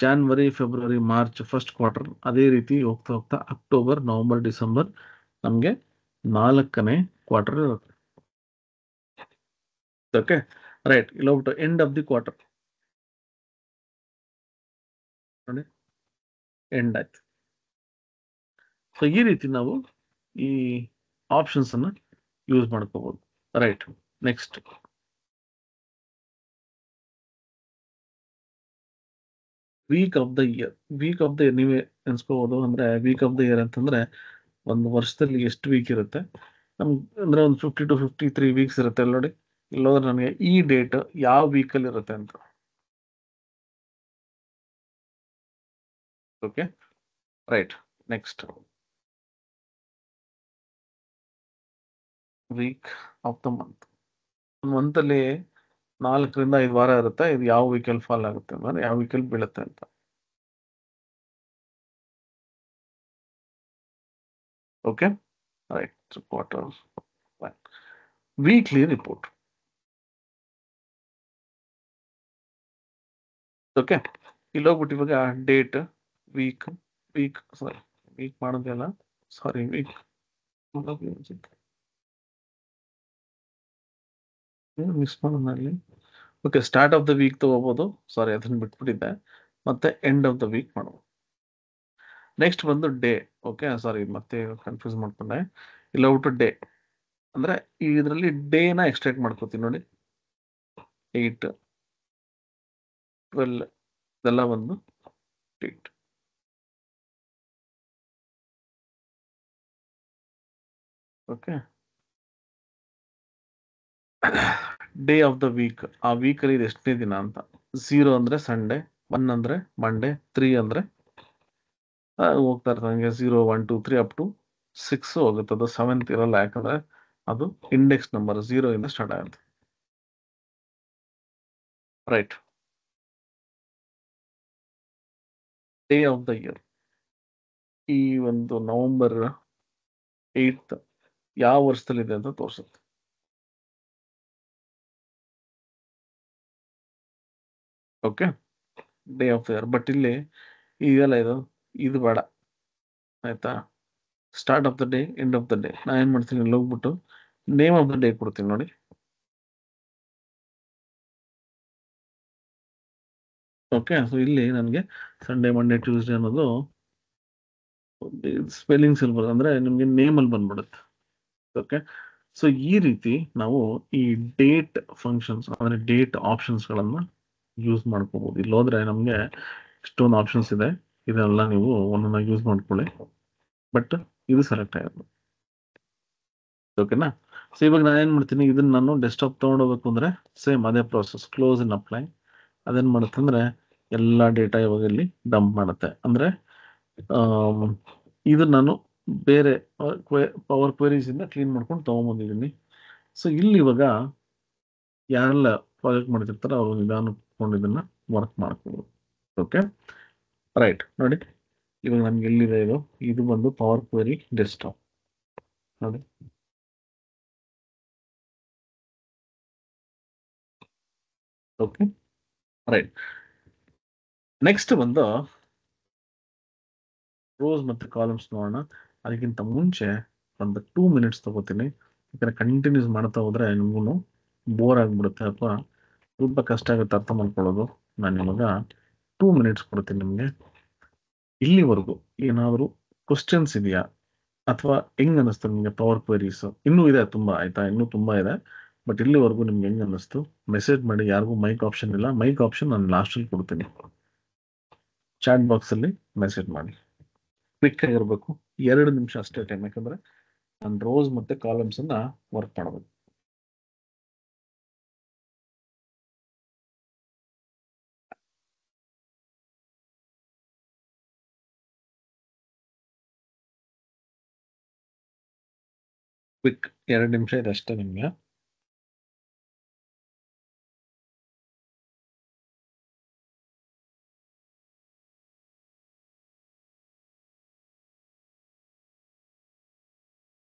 S1: January, February, March first quarter. ಅದೇ ರೀತಿ ಹೋಗ್ತಾ ಹೋಗ್ತಾ ಅಕ್ಟೋಬರ್, ನವೆಂಬರ್, ಡಿಸೆಂಬರ್ ನಮಗೆ 4ನೇ ಕ್ವಾರ್ಟರ್ ಇರುತ್ತೆ. Okay right. ಇಲ್ಲ ಹೋಗ್ಬಿಟ್ಟು ಎಂಡ್ ಆಫ್ ದಿ ಕ್ವಾರ್ಟರ್. ನೋಡಿ ಎಂಡ್ ಆಯ್ತು. ಸೊ ಈ ರೀತಿ ನಾವು ಈ ಆಪ್ಷನ್ಸ್ ಅನ್ನ ಯೂಸ್ ಮಾಡ್ಕೋಬಹುದು. Right. Next week of the year. Week of the year ನೀವೇ ಎನ್ಸ್ಕೋಬಹುದು. ಅಂದ್ರೆ ವೀಕ್ ಆಫ್ ದ ಇಯರ್ ಅಂತಂದ್ರೆ ಒಂದು ವರ್ಷದಲ್ಲಿ ಎಷ್ಟು ವೀಕ್ ಇರುತ್ತೆ ನಮ್ಗೆ, ಅಂದ್ರೆ ಒಂದು 50 to 53 ವೀಕ್ಸ್ ಇರುತ್ತೆ ಅಲ್ಲಿ. ನೋಡಿ ಇಲ್ಲೋದ್ರೆ ನನಗೆ ಈ ಡೇಟ್ ಯಾವ ವೀಕಲ್ಲಿ ಇರುತ್ತೆ ಅಂತ. Okay right. Next week of the month. ಒಂದು ಮಂತಲ್ಲಿ 4ರಿಂದ 5 ವಾರ ಇರುತ್ತೆ. ಇದು ಯಾವ ವೀಕಲ್ಲಿ ಫಾಲ್ ಆಗುತ್ತೆ ಅಂದ್ರೆ ಯಾವ ವೀಕಲ್ಲಿ ಬೀಳುತ್ತೆ ಅಂತ. Okay right. Quarter, weekly report. Okay ಇಲ್ಲಿ ಹೋಗ್ಬಿಟ್ಟು ಇವಾಗ ಡೇಟ್, ವೀಕ್, ಸಾರಿ ವೀಕ್ ಮಾಡೋದಿಲ್ಲ, ಸಾರಿ ವೀಕ್ ಮಿಸ್ ಮಾಡೋದಲ್ಲಿ. Okay start of the week ತಗೋಬಹುದು. ಸಾರಿ ಅದನ್ನ ಬಿಟ್ಬಿಟ್ಟಿದ್ದೆ. ಮತ್ತೆ ಎಂಡ್ ಆಫ್ ದ ವೀಕ್ ಮಾಡೋದು. ನೆಕ್ಸ್ಟ್ ಬಂದು ಡೇ. ಓಕೆ ಸಾರಿ ಮತ್ತೆ ಕನ್ಫ್ಯೂಸ್ ಮಾಡ್ಕೊಂಡೆ. ಇಲ್ಲ ಹೋಗ್ಬಿಟ್ಟು ಡೇ ಅಂದ್ರೆ ಇದರಲ್ಲಿ ಡೇನ ಎಕ್ಸ್ಟ್ರಾಕ್ಟ್ ಮಾಡ್ಕೋತೀನಿ. ನೋಡಿ 8, 12 ಇದೆಲ್ಲ ಒಂದು date. Okay day of the week. ಆ ವೀಕ್ ಅಲ್ಲಿ ಇದು ಎಷ್ಟನೇ ದಿನ ಅಂತ. 0 ಅಂದ್ರೆ ಸಂಡೇ, 1 ಅಂದ್ರೆ ಮಂಡೇ, 3 ಅಂದ್ರೆ ಹೋಗ್ತಾ ಇರ್ತಂಗೆ 0, 1, 2, 3 ಅಪ್ ಟು 6 ಹೋಗುತ್ತೆ. ಅದು 7th ಇರಲ್ಲ, ಯಾಕಂದ್ರೆ ಅದು ಇಂಡೆಕ್ಸ್ ನಂಬರ್ 0 ಇಂದ ಸ್ಟಾರ್ಟ್ ಆಗುತ್ತೆ. Right. Day of the year ಈ ಒಂದು ನವೆಂಬರ್ 8th ಯಾವ ವರ್ಷದಲ್ಲಿ ಇದೆ ಅಂತ ತೋರಿಸುತ್ತೆ. Okay day of the year. But ಇಲ್ಲಿ ಇದೆಲ್ಲ ಇದು ಬೇಡ ಆಯ್ತಾ. Start of the day, end of the day. ನಾ ಏನ್ ಮಾಡ್ತೀನಿ, ಇಲ್ಲಿ ಹೋಗ್ಬಿಟ್ಟು ನೇಮ್ ಆಫ್ ದ ಡೇ ಕೊಡ್ತೀನಿ. ನೋಡಿ ಓಕೆ ಸೊ ಇಲ್ಲಿ ನನಗೆ ಸಂಡೇ, ಮಂಡೇ, ಟ್ಯೂಸ್ಡೇ ಅನ್ನೋದು ಸ್ಪೆಲ್ಲಿಂಗ್ಸ್ ಅಲ್ಲಿ ಬರುತ್ತೆ, ಅಂದ್ರೆ ನಿಮ್ಗೆ ನೇಮ್ ಅಲ್ಲಿ ಬಂದ್ಬಿಡುತ್ತೆ. ಓಕೆ ಸೊ ಈ ರೀತಿ ನಾವು ಈ ಡೇಟ್ ಫಂಕ್ಷನ್ಸ್ ಅಂದ್ರೆ ಡೇಟ್ ಆಪ್ಷನ್ಸ್ ಗಳನ್ನ ಯೂಸ್ ಮಾಡ್ಕೋಬಹುದು. ಇಲ್ಲಿ ಹೋದ್ರೆ ನಮ್ಗೆ ಇಷ್ಟೊಂದು ಆಪ್ಷನ್ಸ್ ಇದೆ, ಇದೆಲ್ಲ ನೀವು ಒಂದೊಂದಾಗಿ ಯೂಸ್ ಮಾಡ್ಕೊಳ್ಳಿ. ಬಟ್ ಇದು ಸೆಲೆಕ್ಟ್ ಆಗುತ್ತೆ. ಓಕೆನಾ. ಸೊ ಇವಾಗ ನಾನು ಏನ್ ಮಾಡ್ತೀನಿ, ಇದನ್ನ ನಾನು ಡೆಸ್ಕ್ಟಾಪ್ ತಗೊಂಡೋಗ್ಬೇಕು ಅಂದ್ರೆ ಸೇಮ್ ಅದೇ ಪ್ರಾಸೆಸ್. ಕ್ಲೋಸ್ ಇನ್ ಅಪ್ಲೈ. ಅದೇನ್ ಮಾಡುತ್ತೆ ಅಂದ್ರೆ ಎಲ್ಲಾ ಡೇಟಾ ಇವಾಗ ಇಲ್ಲಿ ಡಂಪ್ ಮಾಡುತ್ತೆ. ಅಂದ್ರೆ ಇದು ನಾನು ಬೇರೆ ಪವರ್ ಕ್ವೆರೀಸ್ ಇಂದ ಕ್ಲೀನ್ ಮಾಡ್ಕೊಂಡು ತಗೊಂಡ್ಬಂದಿದ್ದೀನಿ. ಸೊ ಇಲ್ಲಿ ಇವಾಗ ಯಾರೆಲ್ಲ ಪ್ರಾಜೆಕ್ಟ್ ಮಾಡ್ತಿರ್ತಾರೋ ಅವರು ನಿಧಾನ ಇದನ್ನ ವರ್ಕ್ ಮಾಡ್ಕೋಬಹುದು. Okay right. ನೋಡಿ ಇವಾಗ ನಮ್ಗೆ ಎಲ್ಲಿದೆ ಇದು ಬಂದು ಪವರ್ ಕ್ವೆರಿ ಡೆಸ್ಕ್ಟಾಪ್. ನೋಡಿ ಓಕೆ ರೈಟ್. ನೆಕ್ಸ್ಟ್ ಬಂದು ರೋಸ್ ಮತ್ತೆ ಕಾಲಮ್ಸ್ ನೋಡೋಣ. ಅದಕ್ಕಿಂತ ಮುಂಚೆ ಒಂದು 2 ಮಿನಿಟ್ಸ್ ತಗೋತೀನಿ, ಯಾಕಂದ್ರೆ ಕಂಟಿನ್ಯೂಸ್ ಮಾಡ್ತಾ ಹೋದ್ರೆ ನಿಮ್ಗೂ ಬೋರ್ ಆಗಿಬಿಡುತ್ತೆ ಅಥವಾ ಸ್ವಲ್ಪ ಕಷ್ಟ ಆಗುತ್ತೆ ಅರ್ಥ ಮಾಡ್ಕೊಳ್ಳೋದು. ನಾನು ಇವಾಗ 2 ಮಿನಿಟ್ಸ್ ಕೊಡ್ತೀನಿ ನಿಮಗೆ. ಇಲ್ಲಿವರೆಗೂ ಏನಾದರೂ ಕ್ವಶನ್ಸ್ ಇದೆಯಾ ಅಥವಾ ಹೆಂಗ್ ಅನ್ನಿಸ್ತು ನಿಮಗೆ ಪವರ್ ಕ್ವೆರೀಸ್? ಇನ್ನೂ ಇದೆ ತುಂಬಾ ಆಯ್ತಾ, ಇನ್ನೂ ತುಂಬಾ ಇದೆ. ಬಟ್ ಇಲ್ಲಿವರೆಗೂ ನಿಮ್ಗೆ ಹೆಂಗ್ ಅನ್ನಿಸ್ತು ಮೆಸೇಜ್ ಮಾಡಿ. ಯಾರಿಗೂ ಮೈಕ್ ಆಪ್ಷನ್ ಇಲ್ಲ, ಮೈಕ್ ಆಪ್ಷನ್ ನಾನು ಲಾಸ್ಟಲ್ಲಿ ಕೊಡ್ತೀನಿ. ಚಾಟ್ ಬಾಕ್ಸ್ ಅಲ್ಲಿ ಮೆಸೇಜ್ ಮಾಡಿ. ಕ್ವಿಕ್ ಆಗಿರ್ಬೇಕು, 2 ನಿಮಿಷ ಅಷ್ಟೇ ಟೈಮ್, ಯಾಕಂದ್ರೆ ನಾನು ರೋಸ್ ಮತ್ತೆ ಕಾಲಮ್ಸ್ ಅನ್ನ ವರ್ಕ್ ಮಾಡಬೇಕು. ಕ್ವಿಕ್ 2 ನಿಮಿಷ ಇದೆ ಅಷ್ಟೇ ನಿಮ್ಗೆ.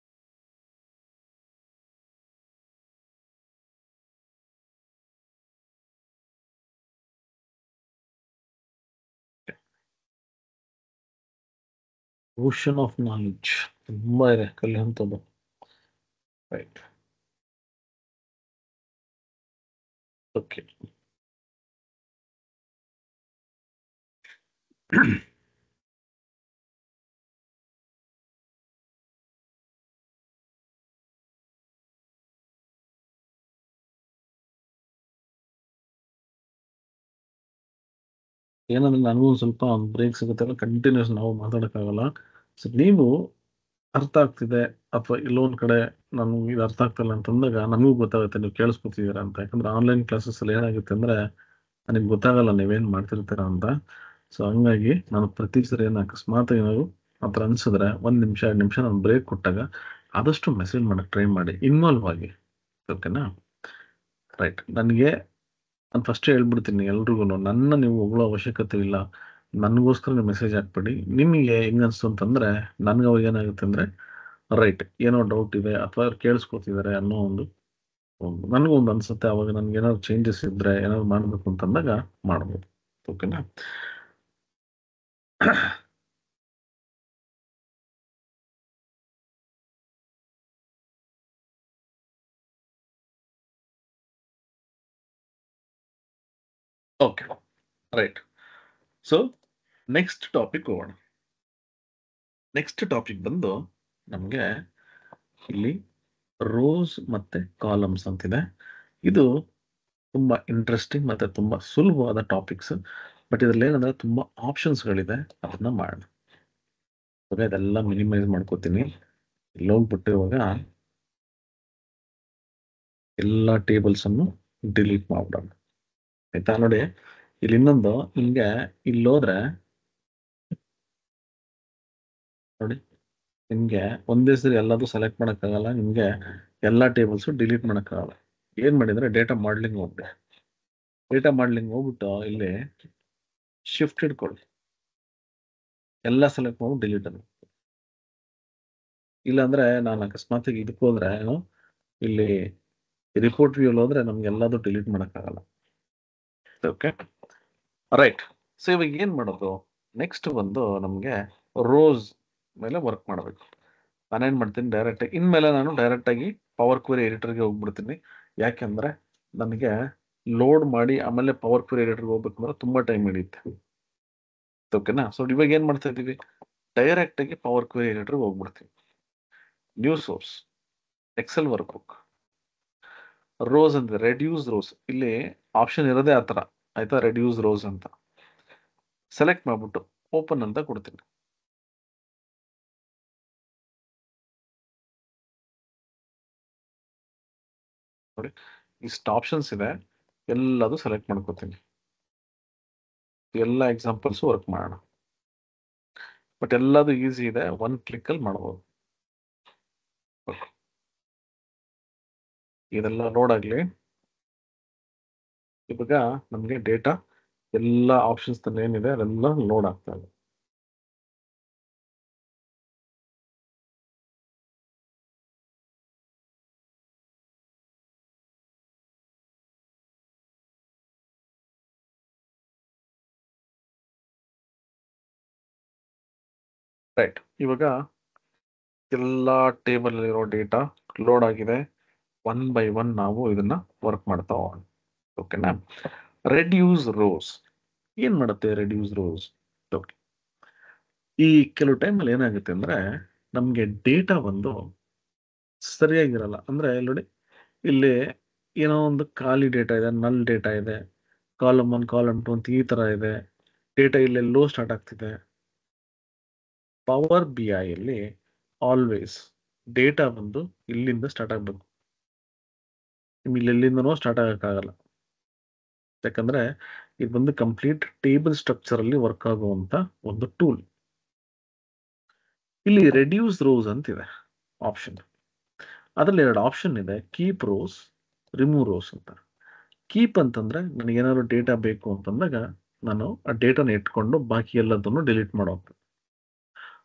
S1: ಓಷನ್ ಆಫ್ ನಾಲೆಡ್ಜ್ ತುಂಬಾ ಇದೆ ಕಲಿಯುವಂಥದ್ದು. ರೈಟ್. ಓಕೆ. ಏನಂದ್ರೆ ನನಗೂ ಒಂದು ಸ್ವಲ್ಪ ಬ್ರೇಕ್ ಸಿಗುತ್ತೆ, ಕಂಟಿನ್ಯೂಸ್ ನಾವು ಮಾತಾಡೋಕ್ಕಾಗಲ್ಲ. ಸೊ ನೀವು ಅರ್ಥ ಆಗ್ತಿದೆ ಅಥವಾ ಇಲ್ಲೊಂದ್ ಕಡೆ ನಮ್ಗೆ ಇದು ಅರ್ಥ ಆಗ್ತಿಲ್ಲ ಅಂತಂದಾಗ ನಮಗೂ ಗೊತ್ತಾಗುತ್ತೆ ನೀವು ಕೇಳಿಸ್ಕೊತಿದ್ದೀರಾ ಅಂತ. ಯಾಕಂದ್ರೆ ಆನ್ಲೈನ್ ಕ್ಲಾಸಸ್ ಅಲ್ಲಿ ಏನಾಗುತ್ತೆ ಅಂದ್ರೆ ನನಗೆ ಗೊತ್ತಾಗಲ್ಲ ನೀವೇನ್ ಮಾಡ್ತಿರ್ತೀರಾ ಅಂತ. ಸೊ ಹಂಗಾಗಿ ನಾನು ಪ್ರತಿ ಸರಿ ಏನು ಅಕಸ್ಮಾತ್ ಏನಾದ್ರು ಆ ಥರ ಅನ್ಸಿದ್ರೆ 1 ನಿಮಿಷ 2 ನಿಮಿಷ ನಾನು ಬ್ರೇಕ್ ಕೊಟ್ಟಾಗ ಆದಷ್ಟು ಮೆಸೇಜ್ ಮಾಡಕ್ಕೆ ಟ್ರೈ ಮಾಡಿ, ಇನ್ವಾಲ್ವ್ ಆಗಿ. ಓಕೆನಾ? ರೈಟ್. ನನಗೆ ನಾನು ಫಸ್ಟ್ ಹೇಳ್ಬಿಡ್ತೀನಿ ಎಲ್ರಿಗೂ, ನನ್ನ ನೀವು ಹೊಗಳೋ ಅವಶ್ಯಕತೆ ಇಲ್ಲ. ನನಗೋಸ್ಕರ ನೀವು ಮೆಸೇಜ್ ಹಾಕ್ಬೇಡಿ. ನಿಮಗೆ ಹೆಂಗ್ ಅನ್ಸ್ತು ಅಂತಂದ್ರೆ ನನ್ಗೆ ಅವಾಗ ಏನಾಗುತ್ತೆ ಅಂದ್ರೆ ರೈಟ್ ಏನೋ ಡೌಟ್ ಇದೆ ಅಥವಾ ಕೇಳಿಸ್ಕೊತಿದ್ದಾರೆ ಅನ್ನೋ ಒಂದು ನನಗೂ ಒಂದು ಅನ್ಸುತ್ತೆ. ಅವಾಗ ನನ್ಗೆ ಏನಾದ್ರು ಚೇಂಜಸ್ ಇದ್ರೆ ಏನಾದ್ರು ಮಾಡ್ಬೇಕು ಅಂತಂದಾಗ ಮಾಡ್ಬೋದು. ಓಕೆನಾ? Okay. Right. So next topic ಹೋಗೋಣ. ನೆಕ್ಸ್ಟ್ ಟಾಪಿಕ್ ಬಂದು ನಮಗೆ ಇಲ್ಲಿ ರೋಸ್ ಮತ್ತೆ ಕಾಲಮ್ಸ್ ಅಂತಿದೆ. ಇದು ತುಂಬಾ ಇಂಟ್ರೆಸ್ಟಿಂಗ್ ಮತ್ತೆ ತುಂಬಾ ಸುಲಭವಾದ ಟಾಪಿಕ್ಸ್. ಬಟ್ ಇದ್ರಲ್ಲಿ ಏನಂದ್ರೆ ತುಂಬಾ ಆಪ್ಷನ್ಸ್ಗಳಿದೆ, ಅದನ್ನ ಮಾಡೋಣ. ಇದೆಲ್ಲ ಮಿನಿಮೈಸ್ ಮಾಡ್ಕೋತೀನಿ. ಇಲ್ಲಿ ಹೋಗ್ಬಿಟ್ಟು ಇವಾಗ ಎಲ್ಲ ಟೇಬಲ್ಸ್ ಅನ್ನು ಡಿಲೀಟ್ ಮಾಡ್ಬಿಡೋಣ. ಆಯ್ತಾ? ನೋಡಿ ಇಲ್ಲಿ ಇನ್ನೊಂದು ನಿಮ್ಗೆ ಇಲ್ಲಿ ಹೋದ್ರೆ ನೋಡಿ, ನಿಮ್ಗೆ ಒಂದೇ ಸರಿ ಎಲ್ಲದೂ ಸೆಲೆಕ್ಟ್ ಮಾಡಕ್ಕಾಗಲ್ಲ, ನಿಮ್ಗೆ ಎಲ್ಲಾ ಟೇಬಲ್ಸ್ ಡಿಲೀಟ್ ಮಾಡಕ್ಕಾಗಲ್ಲ. ಏನ್ ಮಾಡಿದ್ರೆ ಡೇಟಾ ಮಾಡ್ಲಿಂಗ್ ಹೋಗ್ಬಿಟ್ಟೆ. ಡೇಟಾ ಮಾಡ್ಲಿಂಗ್ ಹೋಗ್ಬಿಟ್ಟು ಇಲ್ಲಿ ಶಿಫ್ಟ್ ಹಿಡ್ಕೊಳ್ಳಿ, ಎಲ್ಲ ಸೆಲೆಕ್ಟ್ ಮಾಡಿ ಡಿಲೀಟ್ ಅನ್ನು. ಇಲ್ಲಾಂದ್ರೆ ನಾನು ಅಕಸ್ಮಾತ್ ಇದಕ್ಕೆ ಹೋದ್ರೆ ಇಲ್ಲಿ ರಿಪೋರ್ಟ್ ವ್ಯೂ ಹೋದ್ರೆ ನಮ್ಗೆ ಎಲ್ಲದೂ ಡಿಲೀಟ್ ಮಾಡಕ್ಕಾಗಲ್ಲ. ಓಕೆ. ರೈಟ್. ಸೊ ಇವಾಗ ಏನ್ ಮಾಡೋದು? ನೆಕ್ಸ್ಟ್ ಬಂದು ನಮ್ಗೆ ರೋಸ್ ಮೇಲೆ ವರ್ಕ್ ಮಾಡಬೇಕು. ನಾನೇನ್ ಮಾಡ್ತೀನಿ, ಡೈರೆಕ್ಟ್ ಇನ್ಮೇಲೆ ನಾನು ಡೈರೆಕ್ಟ್ ಆಗಿ ಪವರ್ ಕ್ವೆರಿ ಎಡಿಟರ್ಗೆ ಹೋಗ್ಬಿಡ್ತೀನಿ. ಯಾಕೆಂದ್ರೆ ನನಗೆ ಲೋಡ್ ಮಾಡಿ ಆಮೇಲೆ ಪವರ್ ಕ್ವೆರಿ ಎಡಿಟರ್ಗೆ ಹೋಗ್ಬೇಕಂದ್ರೆ ತುಂಬಾ ಟೈಮ್ ಹಿಡಿಯುತ್ತೆ. ಓಕೆನಾ? ಸೊ ಇವಾಗ ಏನ್ ಮಾಡ್ತಾ ಇದೀವಿ, ಡೈರೆಕ್ಟ್ ಆಗಿ ಪವರ್ ಕ್ವೆರಿ ಎಡಿಟರ್ಗೆ ಹೋಗ್ಬಿಡ್ತೀವಿ. New source, Excel workbook, rows ಅಂತ ರೆಡ್ಯೂಸ್ ರೋಸ್. ಇಲ್ಲಿ ಆಪ್ಷನ್ ಇರೋದೇ ಆತರ. ಆಯ್ತಾ? ರೆಡ್ಯೂಸ್ ರೋಸ್ ಅಂತ ಸೆಲೆಕ್ಟ್ ಮಾಡ್ಬಿಟ್ಟು ಓಪನ್ ಅಂತ ಕೊಡ್ತೀನಿ. ನೋಡಿ ಇಷ್ಟು ಆಪ್ಷನ್ಸ್ ಇದೆ, ಎಲ್ಲದು ಸೆಲೆಕ್ಟ್ ಮಾಡ್ಕೋತೀನಿ. ಎಲ್ಲ ಎಕ್ಸಾಂಪಲ್ಸ್ ವರ್ಕ್ ಮಾಡೋಣ. ಬಟ್ ಎಲ್ಲದು ಈಸಿ ಇದೆ, ಒನ್ ಕ್ಲಿಕ್ ಅಲ್ಲಿ ಮಾಡಬಹುದು. ಇದೆಲ್ಲ ಲೋಡ್ ಆಗ್ಲಿ. ಇವಾಗ ನಮ್ಗೆ ಡೇಟಾ ಎಲ್ಲ ಆಪ್ಷನ್ಸ್ ಏನಿದೆ ಅದೆಲ್ಲ ಲೋಡ್ ಆಗ್ತಾ ಇದೆ. ರೈಟ್. ಇವಾಗ ಎಲ್ಲ ಟೇಬಲ್ ಇರೋ ಡೇಟಾ ಲೋಡ್ ಆಗಿದೆ. 1 by 1 ನಾವು ಇದನ್ನ ವರ್ಕ್ ಮಾಡ್ತಾ ಹೋಗೋಣ. ಓಕೆನಾ? ರೆಡ್ಯೂಸ್ ರೋಸ್ ಏನ್ ಮಾಡುತ್ತೆ? ರೆಡ್ಯೂಸ್ ರೋಸ್ ಈ ಕೆಲವು ಟೈಮಲ್ಲಿ ಏನಾಗುತ್ತೆ ಅಂದ್ರೆ ನಮ್ಗೆ ಡೇಟಾ ಒಂದು ಸರಿಯಾಗಿರಲ್ಲ. ಅಂದ್ರೆ ನೋಡಿ ಇಲ್ಲಿ ಏನೋ ಒಂದು ಖಾಲಿ ಡೇಟಾ ಇದೆ, ನಲ್ ಡೇಟಾ ಇದೆ, ಕಾಲಮ್ 1 ಕಾಲಮ್ 2 ಅಂತ ಈ ತರ ಇದೆ. ಡೇಟಾ ಇಲ್ಲೆಲ್ಲೋ ಸ್ಟಾರ್ಟ್ ಆಗ್ತಿದೆ. ಪವರ್ ಬಿ ಐ ಅಲ್ಲಿ ಆಲ್ವೇಸ್ ಡೇಟಾ ಬಂದು ಇಲ್ಲಿಂದ ಸ್ಟಾರ್ಟ್ ಆಗ್ಬೇಕು. ನಿಮ್ಗೆ ಎಲ್ಲಿಂದನೋ ಸ್ಟಾರ್ಟ್ ಆಗಕ್ಕಾಗಲ್ಲ. ಯಾಕಂದ್ರೆ ಇದು ಬಂದು ಕಂಪ್ಲೀಟ್ ಟೇಬಲ್ ಸ್ಟ್ರಕ್ಚರ್ ಅಲ್ಲಿ ವರ್ಕ್ ಆಗುವಂತ ಒಂದು ಟೂಲ್. ಇಲ್ಲಿ ರೆಡ್ಯೂಸ್ ರೋಸ್ ಅಂತಿದೆ ಆಪ್ಷನ್. ಅದರಲ್ಲಿ 2 ಆಪ್ಷನ್ ಇದೆ, ಕೀಪ್ ರೋಸ್, ರಿಮೂವ್ ರೋಸ್ ಅಂತ. ಕೀಪ್ ಅಂತಂದ್ರೆ ನನಗೆ ಏನಾದ್ರು ಡೇಟಾ ಬೇಕು ಅಂತಂದಾಗ ನಾನು ಆ ಡೇಟಾನ ಇಟ್ಕೊಂಡು ಬಾಕಿ ಎಲ್ಲದನ್ನು ಡಿಲೀಟ್ ಮಾಡೋವಂಥದ್ದು.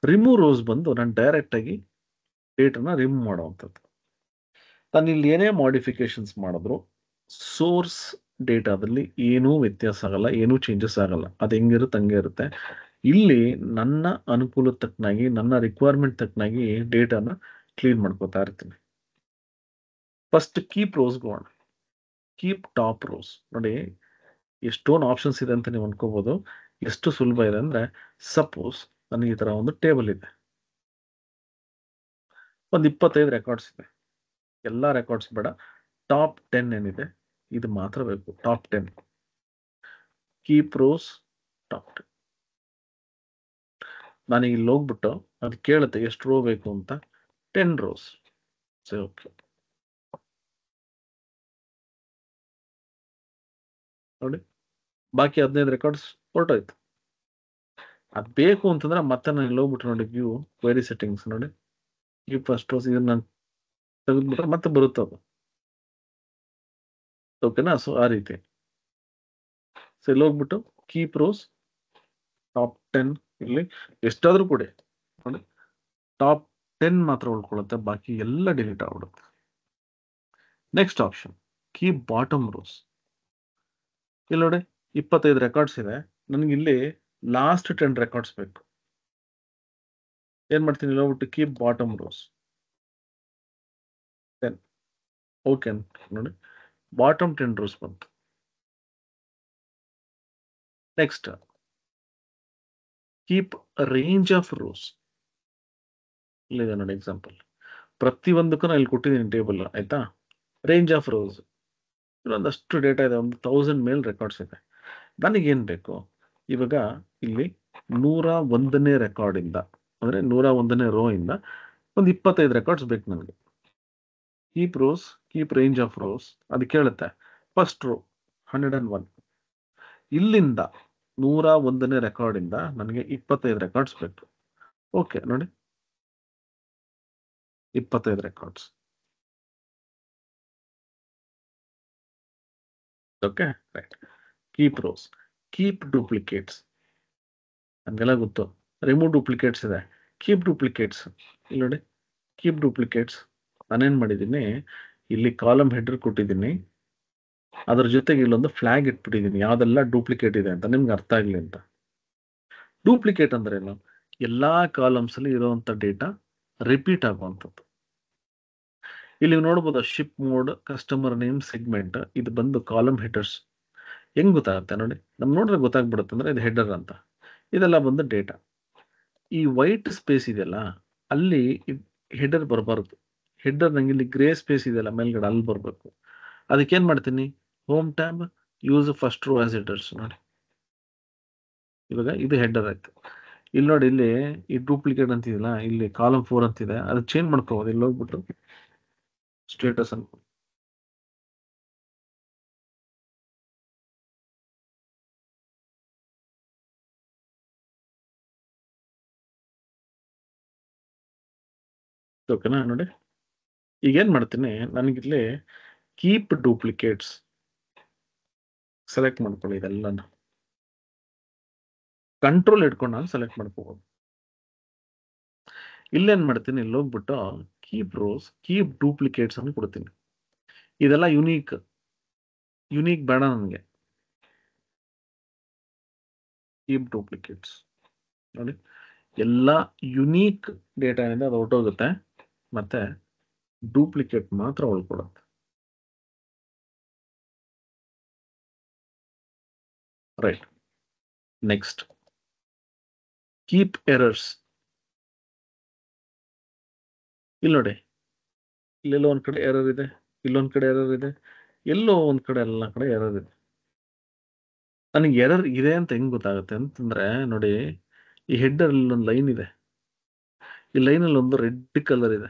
S1: ರಿಮೂವ್ ರೋಸ್ ಬಂದು ನಾನು ಡೈರೆಕ್ಟ್ ಆಗಿ ಡೇಟಾನ ರಿಮೂವ್ ಮಾಡುವಂಥದ್ದು. ನಾನು ಇಲ್ಲಿ ಏನೇ ಮಾಡಿಫಿಕೇಶನ್ಸ್ ಮಾಡಿದ್ರು ಸೋರ್ಸ್ ಡೇಟಾದಲ್ಲಿ ಏನೂ ವ್ಯತ್ಯಾಸ ಆಗಲ್ಲ, ಏನೂ ಚೇಂಜಸ್ ಆಗಲ್ಲ. ಅದು ಹೆಂಗಿರುತ್ತೆ ಹಂಗೆ ಇರುತ್ತೆ. ಇಲ್ಲಿ ನನ್ನ ಅನುಕೂಲ ತಕ್ಕನಾಗಿ, ನನ್ನ ರಿಕ್ವೈರ್ಮೆಂಟ್ ತಕ್ಕನಾಗಿ ಡೇಟಾನ ಕ್ಲೀನ್ ಮಾಡ್ಕೋತಾ ಇರ್ತೀನಿ. ಫಸ್ಟ್ ಕೀಪ್ ರೋಸ್ಗೆ ಹೋಗೋಣ. Keep top rose. ನೋಡಿ ಎಷ್ಟೊಂದು ಆಪ್ಷನ್ಸ್ ಇದೆ ಅಂತ ನೀವು ಅನ್ಕೋಬಹುದು. ಎಷ್ಟು ಸುಲಭ ಇದೆ ಅಂದ್ರೆ, ಸಪೋಸ್ ನನಗೆ ಈ ತರ ಒಂದು ಟೇಬಲ್ ಇದೆ, ಒಂದು 25 ರೆಕಾರ್ಡ್ಸ್ ಇದೆ. ಎಲ್ಲ ರೆಕಾರ್ಡ್ಸ್ ಬೇಡ, ಟಾಪ್ 10 ಏನಿದೆ ಇದು ಮಾತ್ರ ಬೇಕು. Top 10 keep rose top 10. ನಾನು ಇಲ್ಲಿ ಹೋಗ್ಬಿಟ್ಟು ಅದು ಕೇಳುತ್ತೆ ಎಷ್ಟು ರೋ ಬೇಕು ಅಂತ. 10 ರೋಸ್. ಸರಿ, ಓಕೆ. ನೋಡಿ ಬಾಕಿ 15 ರೆಕಾರ್ಡ್ಸ್ ಹೊರಟೋಯ್ತು. ಅದು ಬೇಕು ಅಂತಂದ್ರೆ ಮತ್ತೆ ನಾನು ಇಲ್ಲಿ ಹೋಗ್ಬಿಟ್ಟು ನೋಡಿ ವ್ಯೂ ಕ್ವೆರಿ ಸೆಟ್ಟಿಂಗ್ಸ್ ನೋಡಿ, ಈ ಫಸ್ಟ್ ರೋಸ್ ಇದನ್ನ ನಾನು ತೆಗೆದ್ಬಿಟ್ರೆ ಮತ್ತೆ ಬರುತ್ತೆ ಅದು. ಓಕೆನಾ? ಸೊ ಆ ರೀತಿ. ಸೊ ಇಲ್ಲಿ ಹೋಗ್ಬಿಟ್ಟು ಕೀಪ್ ರೋಸ್ ಟಾಪ್ 10 ಇಲ್ಲಿ ಎಷ್ಟಾದ್ರೂ ಕೊಡಿ, ನೋಡಿ ಟಾಪ್ 10 ಮಾತ್ರ ಉಳ್ಕೊಳ್ಳುತ್ತೆ, ಬಾಕಿ ಎಲ್ಲ ಡಿಲೀಟ್ ಆಗ್ಬಿಡುತ್ತೆ. Next option keep bottom rose. ಇಲ್ಲಿ ನೋಡಿ 25 ರೆಕಾರ್ಡ್ಸ್ ಇದೆ, ನನಗೆ ಇಲ್ಲಿ ಲಾಸ್ಟ್ 10 ರೆಕಾರ್ಡ್ಸ್ ಬೇಕು. ಏನ್ ಮಾಡ್ತೀನಿ, ಇಲ್ಲಿ ಹೋಗ್ಬಿಟ್ಟು ಕೀಪ್ ಬಾಟಮ್ ರೋಸ್ 10. ಓಕೆ ನೋಡಿ ಬಾಟಮ್ 10 ರೋಸ್ ಬಂತು. Next keep range of rose. ಇಲ್ಲಿದೆ ನೋಡಿ ಎಕ್ಸಾಂಪಲ್. ಪ್ರತಿಯೊಂದಕ್ಕೂ ನಾನು ಇಲ್ಲಿ ಕೊಟ್ಟಿದ್ದೀನಿ ಟೇಬಲ್, ಆಯ್ತಾ? ರೇಂಜ್ ಆಫ್ ರೋಸ್ ಒಂದಷ್ಟು ಡೇಟಾ ಇದೆ, ಒಂದು 1000 ಮೇಲ್ ರೆಕಾರ್ಡ್ಸ್ ಇದೆ. ನನಗೇನು ಬೇಕು ಇವಾಗ, ಇಲ್ಲಿ 101ನೇ ರೆಕಾರ್ಡ್ ಇಂದ ಅಂದ್ರೆ 101ನೇ ರೋ ಇಂದ ಒಂದು 25 ರೆಕಾರ್ಡ್ಸ್ ಬೇಕು ನನಗೆ. Keep rose, keep range of rose, ಅದು ಕೇಳುತ್ತೆ ಫಸ್ಟ್ ರೋ 101. ಇಲ್ಲಿಂದ 101ನೇ ರೆಕಾರ್ಡ್ ಇಂದ ನನಗೆ 25 ರೆಕಾರ್ಡ್ಸ್ ಬೇಕು. ಓಕೆ ನೋಡಿ 25 records. Okay right. Keep rose, keep duplicates. ನಮಗೆಲ್ಲ ಗೊತ್ತು ರಿಮೂವ್ ಡೂಪ್ಲಿಕೇಟ್ಸ್ ಇದೆ, ಕೀಪ್ ಡೂಪ್ಲಿಕೇಟ್ಸ್. ಇಲ್ಲಿ ನೋಡಿ ಕೀಪ್ ಡೂಪ್ಲಿಕೇಟ್ಸ್. ನಾನೇನ್ ಮಾಡಿದ್ದೀನಿ, ಇಲ್ಲಿ ಕಾಲಮ್ ಹೆಡರ್ ಕೊಟ್ಟಿದ್ದೀನಿ, ಅದ್ರ ಜೊತೆಗೆ ಇಲ್ಲೊಂದು ಫ್ಲಾಗ್ ಇಟ್ಬಿಟ್ಟಿದ್ದೀನಿ ಯಾವ್ದೆಲ್ಲ ಡೂಪ್ಲಿಕೇಟ್ ಇದೆ ಅಂತ, ನಿಮ್ಗೆ ಅರ್ಥ ಆಗ್ಲಿ ಅಂತ. ಡೂಪ್ಲಿಕೇಟ್ ಅಂದ್ರೆ ಏನು? ಎಲ್ಲಾ ಕಾಲಮ್ಸ್ ಅಲ್ಲಿ ಇರುವಂತ ಡೇಟಾ ರಿಪೀಟ್ ಆಗುವಂಥದ್ದು. ಇಲ್ಲಿ ನೋಡ್ಬೋದು ship mode, customer name, segment, ಇದು ಬಂದು ಕಾಲಮ್ ಹೆಡರ್ಸ್. ಹೆಂಗ್ ಗೊತ್ತಾಗುತ್ತೆ ನೋಡಿ, ನಮ್ ನೋಡಿದ್ರೆ ಗೊತ್ತಾಗ್ಬಿಡುತ್ತೆ ಅಂದ್ರೆ ಇದು ಹೆಡರ್ ಅಂತ. ಇದೆಲ್ಲ ಬಂದು ಡೇಟಾ. ಈ ವೈಟ್ ಸ್ಪೇಸ್ ಇದೆಯಲ್ಲ ಅಲ್ಲಿ ಹೆಡರ್ ಬರಬಾರದು. ಹೆಡರ್ ನಂಗೆ ಇಲ್ಲಿ ಗ್ರೇ ಸ್ಪೇಸ್ ಇದೆಯಲ್ಲ ಮೇಲ್ಗಡೆ, ಅಲ್ಲಿ ಬರಬೇಕು. ಅದಕ್ಕೇನ್ ಮಾಡ್ತೀನಿ, home tab, use first row as headers. ನೋಡಿ ಇವಾಗ ಇದು ಹೆಡರ್ ಆಯ್ತು. ಇಲ್ಲಿ ನೋಡಿ ಇಲ್ಲಿ ಈ ಡೂಪ್ಲಿಕೇಟ್ ಅಂತಿದೆಯಲ್ಲ, ಇಲ್ಲಿ ಕಾಲಮ್ 4 ಅಂತಿದೆ, ಅದು ಚೇಂಜ್ ಮಾಡ್ಕೋಬಹುದು. ಇಲ್ಲಿ ಹೋಗ್ಬಿಟ್ಟು ಸ್ಟೇಟಸ್ ಅನ್ಕೊ, ಓಕೆನಾ? ನೋಡಿ ಈಗ ಏನ್ ಮಾಡ್ತೀನಿ, ನನಗಿಲ್ಲಿ ಕೀಪ್ ಡೂಪ್ಲಿಕೇಟ್ಸ್ ಸೆಲೆಕ್ಟ್ ಮಾಡ್ಕೊಳ್ಳಿ. ಇದೆಲ್ಲ ಕಂಟ್ರೋಲ್ ಇಟ್ಕೊಂಡು ನಾನು ಸೆಲೆಕ್ಟ್ ಮಾಡ್ಕೋಬಹುದು. ಇಲ್ಲೇನ್ ಮಾಡ್ತೀನಿ, ಇಲ್ಲಿ ಹೋಗ್ಬಿಟ್ಟು ಕೀಪ್ ರೋಸ್, ಕೀಪ್ ಡೂಪ್ಲಿಕೇಟ್ಸ್ ಅನ್ನು ಕೊಡ್ತೀನಿ. ಇದೆಲ್ಲ ಯುನೀಕ್ ಬೇಡ ನನಗೆ. ಕೀಪ್ ಡೂಪ್ಲಿಕೇಟ್ಸ್ ನೋಡಿ, ಎಲ್ಲ ಯುನೀಕ್ ಡೇಟಾ ಏನಿದೆ ಅದು ಹೊರಟೋಗುತ್ತೆ, ಮತ್ತೆ ಡೂಪ್ಲಿಕೇಟ್ ಮಾತ್ರ ಉಳ್ಕೊಡುತ್ತೆ. ರೈಟ್. Next keep errors. ಇಲ್ಲಿ ನೋಡಿ, ಇಲ್ಲೆಲ್ಲೋ ಒಂದ್ ಕಡೆ ಎರರ್ ಇದೆ, ಇಲ್ಲೊಂದ್ ಕಡೆ ಎರರ್ ಇದೆ, ಎಲ್ಲೋ ಒಂದ್ ಕಡೆ ಎಲ್ಲ ಕಡೆ ಎರರ್ ಇದೆ. ನನಗೆ ಎರರ್ ಇದೆ ಅಂತ ಹೆಂಗ್ ಗೊತ್ತಾಗುತ್ತೆ ಅಂತಂದ್ರೆ, ನೋಡಿ ಈ ಹೆಡರ್ ಅಲ್ಲಿ ಒಂದು ಲೈನ್ ಇದೆ, ಈ ಲೈನ್ ಅಲ್ಲಿ ಒಂದು ರೆಡ್ ಕಲರ್ ಇದೆ.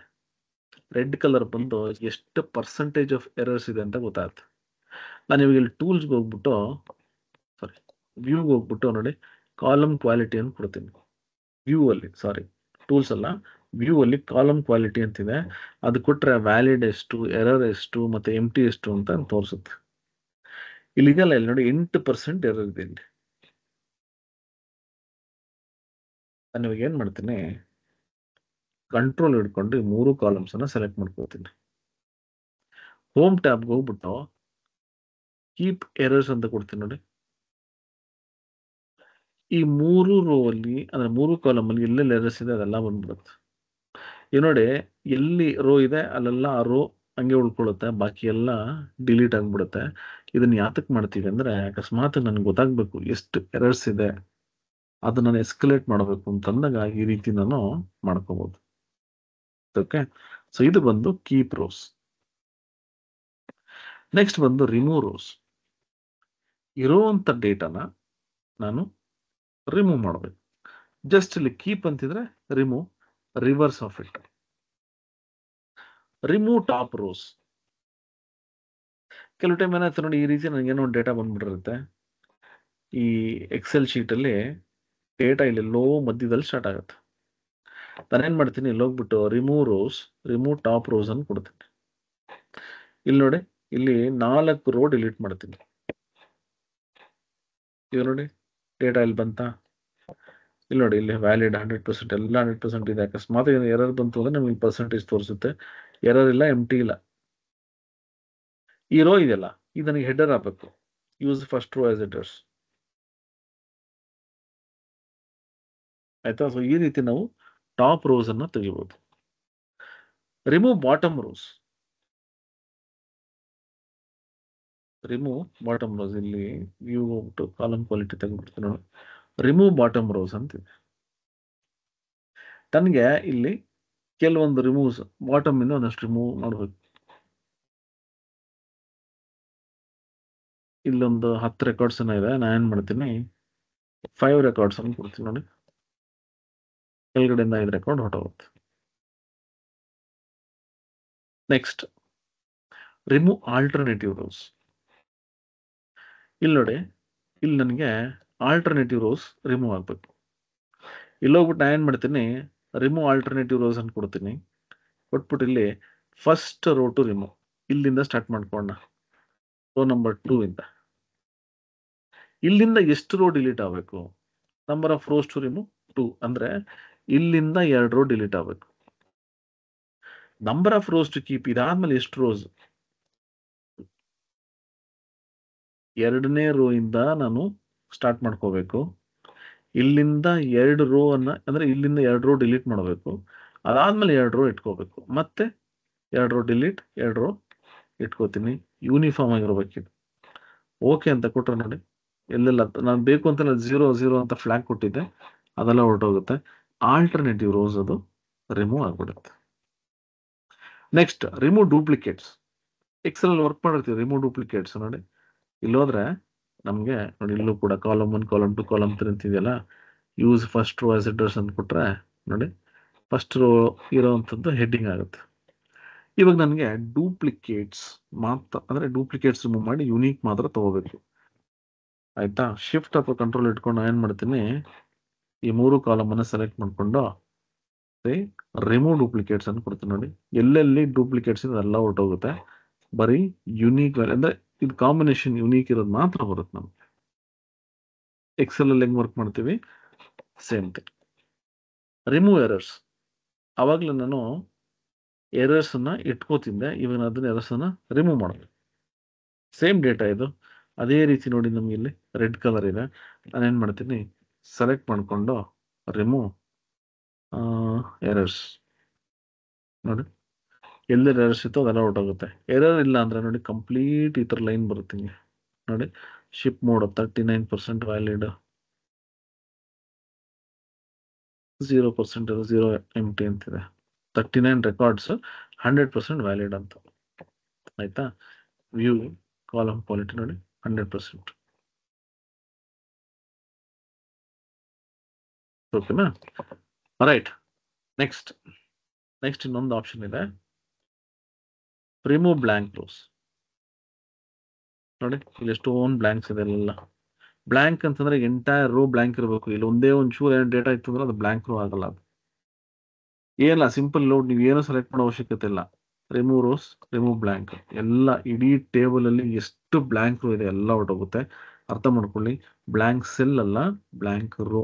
S1: ರೆಡ್ ಕಲರ್ ಬಂದು ಎಷ್ಟು ಪರ್ಸೆಂಟೇಜ್ ಆಫ್ ಎರರ್ಸ್ ಇದೆ ಅಂತ ಗೊತ್ತಾಗುತ್ತೆ. ನಾನು ಇವಾಗ ಇಲ್ಲಿ ಟೂಲ್ಸ್ಗೆ ಹೋಗ್ಬಿಟ್ಟು, ಸಾರಿ ವ್ಯೂಗೆ ಹೋಗ್ಬಿಟ್ಟು ನೋಡಿ ಕಾಲಮ್ ಕ್ವಾಲಿಟಿ ಅಂತ ಕೊಡ್ತೀನಿ. ವ್ಯೂ ಅಲ್ಲಿ, ಸಾರಿ ಟೂಲ್ಸ್ ಅಲ್ಲ, ವ್ಯೂ ಅಲ್ಲಿ ಕಾಲಮ್ ಕ್ವಾಲಿಟಿ ಅಂತಿದೆ, ಅದು ಕೊಟ್ರೆ ವ್ಯಾಲಿಡ್ ಎಷ್ಟು, ಎರರ್ ಎಷ್ಟು ಮತ್ತೆ ಎಂಟಿ ಎಷ್ಟು ಅಂತ ತೋರಿಸುತ್ತೆ. ಇಲ್ಲಿದೆಲ್ಲ ಇಲ್ಲಿ ನೋಡಿ 8% ಎರರ್ ಇದೆ ಇಲ್ಲಿ. ನಾನು ಇವಾಗ ಏನ್ ಮಾಡ್ತೀನಿ, ಕಂಟ್ರೋಲ್ ಹಿಡ್ಕೊಂಡು ಈ 3 ಕಾಲಮ್ಸ್ ಅನ್ನ ಸೆಲೆಕ್ಟ್ ಮಾಡ್ಕೋತೀನಿ. ಹೋಮ್ ಟ್ಯಾಬ್ಗೆ ಹೋಗ್ಬಿಟ್ಟು ಕೀಪ್ ಎರರ್ಸ್ ಅಂತ ಕೊಡ್ತೀನಿ ನೋಡಿ. ಈ 3 ರೋ ಅಲ್ಲಿ ಅಂದ್ರೆ 3 ಕಾಲಮ್ ಅಲ್ಲಿ ಎಲ್ಲೆಲ್ಲಿ ಎರರ್ಸ್ ಇದೆ ಅದೆಲ್ಲ ಬಂದ್ಬಿಡುತ್ತೆ. ಈಗ ನೋಡಿ, ಎಲ್ಲಿ ರೋ ಇದೆ ಅಲ್ಲೆಲ್ಲ ಆ ರೋ ಹಂಗೆ ಉಳ್ಕೊಳ್ಳುತ್ತೆ, ಬಾಕಿ ಎಲ್ಲ ಡಿಲೀಟ್ ಆಗ್ಬಿಡುತ್ತೆ. ಇದನ್ನ ಯಾತಕ್ ಮಾಡ್ತೀವಿ ಅಂದ್ರೆ, ಅಕಸ್ಮಾತ್ ನನ್ಗೆ ಗೊತ್ತಾಗ್ಬೇಕು ಎಷ್ಟು ಎರರ್ಸ್ ಇದೆ, ಅದು ನಾನು ಎಸ್ಕಲೇಟ್ ಮಾಡಬೇಕು ಅಂತಂದಾಗ ಈ ರೀತಿ ನಾನು ಮಾಡ್ಕೋಬಹುದು. ಓಕೆ, ಸೊ ಇದು ಬಂದು ಕೀಪ್ ರೋಸ್. ನೆಕ್ಸ್ಟ್ ಬಂದು ರಿಮೂವ್ ರೋಸ್. ಇರುವಂತ ಡೇಟಾನ ನಾನು ರಿಮೂವ್ ಮಾಡಬೇಕು. ಜಸ್ಟ್ ಇಲ್ಲಿ ಕೀಪ್ ಅಂತಿದ್ರೆ remove, reverse of it, remove top rows. ಕೆಲವು ಟೈಮ್ ಏನಾಯ್ತು ನೋಡಿ, ಈ ರೀತಿ ನನಗೇನೋ ಒಂದು ಡೇಟಾ ಬಂದ್ಬಿಟ್ಟಿರುತ್ತೆ. ಈ ಎಕ್ಸೆಲ್ ಶೀಟ್ ಅಲ್ಲಿ ಡೇಟಾ ಇಲ್ಲಿ ಲೋ ಮಧ್ಯದಲ್ಲಿ ಸ್ಟಾರ್ಟ್ ಆಗುತ್ತೆ. ನಾನೇನ್ ಮಾಡ್ತೀನಿ, ಇಲ್ಲಿ ಹೋಗ್ಬಿಟ್ಟು remove rows, remove top rows ಅನ್ನು ಕೊಡ್ತೀನಿ. ಇಲ್ಲಿ ನೋಡಿ, ಇಲ್ಲಿ 4 ರೋ ಡಿಲೀಟ್ ಮಾಡ್ತೀನಿ. ಈಗ ನೋಡಿ ಡೇಟಾ ಇಲ್ಲಿ ಬಂತ. ಇಲ್ಲಿ ನೋಡಿ, ಇಲ್ಲಿ ವ್ಯಾಲಿಡ್ 100%, ಎಲ್ಲ 100% ಇದೆ. ಅಕಸ್ಮಾತ್ ಎರರ್ ಬಂತು ಅಂದ್ರೆ ನಮಗೆ ಪರ್ಸೆಂಟೇಜ್ ತೋರಿಸುತ್ತೆ. ಎರರ್ ಇಲ್ಲ, ಎಂಟಿ ಇಲ್ಲ. ಈ ರೋ ಇದೆಯಲ್ಲ, ಇದು ನನಗೆ ಹೆಡರ್ ಹಾಕಬೇಕು. Use first row as headers. ಆಯ್ತಾ? ಸೊ ಈ ರೀತಿ ನಾವು ಟಾಪ್ ರೋಸ್ ಅನ್ನ ತೆಗಿಬಹುದು. Remove bottom rose. Remove bottom rose, ಇಲ್ಲಿ ವ್ಯೂ ಹೋಗ್ಬಿಟ್ಟು ಕಾಲಮ್ ಕ್ವಾಲಿಟಿ ತೆಗೆದ್ಬಿಡ್ತೀನಿ ನೋಡಿ. ರಿಮೂವ್ ಬಾಟಮ್ ರೋಸ್ ಅಂತಿದೆ. ನನಗೆ ಇಲ್ಲಿ ಕೆಲವೊಂದು ರಿಮೂವ್ಸ್ ಬಾಟಮ್ ಇಂದ ಒಂದಷ್ಟು ರಿಮೂವ್ ಮಾಡಬೇಕು. ಇಲ್ಲೊಂದು 10 ರೆಕಾರ್ಡ್ಸ್ ಇದೆ. ನಾನು ಏನ್ ಮಾಡ್ತೀನಿ, 5 ರೆಕಾರ್ಡ್ಸ್ ಅನ್ನು ಕೊಡ್ತೀನಿ ನೋಡಿ. ಕೆಳಗಡೆಯಿಂದ 5 ರೆಕಾರ್ಡ್ ಹೊರಟೋಗುತ್ತೆ. Next, remove alternative rows. ಇಲ್ಲಿ ನೋಡಿ, ಇಲ್ಲಿ ನನಗೆ ಆಲ್ಟರ್ನೇಟಿವ್ ರೋಸ್ ರಿಮೂವ್ ಆಗ್ಬೇಕು. ಇಲ್ಲಿ ಹೋಗ್ಬಿಟ್ಟು ನಾನು ಏನ್ ಮಾಡ್ತೀನಿ, ರಿಮೂವ್ ಆಲ್ಟರ್ನೇಟಿವ್ ರೋಸ್ ಅಂತ ಕೊಡ್ತೀನಿ. ಕೊಟ್ಬಿಟ್ಟು ಇಲ್ಲಿ ಫಸ್ಟ್ ರೋ ಟು ರಿಮೂವ್, ಇಲ್ಲಿಂದ ಸ್ಟಾರ್ಟ್ ಮಾಡ್ಕೊಂಡ, ರೋ ನಂಬರ್ 2 ಇಂದ. ಇಲ್ಲಿಂದ ಎಷ್ಟು ರೋ ಡಿಲೀಟ್ ಆಗಬೇಕು? Number of rows to remove 2, ಅಂದ್ರೆ ಇಲ್ಲಿಂದ 2 ರೋ ಡಿಲೀಟ್ ಆಗಬೇಕು. Number of rows to keep, ಇದಾದ್ಮೇಲೆ ಎಷ್ಟು ರೋಸ್? 2ನೇ ರೋ ಇಂದ ನಾನು ಸ್ಟಾರ್ಟ್ ಮಾಡ್ಕೋಬೇಕು. ಇಲ್ಲಿಂದ 2 ರೋ ಅನ್ನ, ಅಂದ್ರೆ ಇಲ್ಲಿಂದ 2 ರೋ ಡಿಲೀಟ್ ಮಾಡಬೇಕು. ಅದಾದ್ಮೇಲೆ 2 ರೋ ಇಟ್ಕೋಬೇಕು. ಮತ್ತೆ 2 ರೋ ಡಿಲೀಟ್, 2 ರೋ ಇಟ್ಕೋತೀನಿ. ಯೂನಿಫಾರ್ಮ್ ಆಗಿರ್ಬೇಕಿದು. ಓಕೆ ಅಂತ ಕೊಟ್ರೆ ನೋಡಿ, ಎಲ್ಲೆಲ್ಲ ನಾನು ಬೇಕು ಅಂತ 0 ಅಂತ ಫ್ಲಾಗ್ ಕೊಟ್ಟಿದ್ದೆ, ಅದೆಲ್ಲ ಹೊರಟೋಗುತ್ತೆ. ಆಲ್ಟರ್ನೇಟಿವ್ ರೋಸ್ ಅದು ರಿಮೂವ್ ಆಗ್ಬಿಡುತ್ತೆ. Next, remove duplicates. ಎಕ್ಸೆಲ್ ಅಲ್ಲಿ ವರ್ಕ್ ಮಾಡಿರ್ತೀವಿ, ರಿಮೂವ್ ಡೂಪ್ಲಿಕೇಟ್ಸ್ ನೋಡಿ. ಇಲ್ಲೋದ್ರೆ ನಮಗೆ ನೋಡಿ, ಇಲ್ಲೂ ಕೂಡ ಕಾಲಮ್ 1, ಕಾಲಮ್ 2, ಕಾಲಮ್ 3 ಅಂತಿದೆಯಲ್ಲ. Use first row as headers ಅಂತ ಕೊಟ್ರೆ ನೋಡಿ, ಫಸ್ಟ್ ರೋ ಇರೋವಂಥದ್ದು ಹೆಡ್ಡಿಂಗ್ ಆಗುತ್ತೆ. ಇವಾಗ ನನಗೆ ಡೂಪ್ಲಿಕೇಟ್ಸ್ ಮಾತ್ರ, ಅಂದ್ರೆ ಡೂಪ್ಲಿಕೇಟ್ಸ್ ರಿಮೂವ್ ಮಾಡಿ ಯುನೀಕ್ ಮಾತ್ರ ತಗೋಬೇಕು. ಆಯ್ತಾ? ಶಿಫ್ಟ್ ಅಥವಾ ಕಂಟ್ರೋಲ್ ಇಟ್ಕೊಂಡು ಏನ್ ಮಾಡ್ತೀನಿ, ಈ 3 ಕಾಲಮ್ ಅನ್ನ ಸೆಲೆಕ್ಟ್ ಮಾಡ್ಕೊಂಡು ರಿಮೂವ್ ಡೂಪ್ಲಿಕೇಟ್ಸ್ ಅಂತ ಕೊಡ್ತೀನಿ ನೋಡಿ. ಎಲ್ಲೆಲ್ಲಿ ಡೂಪ್ಲಿಕೇಟ್ಸ್ ಇದೆ ಎಲ್ಲ ಹೊರಟೋಗುತ್ತೆ. ಬರೀ ಯುನೀಕ್, ಅಂದ್ರೆ ಇದು ಕಾಂಬಿನೇಷನ್ ಯುನೀಕ್ ಇರೋದು ಮಾತ್ರ ಬರುತ್ತೆ ನಮ್ಗೆ. ಎಕ್ಸೆಲ್ ಅಲ್ಲಿ ಹೆಂಗ್ ವರ್ಕ್ ಮಾಡ್ತೀವಿ, ಸೇಮ್ ಥಿಂಗ್. Remove errors. ಅವಾಗಲೇ ನಾನು ಎರರ್ಸ್ ಅನ್ನ ಇಟ್ಕೋತಿದ್ದೆ, ಇವಾಗ ಅದನ್ನ ಎರರ್ಸ್ ಅನ್ನ ರಿಮೂವ್ ಮಾಡಬೇಕು. ಸೇಮ್ ಡೇಟಾ ಇದು, ಅದೇ ರೀತಿ ನೋಡಿ. ನಮ್ಗೆ ಇಲ್ಲಿ ರೆಡ್ ಕಲರ್ ಇದೆ. ನಾನೇನ್ ಮಾಡ್ತೀನಿ, ಸೆಲೆಕ್ಟ್ ಮಾಡ್ಕೊಂಡು ರಿಮೂವ್ ಎರರ್ಸ್ ನೋಡಿ. ಎಲ್ಲಿ ಎರರ್ಸ್ ಇತ್ತು ಅದೆಲ್ಲ ಹೊರಟೋಗುತ್ತೆ. ಎರರ್ ಇಲ್ಲ ಅಂದ್ರೆ ನೋಡಿ, ಕಂಪ್ಲೀಟ್ ಈ ತರ ಲೈನ್ ಬರುತ್ತೆ ನೋಡಿ. ಶಿಪ್ ಮೋಡ್ 39% ವ್ಯಾಲಿಡ್, 0% 0 ಎಂಟಿ ಅಂತಿದೆ. 39 ರೆಕಾರ್ಡ್ಸ್ 100% ವ್ಯಾಲಿಡ್ ಅಂತ. ಆಯ್ತಾ? ವ್ಯೂ ಕಾಲಮ್ ಕ್ವಾಲಿಟಿ ನೋಡಿ 100%. ಓಕೆನಾ? ರೈಟ್. ನೆಕ್ಸ್ಟ್ ಇನ್ನೊಂದು ಆಪ್ಷನ್ ಇದೆ, ರಿಮೂವ್ ಬ್ಲಾಂಕ್ ರೋಸ್. ನೋಡಿ, ಇಲ್ಲಿ ಎಷ್ಟೊಂದು ಬ್ಲಾಂಕ್ಸ್ ಇದೆ. ಎಲ್ಲ ಬ್ಲಾಂಕ್ ಅಂತಂದ್ರೆ ಎಂಟೈರ್ ರೋ ಬ್ಲಾಂಕ್ ಇರಬೇಕು. ಇಲ್ಲಿ ಒಂದೇ ಒಂಚೂರು ಡೇಟಾ ಇತ್ತು ಅಂದ್ರೆ ಅದು ಬ್ಲಾಂಕ್ ರೋ ಆಗಲ್ಲ. ಅದು ಏನಿಲ್ಲ, ಸಿಂಪಲ್ ನೋಡ್, ನೀವು ಏನು ಸೆಲೆಕ್ಟ್ ಮಾಡೋ ಅವಶ್ಯಕತೆ ಇಲ್ಲ. ರಿಮೂವ್ ರೋಸ್, ರಿಮೂವ್ ಬ್ಲ್ಯಾಂಕ್, ಎಲ್ಲ ಇಡೀ ಟೇಬಲ್ ಅಲ್ಲಿ ಎಷ್ಟು ಬ್ಲ್ಯಾಂಕ್ ರೋ ಇದೆ ಎಲ್ಲ ಹೊರಟೋಗುತ್ತೆ. ಅರ್ಥ ಮಾಡ್ಕೊಳ್ಳಿ, ಬ್ಲ್ಯಾಂಕ್ ಸೆಲ್ ಅಲ್ಲ, ಬ್ಲ್ಯಾಂಕ್ ರೋ.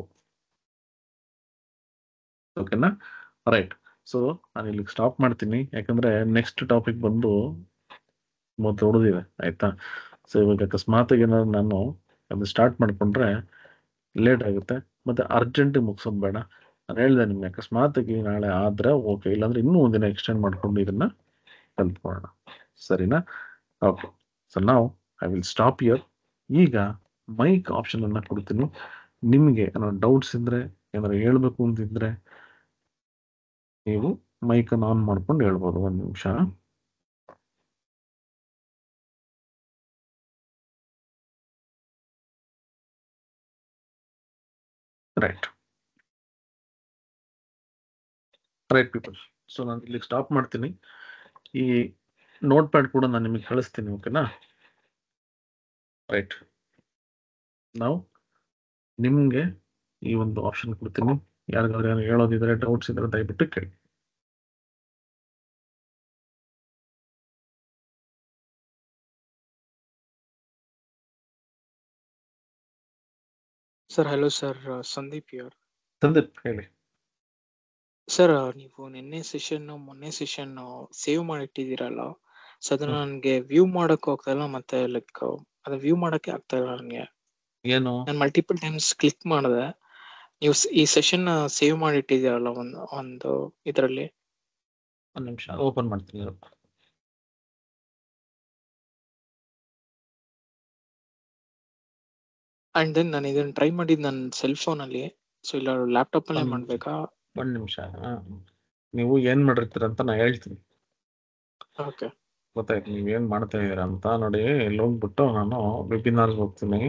S1: ಓಕೆನಾ? ರೈಟ್. ಸೊ ನಾನು ಇಲ್ಲಿಗೆ ಸ್ಟಾಪ್ ಮಾಡ್ತೀನಿ, ಯಾಕಂದ್ರೆ ನೆಕ್ಸ್ಟ್ ಟಾಪಿಕ್ ಬಂದು ದೊಡ್ಡದಿದೆ, ಆಯ್ತಾ? ಸೊ ಇವಾಗ ಅಕಸ್ಮಾತ್ ಏನಾದ್ರು ನಾನು ಅದು ಸ್ಟಾರ್ಟ್ ಮಾಡ್ಕೊಂಡ್ರೆ ಲೇಟ್ ಆಗುತ್ತೆ, ಮತ್ತೆ ಅರ್ಜೆಂಟ್ ಮುಗಿಸೋದು ಬೇಡ. ನಾನು ಹೇಳಿದೆ ನಿಮ್ಗೆ, ಅಕಸ್ಮಾತಾಗಿ ನಾಳೆ ಆದ್ರೆ ಓಕೆ, ಇಲ್ಲಾಂದ್ರೆ ಇನ್ನೂ ಒಂದಿನ ಎಕ್ಸ್ಟೆಂಡ್ ಮಾಡ್ಕೊಂಡು ಇದನ್ನ ಕಲ್ತ್ಕೊಳ್ಳೋಣ. ಸರಿನಾ? ಓಕೆ. ಸೊ ನಾವು ಐ ವಿಲ್ ಸ್ಟಾಪ್ ಇಯರ್. ಈಗ ಮೈಕ್ ಆಪ್ಷನ್ ಅನ್ನ ಕೊಡ್ತೀನಿ. ನಿಮಗೆ ಏನಾದ್ರು ಡೌಟ್ಸ್ ಇದ್ರೆ, ಏನಾದ್ರು ಹೇಳ್ಬೇಕು ಅಂತಿದ್ರೆ ನೀವು ಮೈಕ್ ಅನ್ನು ಆನ್ ಮಾಡ್ಕೊಂಡು ಹೇಳ್ಬೋದು. ಒಂದು ನಿಮಿಷ. Right right people. ಸೊ ನಾನು ಇಲ್ಲಿಗೆ ಸ್ಟಾಪ್ ಮಾಡ್ತೀನಿ. ಈ ನೋಟ್ ಪ್ಯಾಡ್ ಕೂಡ ನಾನು ನಿಮಗೆ ಕಳಿಸ್ತೀನಿ. ಓಕೆನಾ? ರೈಟ್. ನಾವು ನಿಮ್ಗೆ ಈ ಒಂದು ಆಪ್ಷನ್ ಕೊಡ್ತೀನಿ. ಯಾರಿಗಾದ್ರು ಏನಾದ್ರು ಹೇಳೋದಿದ್ರೆ, ಡೌಟ್ಸ್ ಇದ್ರೆ ದಯವಿಟ್ಟು ಕೇಳಿ.
S2: ಸರ್ ಹಲೋ ಸರ್, ಸಂದೀಪ್ ಯಾರ್.
S1: ಸಂದೀಪ್ ಹೇಳಿ.
S2: ಸರ್ ನೀವು ಮೊನ್ನೆ ಸೆಷನ್ ಸೇವ್ ಮಾಡಿಟ್ಟಿದ್ದೀರಲ್ಲ, ಸೊ ಅದನ್ನ ನನಗೆ ವ್ಯೂ ಮಾಡಕ್ ಆಗ್ತಾ ಇಲ್ಲ, ಮತ್ತೆ ಲೈಕ್ ಅದು ವ್ಯೂ ಮಾಡಕ್ಕೆ ಆಗ್ತಾ ಇಲ್ಲ ನನಗೆ.
S1: ಏನು?
S2: ನಾನು ಮಲ್ಟಿಪಲ್ ಟೈಮ್ಸ್ ಕ್ಲಿಕ್ ಮಾಡಿದೆ. ನೀವು ಈ ಸೆಷನ್ ಸೇವ್ ಮಾಡಿಟ್ಟಿದ್ದೀರಲ್ಲ ಒಂದು ಇದರಲ್ಲಿ.
S1: ಒಂದು ನಿಮಿಷ ಓಪನ್ ಮಾಡ್ತೀನಿ.
S2: ಅಂಡ್ ದೆನ್ ನಾನು ಇದನ್ನ ಟ್ರೈ ಮಾಡಿದ್ದು ನನ್ನ ಸೆಲ್ ಫೋನ್ ಅಲ್ಲಿ, ಸೊ ಇಲ್ಲ ಲ್ಯಾಪ್ಟಾಪ್ ಅಲ್ಲೇ ಮಾಡ್ಬೇಕಾ?
S1: ಒಂದು ನಿಮಿಷ. ನೀವು ಏನ್ ಮಾಡಿರ್ತೀರ ಅಂತ ನಾ ಹೇಳ್ತೀನಿ.
S2: ಓಕೆ,
S1: ಗೊತ್ತಾಯ್ತು ನೀವ್ ಏನ್ ಮಾಡ್ತಾ ಇದೀರ ಅಂತ. ನೋಡಿ, ಇಲ್ಲಿ ಹೋಗ್ಬಿಟ್ಟು ನಾನು ವೆಬಿನಾರ್ಸ್ ಹೋಗ್ತೀನಿ.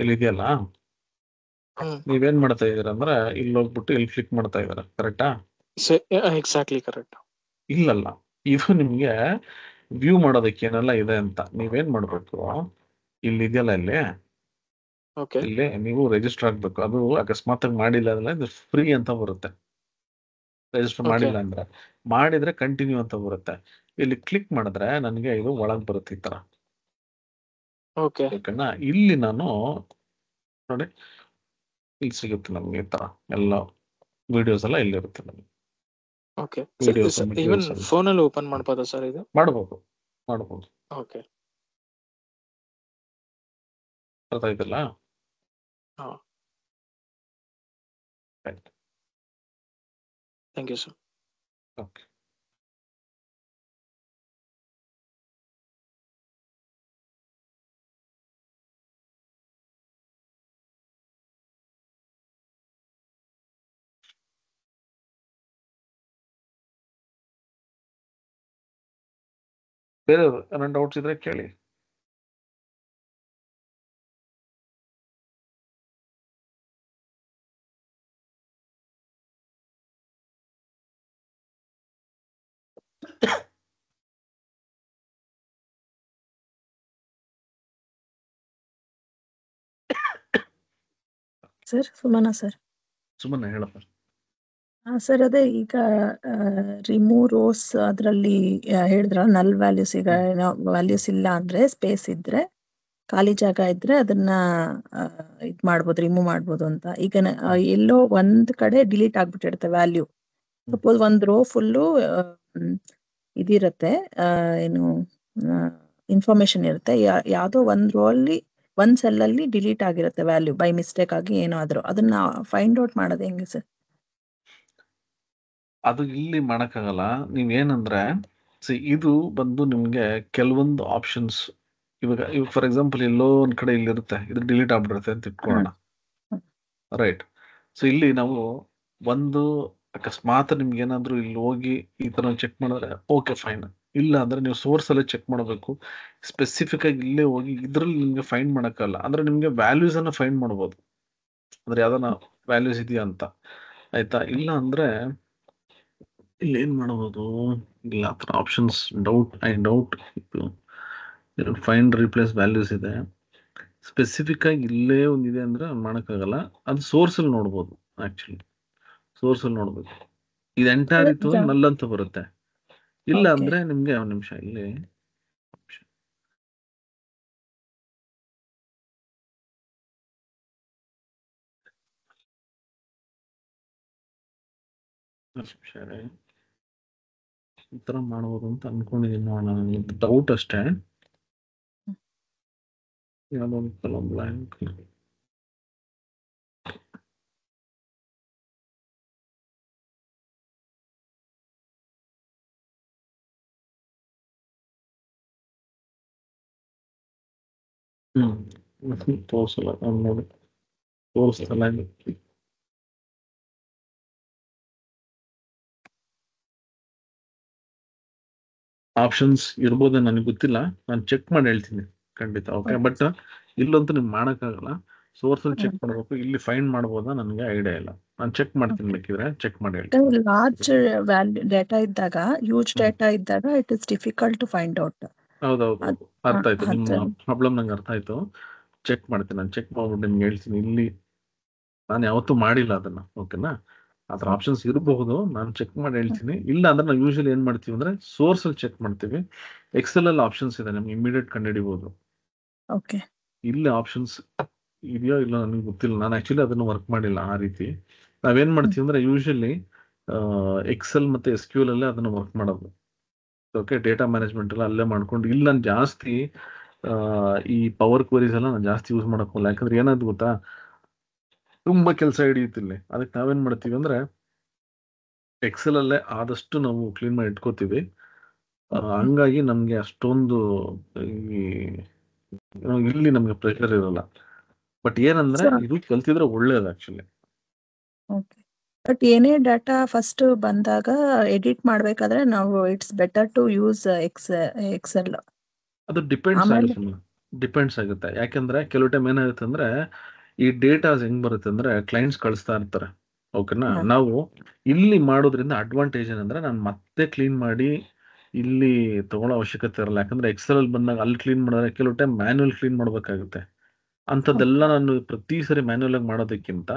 S1: ಇಲ್ಲಿ ಇದೆಯಲ್ಲ, ನೀವೇನ್ ಮಾಡ್ತಾ ಇದೀರ ಅಂದ್ರೆ ಇಲ್ಲಿ ಹೋಗ್ಬಿಟ್ಟು ಇಲ್ಲಿ ಕ್ಲಿಕ್ ಮಾಡ್ತಾ ಇದೀರ, ಕರೆಕ್ಟಾ?
S2: Exactly correct.
S1: ಇಲ್ಲಲ್ಲ, ಇದು ನಿಮ್ಗೆ ವ್ಯೂ ಮಾಡೋದಕ್ಕೆ ಏನೆಲ್ಲ ಇದೆ ಅಂತ ನೀವೇನ್ ಮಾಡ್ಬೇಕು, ಇಲ್ಲಿ ಇದೆಯಲ್ಲ, ಇಲ್ಲಿ ನೀವು ರಿಜಿಸ್ಟರ್ ಆಗ್ಬೇಕು. ಅದು ಅಕಸ್ಮಾತ್ ಮಾಡಿಲ್ಲ ಅಂದ್ರೆ ಇದು ಫ್ರೀ ಅಂತ ಬರುತ್ತೆ. ರಿಜಿಸ್ಟರ್ ಮಾಡಿಲ್ಲ ಅಂದ್ರೆ, ಮಾಡಿದ್ರೆ ಕಂಟಿನ್ಯೂ ಅಂತ ಬರುತ್ತೆ. ಇಲ್ಲಿ ಕ್ಲಿಕ್ ಮಾಡಿದ್ರೆ ನನಗೆ ಇದು ಒಳಗ್ ಬರುತ್ತೆ ಈ ತರ. ಓಕೆನಾ? ಇಲ್ಲಿ ನಾನು ನೋಡಿ, ಇಲ್ಲಿ ಸಿಗುತ್ತೆ ನಮ್ಗೆ ಈ ತರ ಎಲ್ಲ ವಿಡಿಯೋಸ್ ಎಲ್ಲ ಇಲ್ಲಿ ಇರುತ್ತೆ ನಮಗೆ.
S2: ಇವನ್ ಫೋನ್ ಅಲ್ಲಿ ಓಪನ್ ಮಾಡಬಹುದಾ ಸರ್ ಇದು?
S1: ಮಾಡಬಹುದು.
S2: ಓಕೆ,
S1: ಅರ್ಥ ಆಯ್ತಲ್ಲ?
S2: Thank you sir.
S1: ಓಕೆ. ಬೇರೆ ಏನಾದ್ರು ಡೌಟ್ಸ್ ಇದ್ರೆ ಕೇಳಿ.
S3: Sir Sumana sir.
S1: ಸುಮ್ಮನೆ ಹೇಳಪ್ಪ.
S3: ಸರ್ ಅದೇ ಈಗ ರಿಮೂವ್ ರೋಸ್ ಅದರಲ್ಲಿ ಹೇಳಿದ್ರ ನಲ್ ವ್ಯಾಲ್ಯೂಸ್, ಈಗ ವ್ಯಾಲ್ಯೂಸ್ ಇಲ್ಲ ಅಂದ್ರೆ ಸ್ಪೇಸ್ ಇದ್ರೆ ಖಾಲಿ ಜಾಗ ಇದ್ರೆ ಅದನ್ನ ಇದ್ ಮಾಡ್ಬೋದು, ರಿಮೂವ್ ಮಾಡ್ಬೋದು ಅಂತ. ಈಗ ಎಲ್ಲೋ ಒಂದ್ ಕಡೆ ಡಿಲೀಟ್ ಆಗ್ಬಿಟ್ಟಿರುತ್ತೆ ವ್ಯಾಲ್ಯೂ. ಸಪೋಸ್ ಒಂದ್ ರೋ ಫುಲ್ಲು ಇದಿರುತ್ತೆ, ಏನು ಇನ್ಫಾರ್ಮೇಶನ್ ಇರುತ್ತೆ, ಯಾವ್ದೋ ಒಂದ್ ರೋ ಅಲ್ಲಿ ಒಂದ್ ಸೆಲ್ ಅಲ್ಲಿ ಡಿಲೀಟ್ ಆಗಿರುತ್ತೆ ವ್ಯಾಲ್ಯೂ ಬೈ ಮಿಸ್ಟೇಕ್ ಆಗಿ ಏನಾದ್ರು, ಅದನ್ನ ಫೈಂಡ್ ಔಟ್ ಮಾಡೋದು ಹೆಂಗೆ ಸರ್?
S1: ಅದು ಇಲ್ಲಿ ಮಾಡಕ್ಕಾಗಲ್ಲ. ನೀವೇನಂದ್ರೆ ಇದು ಬಂದು ನಿಮ್ಗೆ ಕೆಲವೊಂದು ಆಪ್ಷನ್ಸ್, ಇವಾಗ ಫಾರ್ ಎಕ್ಸಾಂಪಲ್ ಎಲ್ಲೋ ಒಂದ್ ಕಡೆ ಇಲ್ಲಿ ಇರುತ್ತೆ, ಇದು ಡಿಲೀಟ್ ಆಗ್ಬಿಡುತ್ತೆ ಅಂತ ಇಟ್ಕೊಳ್ಳೋಣ, ರೈಟ್? ಸೊ ಇಲ್ಲಿ ನಾವು ಒಂದು ಅಕಸ್ಮಾತ್ ನಿಮ್ಗೆ ಏನಾದ್ರು ಇಲ್ಲಿ ಹೋಗಿ ಈ ತರ ಚೆಕ್ ಮಾಡಿದ್ರೆ ಓಕೆ ಫೈನ್. ಇಲ್ಲ ಅಂದ್ರೆ ನೀವು ಸೋರ್ಸ್ ಅಲ್ಲೇ ಚೆಕ್ ಮಾಡಬೇಕು. ಸ್ಪೆಸಿಫಿಕ್ ಆಗಿ ಇಲ್ಲೇ ಹೋಗಿ ಇದ್ರಲ್ಲಿ ನಿಮ್ಗೆ ಫೈಂಡ್ ಮಾಡಕ್ಕಲ್ಲ. ಅಂದ್ರೆ ನಿಮ್ಗೆ ವ್ಯಾಲ್ಯೂಸ್ ಅನ್ನ ಫೈಂಡ್ ಮಾಡ್ಬೋದು, ಅಂದ್ರೆ ಯಾವ್ದನ್ನ ವ್ಯಾಲ್ಯೂಸ್ ಇದೆಯಾ ಅಂತ, ಆಯ್ತಾ? ಇಲ್ಲ ಅಂದ್ರೆ ಇಲ್ಲಿ ಏನ್ ಮಾಡಬಹುದು, ಇಲ್ಲ ಆ ಥರ options doubt find replace values ಇದೆ. ಸ್ಪೆಸಿಫಿಕ್ ಆಗಿ ಇಲ್ಲೇ ಒಂದಿದೆ ಅಂದ್ರೆ ಮಾಡೋಕ್ಕಾಗಲ್ಲ. ಅದು ಸೋರ್ಸಲ್ಲಿ ನೋಡ್ಬೋದು. ಆಕ್ಚುಲಿ ಸೋರ್ಸಲ್ಲಿ ನೋಡ್ಬೇಕು. ಇದು ಎಂಟೈರ್
S3: ಅದೇ
S1: ಇತ್ತು
S3: ಜಾ
S1: ನಲ್ ಅಂತ ಬರುತ್ತೆ. ಇಲ್ಲ
S3: ಓಕೆ
S1: ಅಂದ್ರೆ ನಿಮ್ಗೆ ಒಂದ್ ನಿಮಿಷ ಇಲ್ಲಿ ಈ ತರ ಮಾಡ್ಬೋದು ಅಂತ ಅನ್ಕೊಂಡಿದೀನಿ. ನನಗೆ ಡೌಟ್ ಅಷ್ಟೇ. ಯಾವುದೋ ಒಂದು column blank. ತೋರಿಸಲ್ಲ ನೋಡಿ, ತೋರಿಸ್ತಲ್ಲ. ಆಪ್ಷನ್ಸ್ ಇರ್ಬೋದು, ನನಗೆ ಗೊತ್ತಿಲ್ಲ, ನಾನು ಚೆಕ್ ಮಾಡಿ ಹೇಳ್ತೀನಿ ಖಂಡಿತ. ಓಕೆ,
S3: ಓಕೆ
S1: ಬಟ್ ಇಲ್ಲಂತೂ ನಿಮ್ಗೆ ಮಾಡೋಕ್ಕಾಗಲ್ಲ. ಸೋರ್ಸ್ ಅಲ್ಲಿ ಚೆಕ್
S3: ಹ್ಮ್
S1: ಮಾಡಬೇಕು. ಇಲ್ಲಿ ಫೈಂಡ್ ಮಾಡ್ಬೋದಾ ನನಗೆ ಐಡಿಯಾ ಇಲ್ಲ. ನಾನು ಚೆಕ್ ಮಾಡ್ತೀನಿ, ಬೇಕಿದ್ರೆ ಚೆಕ್ ಮಾಡಿ ಹೇಳ್ತೀನಿ.
S3: ಲಾರ್ಜ್ ವ್ಯಾಲ್ಯೂ ಡೇಟಾ ಇದ್ದಾಗ, ಹ್ಯೂಜ್
S1: ಹ್ಮ್.
S3: ಡೇಟಾ ಇದ್ದಾಗ it is difficult to find out.
S1: ಹೌದೌದು, ಅರ್ಥ ಆಯ್ತು ನಿಮ್ಮ
S3: ಅದು
S1: ಪ್ರಾಬ್ಲಮ್, ನಂಗೆ ಅರ್ಥ ಆಯ್ತು. ಚೆಕ್ ಮಾಡ್ತೀನಿ, ನಾನು ಚೆಕ್ ಮಾಡ್ಬಿಟ್ಟು ನಿಮ್ಗೆ ಹೇಳ್ತೀನಿ. ಇಲ್ಲಿ ನಾನು ಯಾವತ್ತೂ ಮಾಡಿಲ್ಲ ಅದನ್ನ, ಓಕೆನಾ? ಅದ್ರ ಆಪ್ಷನ್ಸ್ ಇರಬಹುದು, ನಾನು ಚೆಕ್ ಮಾಡಿ ಹೇಳ್ತೀನಿ. ಇಲ್ಲ ಅಂದ್ರೆ ನಾವು ಯೂಶಲಿ ಏನ್ ಮಾಡ್ತೀವಿ ಅಂದ್ರೆ ಸೋರ್ಸ್ ಅಲ್ಲಿ ಚೆಕ್ ಮಾಡ್ತೀವಿ. ಎಕ್ಸೆಲ್ ಅಲ್ಲಿ ಆಪ್ಷನ್ಸ್ ಇದೆ, ನಮ್ಗೆ ಇಮಿಡಿಯೇಟ್ ಕಂಡುಹಿಡಿಬಹುದು.
S3: ಓಕೆ
S1: ಇಲ್ಲಿ ಆಪ್ಷನ್ಸ್ ಇದೆಯೋ ಇಲ್ಲ ನನಗೆ ಗೊತ್ತಿಲ್ಲ, ನಾನು ಆಕ್ಚುಲಿ ಅದನ್ನು ವರ್ಕ್ ಮಾಡಿಲ್ಲ ಆ ರೀತಿ. ನಾವೇನ್ ಮಾಡ್ತೀವಿ ಅಂದ್ರೆ ಯೂಶಲಿ ಎಕ್ಸೆಲ್ ಮತ್ತೆ ಎಸ್ ಕ್ಯೂ ಅಲ್ಲೇ ಅದನ್ನ ವರ್ಕ್ ಮಾಡೋದು. ಓಕೆ, ಡೇಟಾ ಮ್ಯಾನೇಜ್ಮೆಂಟ್ ಎಲ್ಲ ಅಲ್ಲೇ ಮಾಡ್ಕೊಂಡು, ಇಲ್ಲಿ ನಾನು ಜಾಸ್ತಿ ಈ ಪವರ್ ಕ್ವರೀಸ್ ಎಲ್ಲ ನಾನು ಜಾಸ್ತಿ ಯೂಸ್ ಮಾಡಕ್ ಹೋಗಲ್ಲ. ಯಾಕಂದ್ರೆ ಏನಾದ್ರು ಗೊತ್ತಾ, ತುಂಬಾ ಕೆಲಸ ಹಿಡಿಯುತ್ತಿಲ್ಲ. ಅದಕ್ಕೆ ನಾವೇನ್ ಮಾಡ್ತೀವಿ ಅಂದ್ರೆ ಎಕ್ಸೆಲ್ ಅಲ್ಲೇ ಆದಷ್ಟು ನಾವು ಕ್ಲೀನ್ ಮಾಡಿ ಇಟ್ಕೋತೀವಿ. ಹಂಗಾಗಿ ನಮ್ಗೆ ಅಷ್ಟೊಂದು ಈ ಇಲ್ಲಿ ನಮ್ಗೆ ಪ್ರೆಷರ್ ಇರಲ್ಲ. ಬಟ್ ಏನಂದ್ರೆ
S3: ಸೊ
S1: ಇದು ಕಲ್ತಿದ್ರೆ ಒಳ್ಳೇದು ಆಕ್ಚುಲಿ.
S3: ಓಕೆ, ಬಟ್ ಏನೇ ಡಾಟಾ ಫಸ್ಟ್ ಬಂದಾಗ ಎಡಿಟ್ ಮಾಡ್ಬೇಕಾದ್ರೆ ನಾವು it's better to use Excel.
S1: ಅದು ಡಿಪೆಂಡ್ಸ್
S3: ಆಮೇಲೆ
S1: ಆಗುತ್ತೆ, ಡಿಪೆಂಡ್ಸ್ ಆಗುತ್ತೆ. ಯಾಕಂದ್ರೆ ಕೆಲವು ಟೈಮ್ ಏನಾಗುತ್ತೆ ಅಂದ್ರೆ ಈ ಡೇಟಾಸ್ ಹೆಂಗ್ ಬರುತ್ತೆ ಅಂದ್ರೆ ಕ್ಲೈಂಟ್ಸ್ ಕಳಿಸ್ತಾ ಇರ್ತಾರೆ, ಓಕೆನಾ? ನಾವು ಇಲ್ಲಿ ಮಾಡೋದ್ರಿಂದ ಅಡ್ವಾಂಟೇಜ್ ಏನಂದ್ರೆ ನಾನು ಮತ್ತೆ ಕ್ಲೀನ್ ಮಾಡಿ ಇಲ್ಲಿ ತಗೊಳ್ಳೋ ಅವಶ್ಯಕತೆ ಇರಲ್ಲ. ಯಾಕಂದ್ರೆ ಎಕ್ಸೆಲ್ ಅಲ್ಲಿ ಬಂದಾಗ ಅಲ್ಲಿ ಕ್ಲೀನ್ ಮಾಡಿದ್ರೆ ಕೆಲವು ಟೈಮ್ ಮ್ಯಾನ್ಯುವಲ್ ಕ್ಲೀನ್ ಮಾಡ್ಬೇಕಾಗುತ್ತೆ. ಅಂಥದ್ದೆಲ್ಲ ನಾನು ಪ್ರತಿ ಸರಿ ಮ್ಯಾನ್ಯುವಲ್ ಆಗಿ ಮಾಡೋದಕ್ಕಿಂತ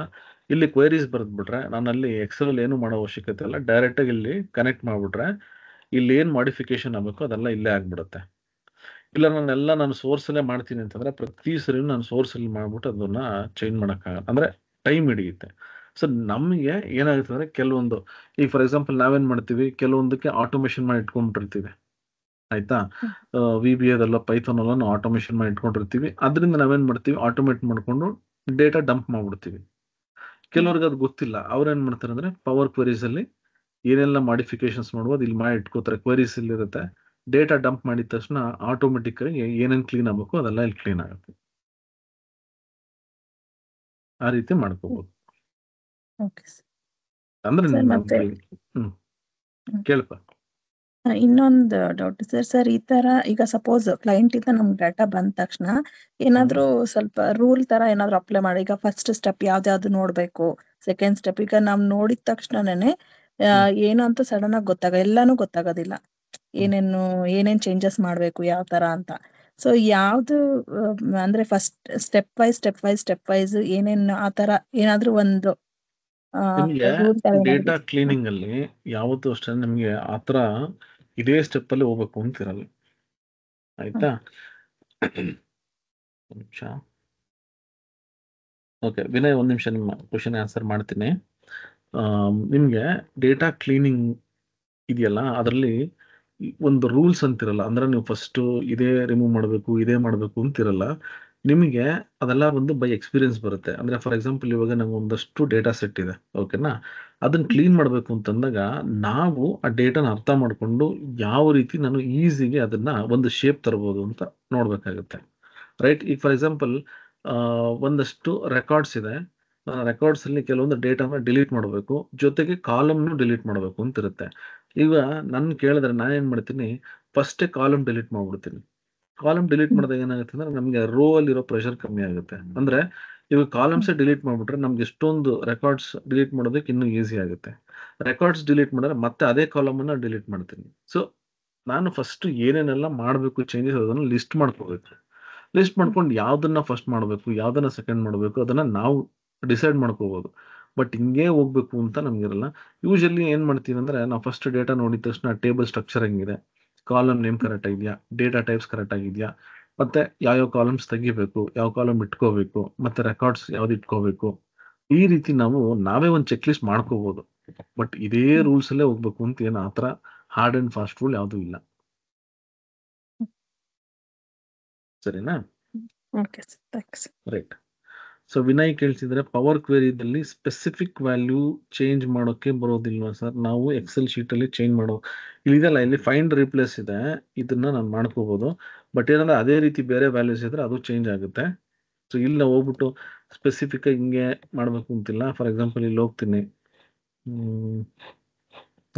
S1: ಇಲ್ಲಿ ಕ್ವೈರೀಸ್ ಬರೆದ್ಬಿಟ್ರೆ ನಾನು ಅಲ್ಲಿ ಎಕ್ಸೆಲ್ ಅಲ್ಲಿ ಏನು ಮಾಡೋ ಅವಶ್ಯಕತೆ ಇಲ್ಲ. ಡೈರೆಕ್ಟ್ ಆಗಿ ಇಲ್ಲಿ ಕನೆಕ್ಟ್ ಮಾಡ್ಬಿಟ್ರೆ ಇಲ್ಲಿ ಏನ್ ಮಾಡಿಫಿಕೇಶನ್ ಆಗಬೇಕು ಅದೆಲ್ಲ ಇಲ್ಲೇ ಆಗ್ಬಿಡುತ್ತೆ. ಇಲ್ಲ ನಾನು ಸೋರ್ಸ್ ಅಲ್ಲೇ ಮಾಡ್ತೀನಿ ಅಂತಂದ್ರೆ ಪ್ರತಿ ಸರಿ ನಾನು ಸೋರ್ಸ್ ಅಲ್ಲಿ ಮಾಡ್ಬಿಟ್ಟು ಅದನ್ನ ಚೇಂಜ್ ಮಾಡಕ್ಕಾಗಲ್ಲ, ಅಂದ್ರೆ ಟೈಮ್ ಹಿಡಿಯುತ್ತೆ. ಸೊ ನಮಗೆ ಏನಾಗುತ್ತೆ ಅಂದ್ರೆ ಕೆಲವೊಂದು, ಈಗ ಫಾರ್ ಎಕ್ಸಾಂಪಲ್ ನಾವೇನ್ ಮಾಡ್ತೀವಿ, ಕೆಲವೊಂದಕ್ಕೆ ಆಟೋಮೇಶನ್ ಮಾಡಿ ಇಟ್ಕೊಂಡ್ಬಿಟ್ಟಿರ್ತೀವಿ, ಆಯ್ತಾ? VBA ಅದೆಲ್ಲ ಪೈಥಾನ್ ಎಲ್ಲ ನಾವು ಆಟೋಮೇಶನ್ ಮಾಡಿ ಇಟ್ಕೊಂಡಿರ್ತೀವಿ. ಅದರಿಂದ ನಾವೇನ್ ಮಾಡ್ತೀವಿ, ಆಟೋಮೇಟ್ ಮಾಡ್ಕೊಂಡು ಡೇಟಾ ಡಂಪ್ ಮಾಡ್ಬಿಡ್ತೀವಿ. ಕೆಲವ್ರಿಗೆ ಅದು ಗೊತ್ತಿಲ್ಲ, ಅವ್ರೇನ್ ಮಾಡ್ತಾರೆ ಅಂದ್ರೆ ಪವರ್ ಕ್ವೆರೀಸ್ ಅಲ್ಲಿ ಏನೆಲ್ಲ ಮಾಡಿಫಿಕೇಶನ್ಸ್ ಮಾಡ್ಬೋದು ಇಲ್ಲಿ ಮಾಡಿ ಇಟ್ಕೋತಾರೆ. ಕ್ವೆರೀಸ್ ಇಲ್ಲಿ ಇರುತ್ತೆ, ಡೇಟಾ ಡಂಪ್ ಮಾಡಿದ ತಕ್ಷಣ ಆಟೋಮೆಟಿಕ್ ಆಗಿ ಏನೇನು ಕ್ಲೀನ್ ಆಗಬೇಕು ಅದೆಲ್ಲ ಇಲ್ಲಿ ಕ್ಲೀನ್ ಆಗುತ್ತೆ. ಆ ರೀತಿ ಮಾಡ್ಕೋಬಹುದು.
S3: ಓಕೆ
S1: ಅಂದ್ರೆ
S3: ಸರ್, ಮತ್ತೆ
S1: ಕೇಳಪ್ಪ.
S3: ಇನ್ನೊಂದು ಡೌಟ್ ಸರ್, ಈ ತರ ಈಗ ಸಪೋಸ್ ಕ್ಲೈಂಟ್ ಇಂದ ನಮ್ಗೆ ಡಾಟಾ ಬಂದ ತಕ್ಷಣ ಏನಾದ್ರೂ ಸ್ವಲ್ಪ ರೂಲ್ ತರ ಏನಾದ್ರು ಅಪ್ಲೈ ಮಾಡಿ, ಈಗ ಫಸ್ಟ್ ಸ್ಟೆಪ್ ಯಾವ್ದು ನೋಡ್ಬೇಕು, ಸೆಕೆಂಡ್ ಸ್ಟೆಪ್ ಈಗ ನಾವ್ ನೋಡಿದ ತಕ್ಷಣನೇ ಏನು ಅಂತ ಸಡನ್ ಆಗಿ ಎಲ್ಲಾನು ಗೊತ್ತಾಗೋದಿಲ್ಲ, ಏನೇನ್ ಚೇಂಜಸ್ ಮಾಡ್ಬೇಕು ಯಾವ ತರ ಅಂತ. ಸೊ ಯಾವ್ದು ಅಂದ್ರೆ ಫಸ್ಟ್ ಸ್ಟೆಪ್ ವೈಸ್ ಏನೇನ್ ಆ ತರ ಏನಾದ್ರೂ ಒಂದು
S1: ನಿಮ್ಗೆ
S3: ರೂಲ್ ತರ
S1: ಡೇಟಾ
S3: ಏನಾದ್ರು
S1: ಕ್ಲೀನಿಂಗ್ ಅಲ್ಲಿ ಯಾವತ್ತೂ ಅಷ್ಟೇ ನಿಮ್ಗೆ ಆತರ ಇದೇ ಸ್ಟೆಪ್ ಅಲ್ಲಿ ಹೋಗ್ಬೇಕು ಅಂತಿರಲ್ಲ, ಆಯ್ತಾ? ನಿಮಿಷ, ಓಕೆ ವಿನಯ್, ಒಂದ್ ನಿಮಿಷ ನಿಮ್ಮ ಕ್ವಶನ್ ಆನ್ಸರ್ ಮಾಡ್ತೀನಿ. ನಿಮ್ಗೆ ಡೇಟಾ ಕ್ಲೀನಿಂಗ್ ಇದೆಯಲ್ಲ, ಅದರಲ್ಲಿ ಒಂದು ರೂಲ್ಸ್ ಅಂತಿರಲ್ಲ. ಅಂದ್ರೆ ನೀವು ಫಸ್ಟ್ ಇದೇ ರಿಮೂವ್ ಮಾಡಬೇಕು, ಇದೇ ಮಾಡಬೇಕು ಅಂತಿರಲ್ಲ. ನಿಮಗೆ ಅದೆಲ್ಲ ಒಂದು ಬೈ ಎಕ್ಸ್ಪೀರಿಯನ್ಸ್ ಬರುತ್ತೆ. ಅಂದ್ರೆ ಫಾರ್ ಎಕ್ಸಾಂಪಲ್ ಇವಾಗ ನಂಗೆ ಒಂದಷ್ಟು ಡೇಟಾ ಸೆಟ್ ಇದೆ, ಓಕೆನಾ? ಅದನ್ನ ಕ್ಲೀನ್ ಮಾಡಬೇಕು ಅಂತಂದಾಗ ನಾವು ಆ ಡೇಟಾನ ಅರ್ಥ ಮಾಡ್ಕೊಂಡು ಯಾವ ರೀತಿ ನಾನು ಈಸಿಗೆ ಅದನ್ನ ಒಂದು ಶೇಪ್ ತರಬಹುದು ಅಂತ ನೋಡ್ಬೇಕಾಗುತ್ತೆ, ರೈಟ್? ಈಗ ಫಾರ್ ಎಕ್ಸಾಂಪಲ್ ಒಂದಷ್ಟು ರೆಕಾರ್ಡ್ಸ್ ಇದೆ, ರೆಕಾರ್ಡ್ಸ್ ಅಲ್ಲಿ ಕೆಲವೊಂದು ಡೇಟಾನ ಡಿಲೀಟ್ ಮಾಡಬೇಕು, ಜೊತೆಗೆ ಕಾಲಮ್ನು ಡಿಲೀಟ್ ಮಾಡಬೇಕು ಅಂತ ಇರುತ್ತೆ. ಈಗ ನನ್ನ ಕೇಳಿದ್ರೆ ನಾನೇನ್ ಮಾಡ್ತೀನಿ, ಫಸ್ಟೇ ಕಾಲಮ್ ಡಿಲೀಟ್ ಮಾಡ್ಬಿಡ್ತೀನಿ. ಕಾಲಮ್ ಡಿಲೀಟ್ ಮಾಡಿದಾಗ ಏನಾಗುತ್ತೆ ಅಂದ್ರೆ ನಮಗೆ ರೋ ಅಲ್ಲಿರೋ ಪ್ರೆಷರ್ ಕಮ್ಮಿ ಆಗುತ್ತೆ. ಅಂದ್ರೆ ಇವಾಗ ಕಾಲಮ್ಸ್ ಡಿಲೀಟ್ ಮಾಡ್ಬಿಟ್ರೆ ನಮ್ಗೆ ಎಷ್ಟೊಂದು ರೆಕಾರ್ಡ್ಸ್ ಡಿಲೀಟ್ ಮಾಡೋದಕ್ಕೆ ಇನ್ನೂ ಈಸಿ ಆಗುತ್ತೆ. ರೆಕಾರ್ಡ್ಸ್ ಡಿಲೀಟ್ ಮಾಡಿದ್ರೆ ಮತ್ತೆ ಅದೇ ಕಾಲಮ್ ಅನ್ನ ಡಿಲೀಟ್ ಮಾಡ್ತೀನಿ. ಸೊ ನಾನು ಫಸ್ಟ್ ಏನೇನೆಲ್ಲ ಮಾಡಬೇಕು ಚೇಂಜಸ್ ಅದನ್ನ ಲಿಸ್ಟ್ ಮಾಡ್ಕೋಬೇಕು. ಲಿಸ್ಟ್ ಮಾಡ್ಕೊಂಡು ಯಾವ್ದನ್ನ ಫಸ್ಟ್ ಮಾಡಬೇಕು, ಯಾವ್ದನ್ನ ಸೆಕೆಂಡ್ ಮಾಡಬೇಕು ಅದನ್ನ ನಾವು ಡಿಸೈಡ್ ಮಾಡ್ಕೋಬಹುದು. ಬಟ್ ಹಿಂಗೆ ಹೋಗ್ಬೇಕು ಅಂತ ನಮ್ಗಿರಲ್ಲ. ಯೂಶಲಿ ಏನ್ ಮಾಡ್ತೀವಿ ಅಂದ್ರೆ ನಾವು ಫಸ್ಟ್ ಡೇಟಾ ನೋಡಿದ ತಕ್ಷಣ ಟೇಬಲ್ ಸ್ಟ್ರಕ್ಚರ್ ಹೆಂಗಿದೆ, ಕಾಲಮ್ ನೇಮ್ ಕರೆಕ್ಟ್ ಆಗಿದೆಯಾ, ಡೇಟಾ ಟೈಪ್ಸ್ ಕರೆಕ್ಟ್ ಆಗಿದೆಯಾ, ಮತ್ತೆ ಯಾವ್ಯಾವ ಕಾಲಮ್ಸ್ ತೆಗಿಬೇಕು, ಯಾವ ಕಾಲಮ್ ಇಟ್ಕೋಬೇಕು, ಮತ್ತೆ ರೆಕಾರ್ಡ್ಸ್ ಯಾವ್ದು ಇಟ್ಕೋಬೇಕು, ಈ ರೀತಿ ನಾವೇ ಒಂದು ಚೆಕ್ ಲಿಸ್ಟ್ ಮಾಡ್ಕೋಬಹುದು. ಬಟ್ ಇದೇ ರೂಲ್ಸ್ ಅಲ್ಲೇ ಹೋಗ್ಬೇಕು ಅಂತ ಏನು ಆತರ ಹಾರ್ಡ್ ಅಂಡ್ ಫಾಸ್ಟ್ ರೂಲ್ ಯಾವ್ದು ಇಲ್ಲ. ಸರಿನಾ?
S3: Okay sir, thanks.
S1: Right. So Vinay ಕೇಳ್ತಿದ್ರೆ ಪವರ್ ಕ್ವೆರಿದಲ್ಲಿ ಸ್ಪೆಸಿಫಿಕ್ ವ್ಯಾಲ್ಯೂ ಚೇಂಜ್ ಮಾಡೋಕೆ ಬರೋದಿಲ್ವಾ ಸರ್? ನಾವು ಎಕ್ಸೆಲ್ ಶೀಟ್ ಅಲ್ಲಿ ಚೇಂಜ್ ಮಾಡೋ ಇಲ್ಲಿದೆಲ್ಲ, ಇಲ್ಲಿ ಫೈಂಡ್ ರಿಪ್ಲೇಸ್ ಇದೆ, ಇದನ್ನ ನಾನು ಮಾಡ್ಕೋಬಹುದು. ಬಟ್ ಏನಂದ್ರೆ ಅದೇ ರೀತಿ ಬೇರೆ ವ್ಯಾಲ್ಯೂಸ್ ಇದ್ರೆ ಅದು ಚೇಂಜ್ ಆಗುತ್ತೆ. ಸೊ ಇಲ್ಲಿ ನಾವು ಹೋಗ್ಬಿಟ್ಟು ಸ್ಪೆಸಿಫಿಕ್ ಹಿಂಗೆ ಮಾಡ್ಬೇಕು ಅಂತಿಲ್ಲ. ಫಾರ್ ಎಕ್ಸಾಂಪಲ್ ಇಲ್ಲಿ ಹೋಗ್ತೀನಿ,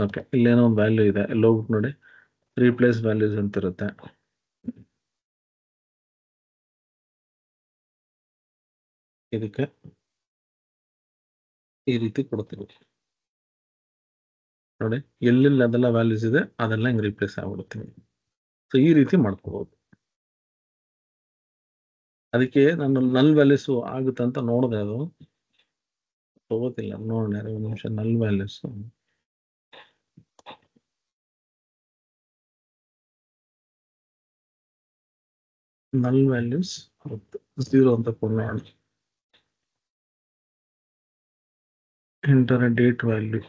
S1: ಓಕೆ, ಇಲ್ಲೇನೋ ಒಂದು ವ್ಯಾಲ್ಯೂ ಇದೆ, ಇಲ್ಲಿ ಹೋಗ್ಬಿಟ್ಟು ನೋಡಿ ರೀಪ್ಲೇಸ್ ವ್ಯಾಲ್ಯೂಸ್ ಅಂತ ಇರುತ್ತೆ. ಇದಕ್ಕೆ ಈ ರೀತಿ ಕೊಡ್ತೀವಿ ನೋಡಿ, ಎಲ್ಲೆಲ್ಲಿ ಅದೆಲ್ಲ ವ್ಯಾಲ್ಯೂಸ್ ಇದೆ ಅದೆಲ್ಲ ಹಿಂಗೆ ರೀಪ್ಲೇಸ್ ಆಗ್ಬಿಡ್ತೀವಿ. ಸೊ ಈ ರೀತಿ ಮಾಡ್ಕೋಬಹುದು. ಅದಕ್ಕೆ ನಾನು ನಲ್ ವ್ಯಾಲ್ಯೂಸ್ ಆಗುತ್ತೆ ಅಂತ ನೋಡಿದೆ, ಅದು ತಗೋತಿಲ್ಲ, ನೋಡೋಣ ಒಂದು ನಿಮಿಷ. ನಲ್ ವ್ಯಾಲ್ಯೂಸ್ ಝೀರೋ ಅಂತ ಕೊಡೋಣ. ಎಂಟರ್ ಡೇಟ್ ವ್ಯಾಲ್ಯೂ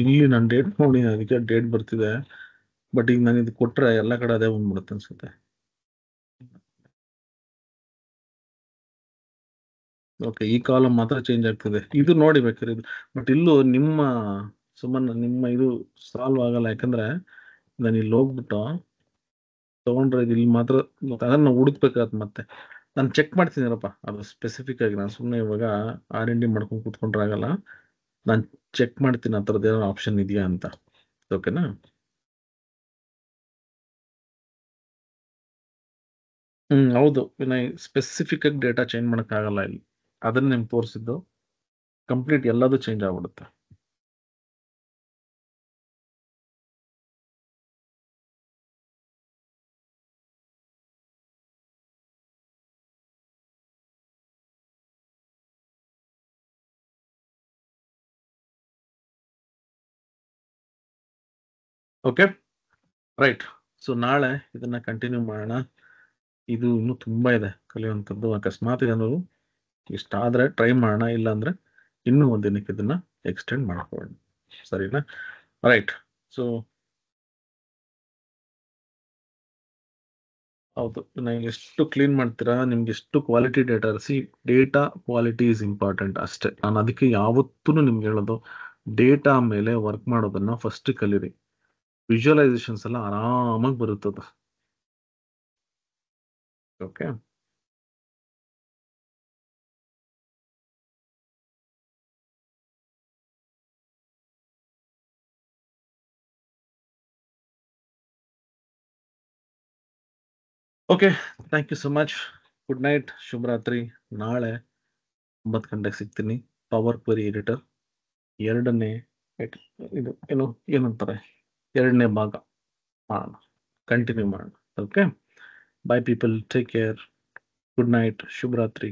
S1: ಇಲ್ಲಿ ನಾನು ಡೇಟ್ ನೋಡಿ ಅದಕ್ಕೆ ಡೇಟ್ ಬರ್ತಿದೆ. ಬಟ್ ಈಗ ನಾನು ಇದು ಕೊಟ್ರೆ ಎಲ್ಲ ಕಡೆ ಅದೇ ಬಂದ್ಬಿಡುತ್ತೆ ಅನ್ಸುತ್ತೆ. ಓಕೆ, ಈ ಕಾಲಮ್ ಮಾತ್ರ ಚೇಂಜ್ ಆಗ್ತಿದೆ, ಇದು ನೋಡಿ ಬೇಕಾದ್ರೆ ಇದು. ಬಟ್ ಇಲ್ಲೂ ನಿಮ್ಮ ಇದು ಸಾಲ್ವ್ ಆಗಲ್ಲ, ಯಾಕಂದ್ರೆ ನಾನು ಇಲ್ಲಿ ಹೋಗ್ಬಿಟ್ಟು ತಗೊಂಡ್ರೆ ಇಲ್ಲಿ ಮಾತ್ರ ಅದನ್ನ ಹುಡುಕ್ಬೇಕಾಗತ್ತೆ. ಮತ್ತೆ ನಾನು ಚೆಕ್ ಮಾಡ್ತೀನಿರಪ್ಪ, ಅದು ಸ್ಪೆಸಿಫಿಕ್ ಆಗಿ. ನಾನು ಸುಮ್ಮನೆ ಇವಾಗ R&D ಮಾಡ್ಕೊಂಡು ಕೂತ್ಕೊಂಡ್ರೆ ಆಗಲ್ಲ, ನಾನು ಚೆಕ್ ಮಾಡ್ತೀನಿ ಆ ಥರದ್ದು ಏನೋ ಆಪ್ಷನ್ ಇದೆಯಾ ಅಂತ. ಓಕೆನಾ? ಹೌದು ವಿನಯ್, ಸ್ಪೆಸಿಫಿಕ್ ಆಗಿ ಡೇಟಾ ಚೇಂಜ್ ಮಾಡೋಕ್ಕಾಗಲ್ಲ ಇಲ್ಲಿ. ಅದನ್ನ ನಿಮ್ಗೆ ತೋರಿಸಿದ್ದು ಕಂಪ್ಲೀಟ್ ಎಲ್ಲದೂ ಚೇಂಜ್ ಆಗ್ಬಿಡುತ್ತೆ. Okay, right. ಸೊ ನಾಳೆ ಇದನ್ನ ಕಂಟಿನ್ಯೂ ಮಾಡೋಣ. ಇದು ಇನ್ನೂ ತುಂಬಾ ಇದೆ ಕಲಿಯುವಂಥದ್ದು. ಅಕಸ್ಮಾತ್ ಏನಾದ್ರು ಇಷ್ಟ ಆದ್ರೆ ಟ್ರೈ ಮಾಡೋಣ, ಇಲ್ಲಾಂದ್ರೆ ಇನ್ನೂ ಒಂದು ದಿನಕ್ಕೆ ಇದನ್ನ ಎಕ್ಸ್ಟೆಂಡ್ ಮಾಡ್ಕೊಳ್ಳೋಣ. ಸರಿನಾ? ರೈಟ್. ಸೊ ಹೌದು, ನೀವು ಎಷ್ಟು ಕ್ಲೀನ್ ಮಾಡ್ತೀರಾ, ನಿಮ್ಗೆ ಎಷ್ಟು quality data data quality is important ಅಷ್ಟೇ. ನಾನು ಅದಕ್ಕೆ ಯಾವತ್ತೂ ನಿಮ್ಗೆ ಹೇಳೋದು, ಡೇಟಾ ಮೇಲೆ ವರ್ಕ್ ಮಾಡೋದನ್ನ ಫಸ್ಟ್ ಕಲೀರಿ. ವಿಜುವಲೈಸೇಷನ್ಸ್ ಎಲ್ಲ ಆರಾಮಾಗಿ ಬರುತ್ತದ. Okay, okay, thank you so much. Good night, ಶುಭರಾತ್ರಿ. ನಾಳೆ 9 ಗಂಟೆಗೆ ಸಿಗ್ತೀನಿ. ಪವರ್ ಕ್ವೆರಿ ಎಡಿಟರ್ ಎರಡನೇ ಇದು ಏನಂತಾರೆ, ಎರಡನೇ ಭಾಗ ಮಾಡೋಣ, ಕಂಟಿನ್ಯೂ ಮಾಡೋಣ. Okay, bye people, take care, good night, ಶುಭರಾತ್ರಿ.